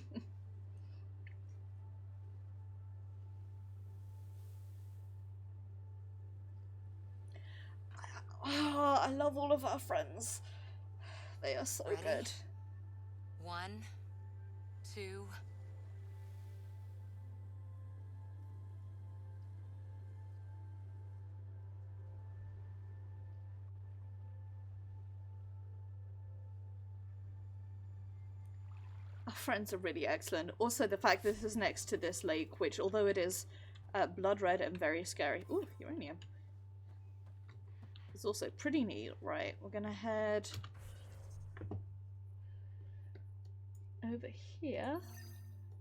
Oh, I love all of our friends. They are so Ready? good. 1, 2. Our friends are really excellent. Also, the fact that this is next to this lake, which, although it is blood red and very scary. Ooh, uranium. It's also pretty neat. Right, we're gonna head over here.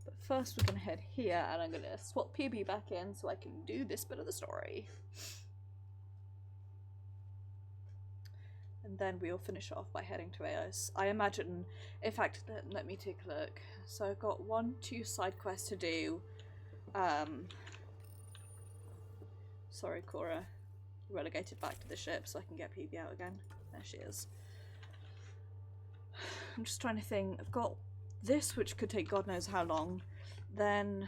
But first we're gonna head here, and I'm gonna swap PB back in so I can do this bit of the story. And then we'll finish off by heading to Eos. I imagine, in fact, let me take a look. So I've got 2 side quests to do. Sorry, Cora. Relegated back to the ship so I can get PB out again. There she is. I'm just trying to think. I've got this, which could take God knows how long. Then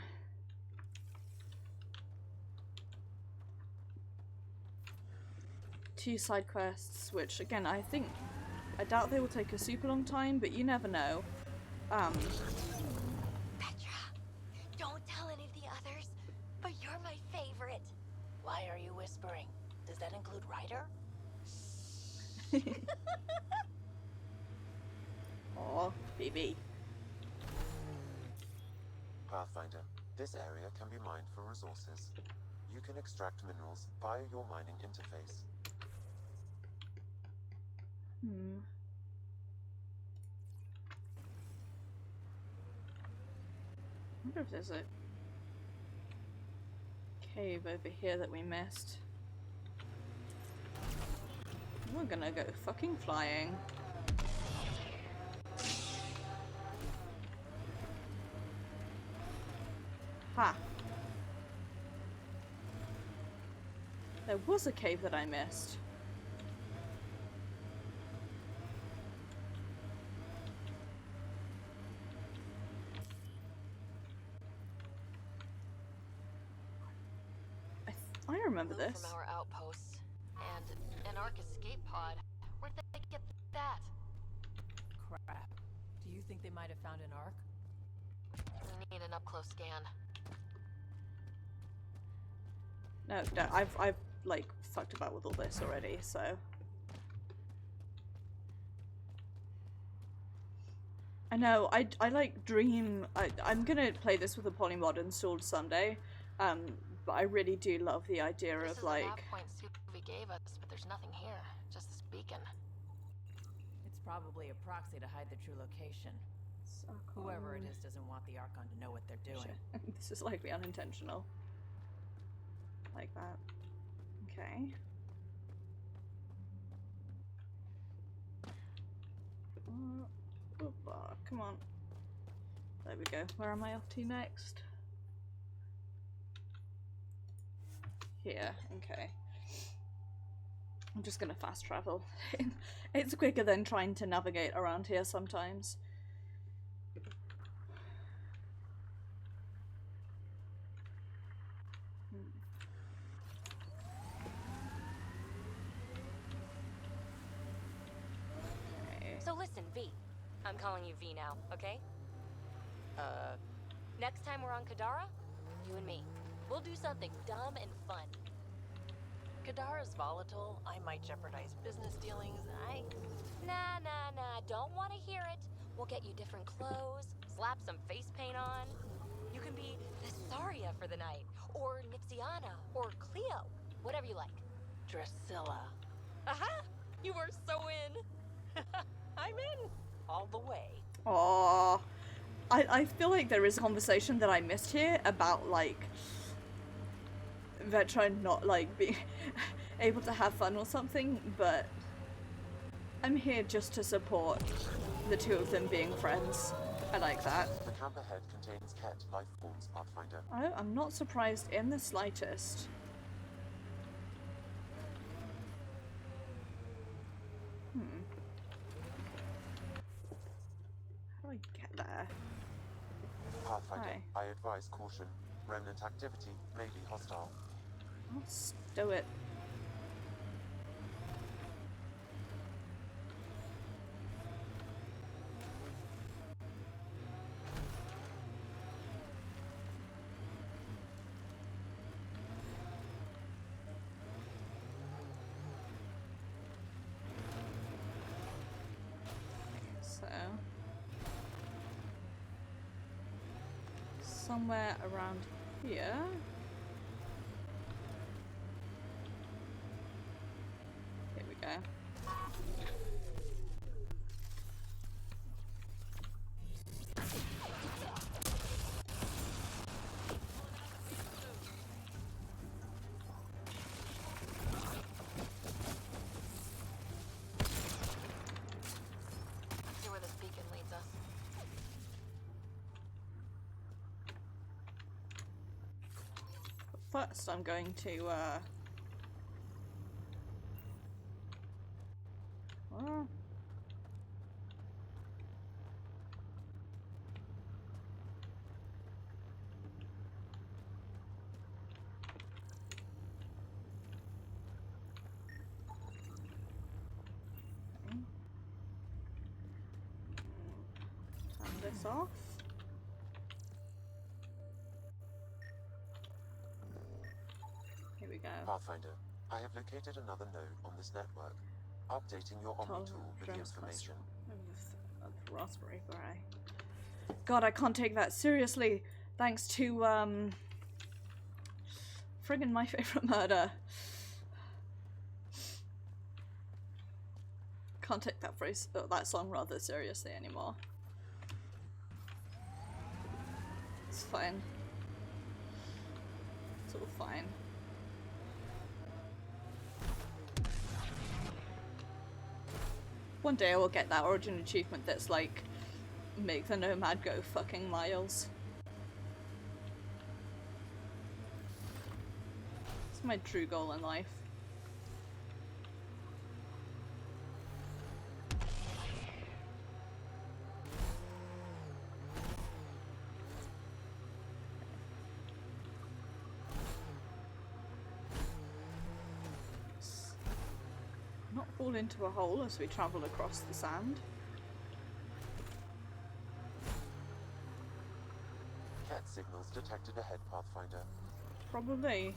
two side quests, which again I doubt they will take a super long time, but you never know. Petra, don't tell any of the others, but you're my favorite. Why are you whispering? Does that include Ryder? Aw, baby. Pathfinder, this area can be mined for resources. You can extract minerals via your mining interface. I wonder if there's a cave over here that we missed. We're gonna go fucking flying. Ha! There was a cave that I missed. I remember this. From our outposts and an Ark escape pod. Where'd they get that? Crap. Do you think they might have found an Ark? We need an up-close scan. No, I've like fucked about with all this already, so. I know, I like dream. I'm gonna play this with a polymod installed someday. But I really do love the idea of like. This is the map point Suvi gave us, but there's nothing here. Just this beacon. It's probably a proxy to hide the true location. Whoever it is doesn't want the Archon to know what they're doing. This is likely unintentional. Like that. Okay. Come on. There we go. Where am I off to next? Here. Okay. I'm just gonna fast travel. It's quicker than trying to navigate around here sometimes. So listen, V. I'm calling you V now, okay? Next time we're on Kadara, you and me. We'll do something dumb and fun. Kadara's volatile. I might jeopardize business dealings. Nah, don't want to hear it. We'll get you different clothes, slap some face paint on. You can be Thessaria for the night, or Nixiana, or Cleo, whatever you like. Drusilla. Aha! You are so in! I'm in. All the way. Aww. I feel like there is a conversation that I missed here about, like, they're trying not like being able to have fun or something, but I'm here just to support the two of them being friends. I like that. The camp ahead contains Ket life forms, Pathfinder. I'm not surprised in the slightest. How do I get there? Pathfinder, I advise caution. Remnant activity may be hostile. Let's do it. So somewhere around here. Here we go. See where this beacon leads us. First, I'm going to, well, okay. Turn this off. Here we go. Pathfinder, I have located another node on this network. Updating your Omni tool with the information. Raspberry Pi. God, I can't take that seriously. Thanks to friggin' My Favorite Murder. Can't take that phrase, that song rather seriously anymore. It's fine. It's all fine. One day I will get that origin achievement that's like, make the Nomad go fucking miles. It's my true goal in life. Not fall into a hole as we travel across the sand. Ket signals detected ahead, Pathfinder. Probably.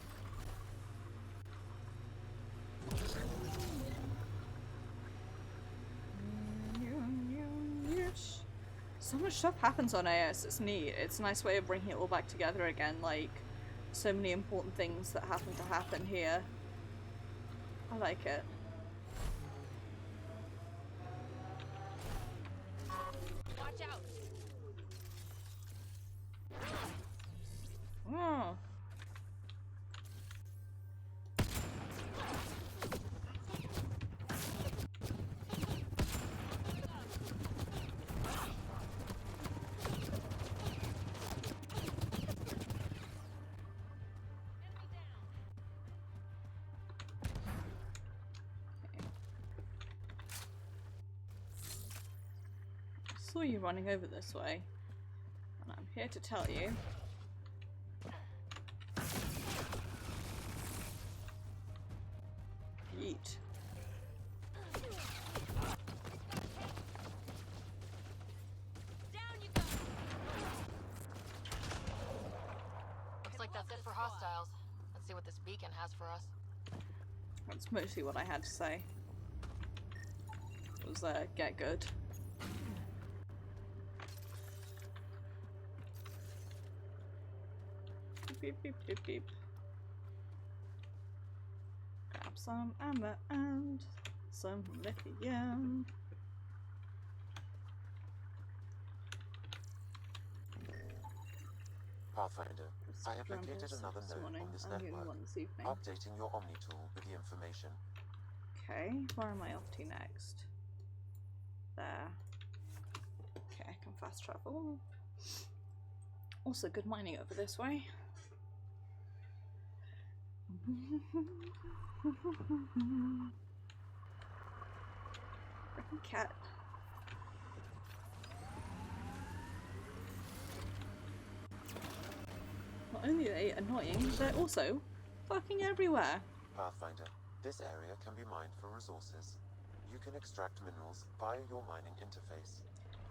So much stuff happens on AS, it's neat. It's a nice way of bringing it all back together again, like so many important things that happen to happen here. I like it. Watch out! Oh. Saw you running over this way, and I'm here to tell you. Yeet. Down you go! Looks like that's it for hostiles. Let's see what this beacon has for us. That's mostly what I had to say. Was get good. Beep beep beep beep. Grab some amber and some lithium. Pathfinder, I have Dreamt located this another node morning. on this I'm the only network, one this evening. updating your Omni tool with the information. Okay, where am I off to next? There. Okay, I can fast travel. Also, good mining over this way. Freaking cat. Not only are they annoying, they're also fucking everywhere. Pathfinder, this area can be mined for resources. You can extract minerals via your mining interface.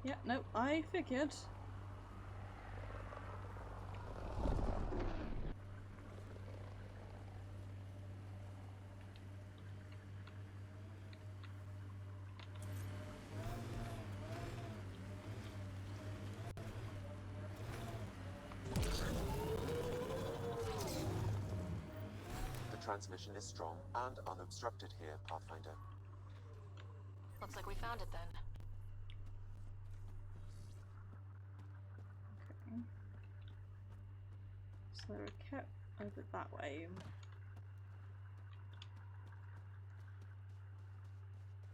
Yeah, no, I figured. The transmission is strong and unobstructed here, Pathfinder. Looks like we found it then. Okay. So there are cat over that way.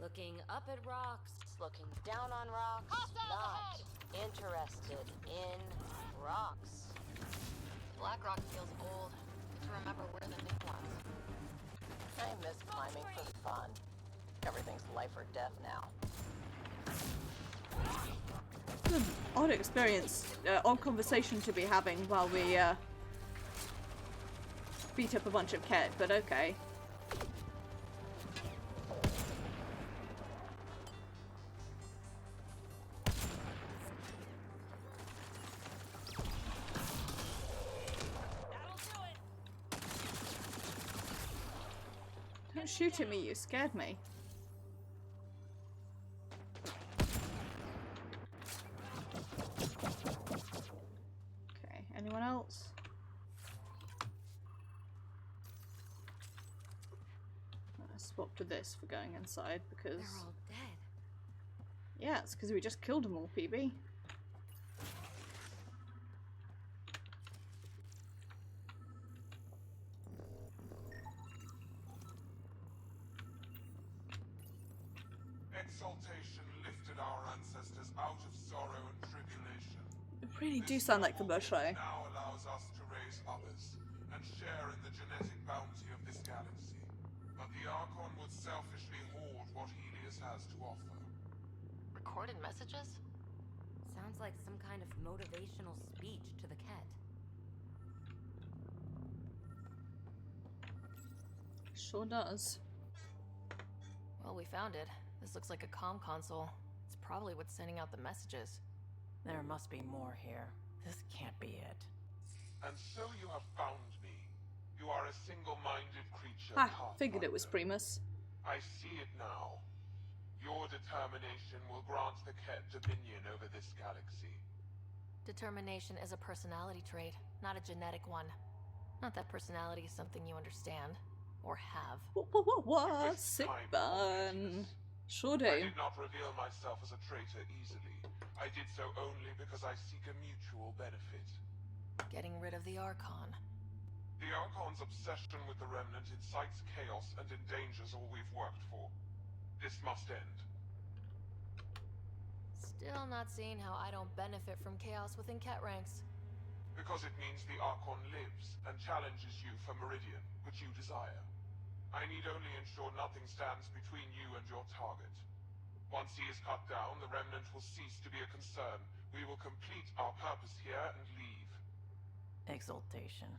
Looking up at rocks, looking down on rocks, not interested in rocks. Blackrock feels old. Good to remember where the new ones. I miss climbing for fun. Everything's life or death now. It's an odd experience, odd conversation to be having while we beat up a bunch of Ket, but okay. Don't shoot at me, you scared me. Okay, anyone else? I swapped to this for going inside because... They're all dead. Yeah, it's because we just killed them all, PB. Exaltation lifted our ancestors out of sorrow and tribulation. They really do sound like the Bush though. Now allows us to raise others and share in the genetic bounty of this galaxy. But the Archon would selfishly hoard what Helios has to offer. Recorded messages? Sounds like some kind of motivational speech to the Ket. Sure does. Well, we found it. This looks like a comm console. It's probably what's sending out the messages. There must be more here. This can't be it. And so you have found me. You are a single-minded creature. Ha! Figured it was Primus. I see it now. Your determination will grant the Ket dominion over this galaxy. Determination is a personality trait, not a genetic one. Not that personality is something you understand. Or have. What? Sick burn. Sure do. I did not reveal myself as a traitor easily. I did so only because I seek a mutual benefit. Getting rid of the Archon. The Archon's obsession with the Remnant incites chaos and endangers all we've worked for. This must end. Still not seeing how I don't benefit from chaos within Ket ranks. Because it means the Archon lives and challenges you for Meridian, which you desire. I need only ensure nothing stands between you and your target. Once he is cut down, the Remnant will cease to be a concern. We will complete our purpose here and leave. Exaltation.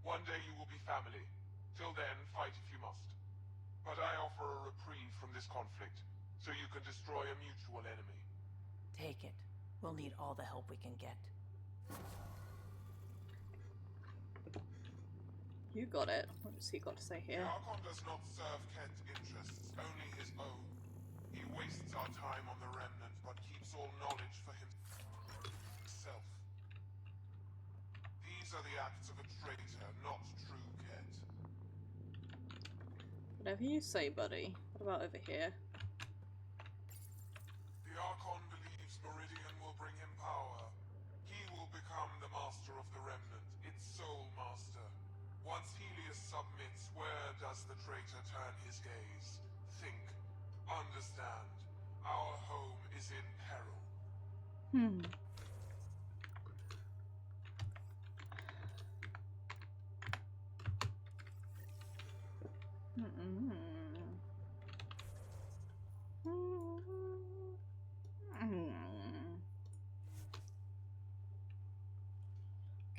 One day you will be family. Till then, fight if you must. But I offer a reprieve from this conflict, so you can destroy a mutual enemy. Take it. We'll need all the help we can get. You got it. What has he got to say here? The Archon does not serve Kent's interests, only his own. He wastes our time on the Remnant, but keeps all knowledge for himself. These are the acts of a traitor, not true Kent. Whatever you say, buddy. What about over here? The Archon believes Meridian will bring him power. He will become the master of the Remnant. does the traitor turn his gaze? Think. Understand. Our home is in peril.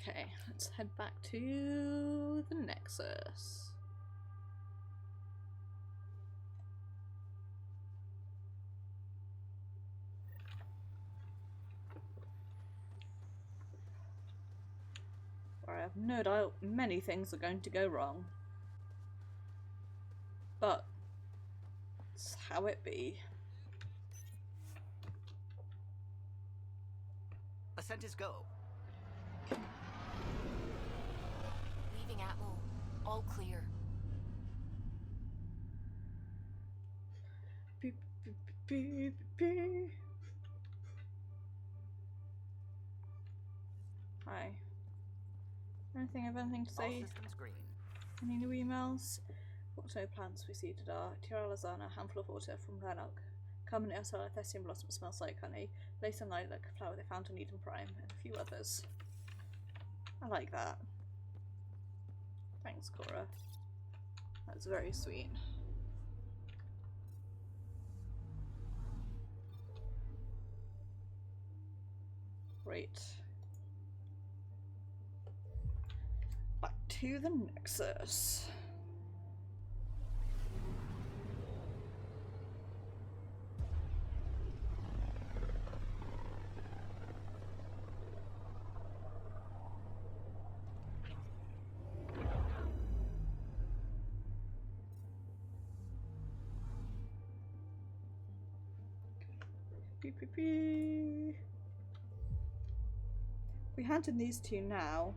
Okay, let's head back to the Nexus. Where I have no doubt many things are going to go wrong. But it's how it be. Ascent is go. Leaving Atmo. All clear. Beep, beep, beep, beep. Hi. Anything to say? All systems green. Any new emails? Auto plants we seeded are Tira Lazana, handful of water from Glenelg. Carmen Ursula, Thessian blossom smells like honey. Lace and lilac, flower they found in Eden Prime, and a few others. I like that. Thanks, Cora. That's very sweet. Great. Back to the Nexus. Beep, beep, beep. We handed these two now.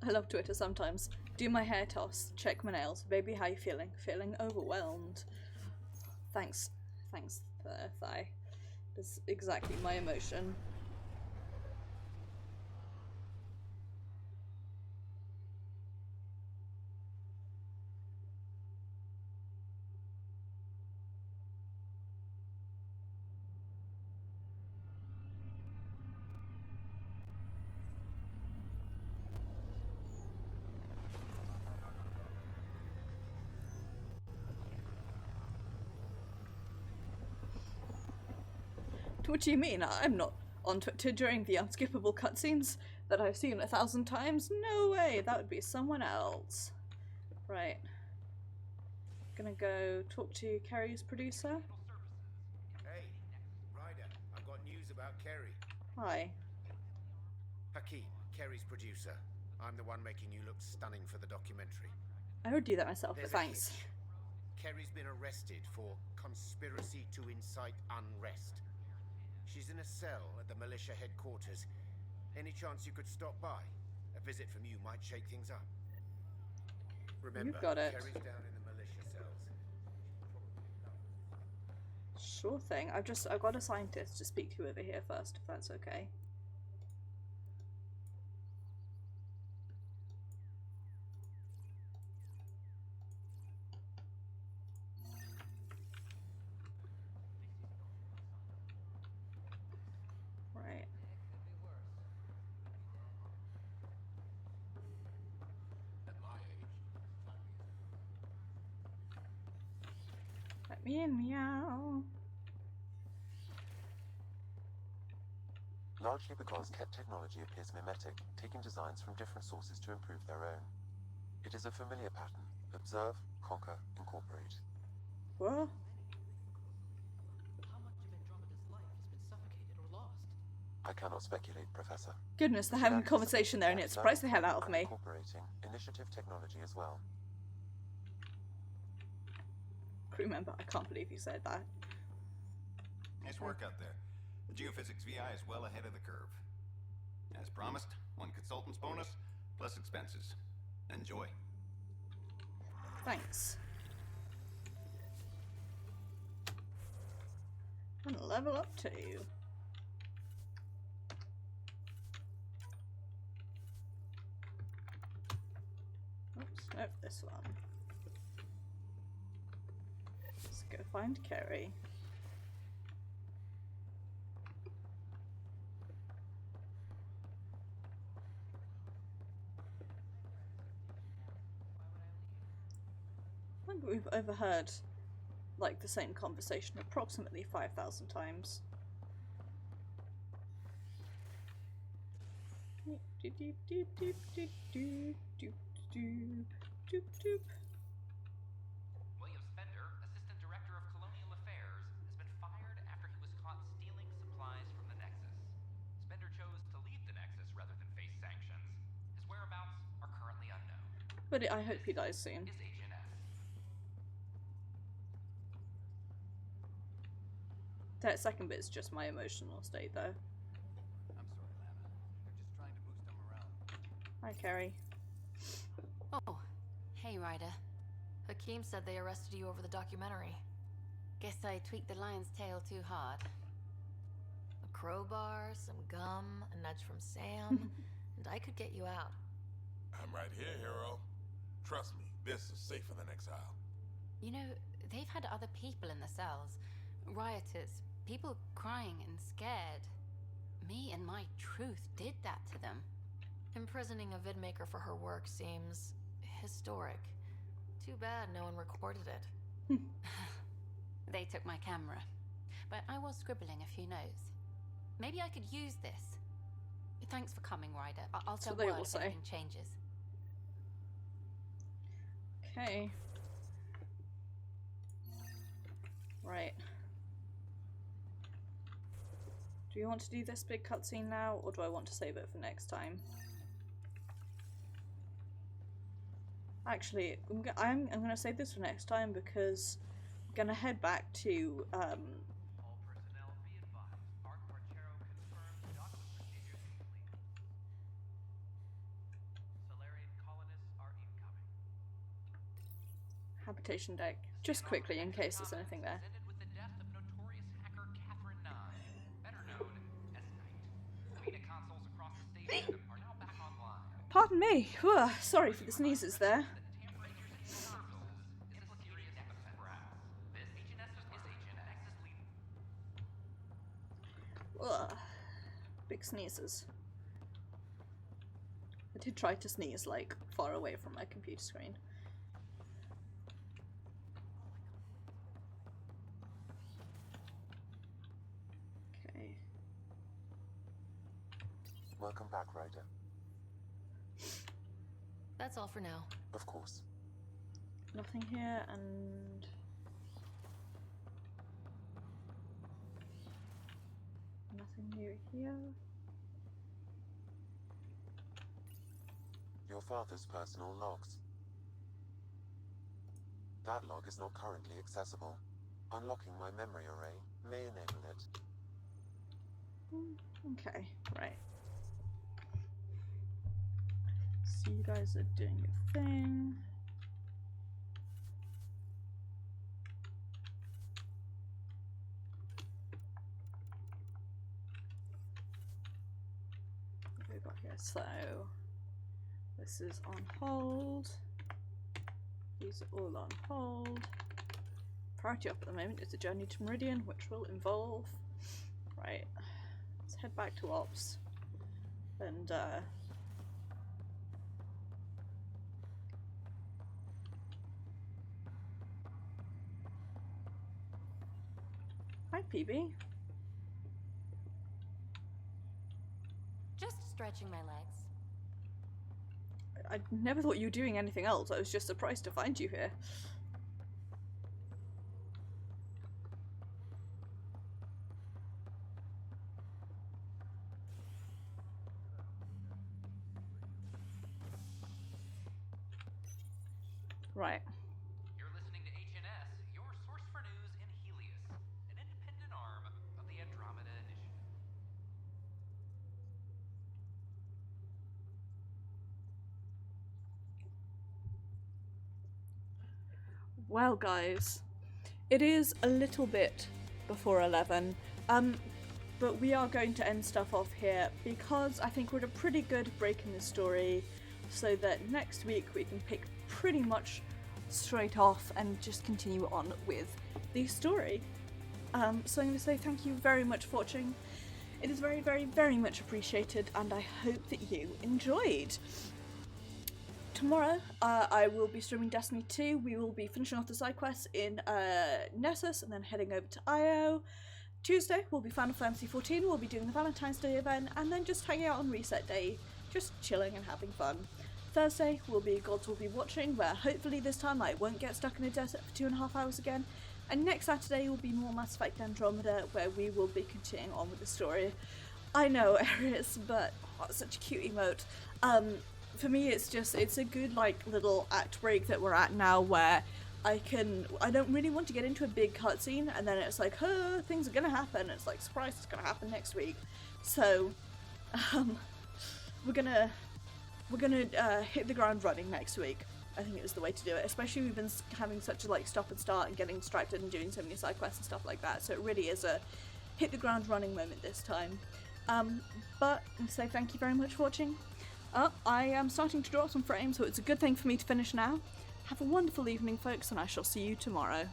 I love Twitter sometimes. Do my hair toss, check my nails. Baby, how you feeling? Feeling overwhelmed. Thanks. Thanks, Thigh. That's exactly my emotion. What do you mean? I'm not on Twitter during the unskippable cutscenes that I've seen 1,000 times? No way! That would be someone else. Right. Gonna go talk to Kerry's producer. Hey, Ryder, I've got news about Kerry. Hi. Hakeem, Kerry's producer. I'm the one making you look stunning for the documentary. I would do that myself, There's but thanks. Kerry's been arrested for conspiracy to incite unrest. She's in a cell at the militia headquarters. Any chance you could stop by? A visit from you might shake things up. Remember, You've got it. Kerry's down in the militia cells. Sure thing. I've got a scientist to speak to over here first, if that's okay. Right. Let me in, meow. Largely because Ket technology appears mimetic, taking designs from different sources to improve their own. It is a familiar pattern. Observe, conquer, incorporate. What? How much of Andromeda's life has been suffocated or lost? I cannot speculate, Professor. Goodness, they're having a conversation there and it surprised the hell out of me. Incorporating initiative technology as well. Crew member, I can't believe you said that. Nice work out there. The geophysics VI is well ahead of the curve. As promised, 1 consultant's bonus, plus expenses. Enjoy. Thanks. And level up too. Oops, nope, this one. Let's go find Kerry. I think we've overheard like the same conversation approximately 5,000 times. William Spender, Assistant Director of Colonial Affairs, has been fired after he was caught stealing supplies from the Nexus. Spender chose to leave the Nexus rather than face sanctions. His whereabouts are currently unknown. But I hope he dies soon. Is Agent F. That second bit is just my emotional state, though. I'm sorry, Lana. They're just trying to boost our morale. Hi, Kerry. Oh, hey, Ryder. Hakeem said they arrested you over the documentary. Guess I tweaked the lion's tail too hard. A crowbar, some gum, a nudge from Sam, and I could get you out. I'm right here, hero. Trust me, this is safer than exile. You know, they've had other people in the cells. Rioters, people crying and scared. Me and my truth did that to them. Imprisoning a vidmaker for her work seems historic. Too bad no one recorded it. They took my camera, but I was scribbling a few notes. Maybe I could use this. Thanks for coming, Ryder. I'll That's tell what they word will if say. anything changes. Okay. Right. Do you want to do this big cutscene now, or do I want to save it for next time? Actually, I'm gonna save this for next time because I'm gonna head back to All personnel be advised. Archon confirmed docking procedures complete. Solarian colonists are incoming. habitation deck, just quickly in case there's anything there. Ended with the death of notorious hacker Catherine Nye, better known as Knight. Beta consoles across the station are now back online. Pardon me. Whew, sorry for the sneezes there. Ugh. Big sneezes. I did try to sneeze like far away from my computer screen. Okay. Welcome back, Ryder. That's all for now. Of course. Nothing here, and nothing near here. Your father's personal logs. That log is not currently accessible. Unlocking my memory array may enable it. Okay, right. So you guys are doing your thing. What have we got here? So this is on hold. These are all on hold. Priority up at the moment is the journey to Meridian, which will involve. Right. Let's head back to Ops. And hi, PB. Just stretching my legs. I never thought you were doing anything else. I was just surprised to find you here. Right. You're listening to HNS, your source for news in Helios, an independent arm of the Andromeda Initiative. Well, guys, it is a little bit before 11, but we are going to end stuff off here because I think we're at a pretty good break in the story, so that next week we can pick pretty much straight off and just continue on with the story. So I'm going to say thank you very much for watching. It is very, very, very much appreciated, and I hope that you enjoyed. Tomorrow, I will be streaming Destiny 2. We will be finishing off the side quests in Nessus and then heading over to IO. Tuesday will be Final Fantasy 14. We'll be doing the Valentine's Day event and then just hanging out on Reset Day, just chilling and having fun. Thursday will be Gods Will Be Watching, where hopefully this time I won't get stuck in a desert for 2.5 hours again. And next Saturday will be more Mass Effect Andromeda, where we will be continuing on with the story. I know, Eris, but such a cute emote. For me, it's a good like little act break that we're at now, where I don't really want to get into a big cutscene, and then it's like, oh, things are gonna happen. It's like, surprise, it's gonna happen next week. So, we're gonna hit the ground running next week. I think it was the way to do it, especially we've been having such a like stop and start and getting distracted and doing so many side quests and stuff like that, so it really is a hit the ground running moment this time. But I'll say thank you very much for watching. I am starting to draw some frames, so it's a good thing for me to finish now. Have a wonderful evening, folks, and I shall see you tomorrow.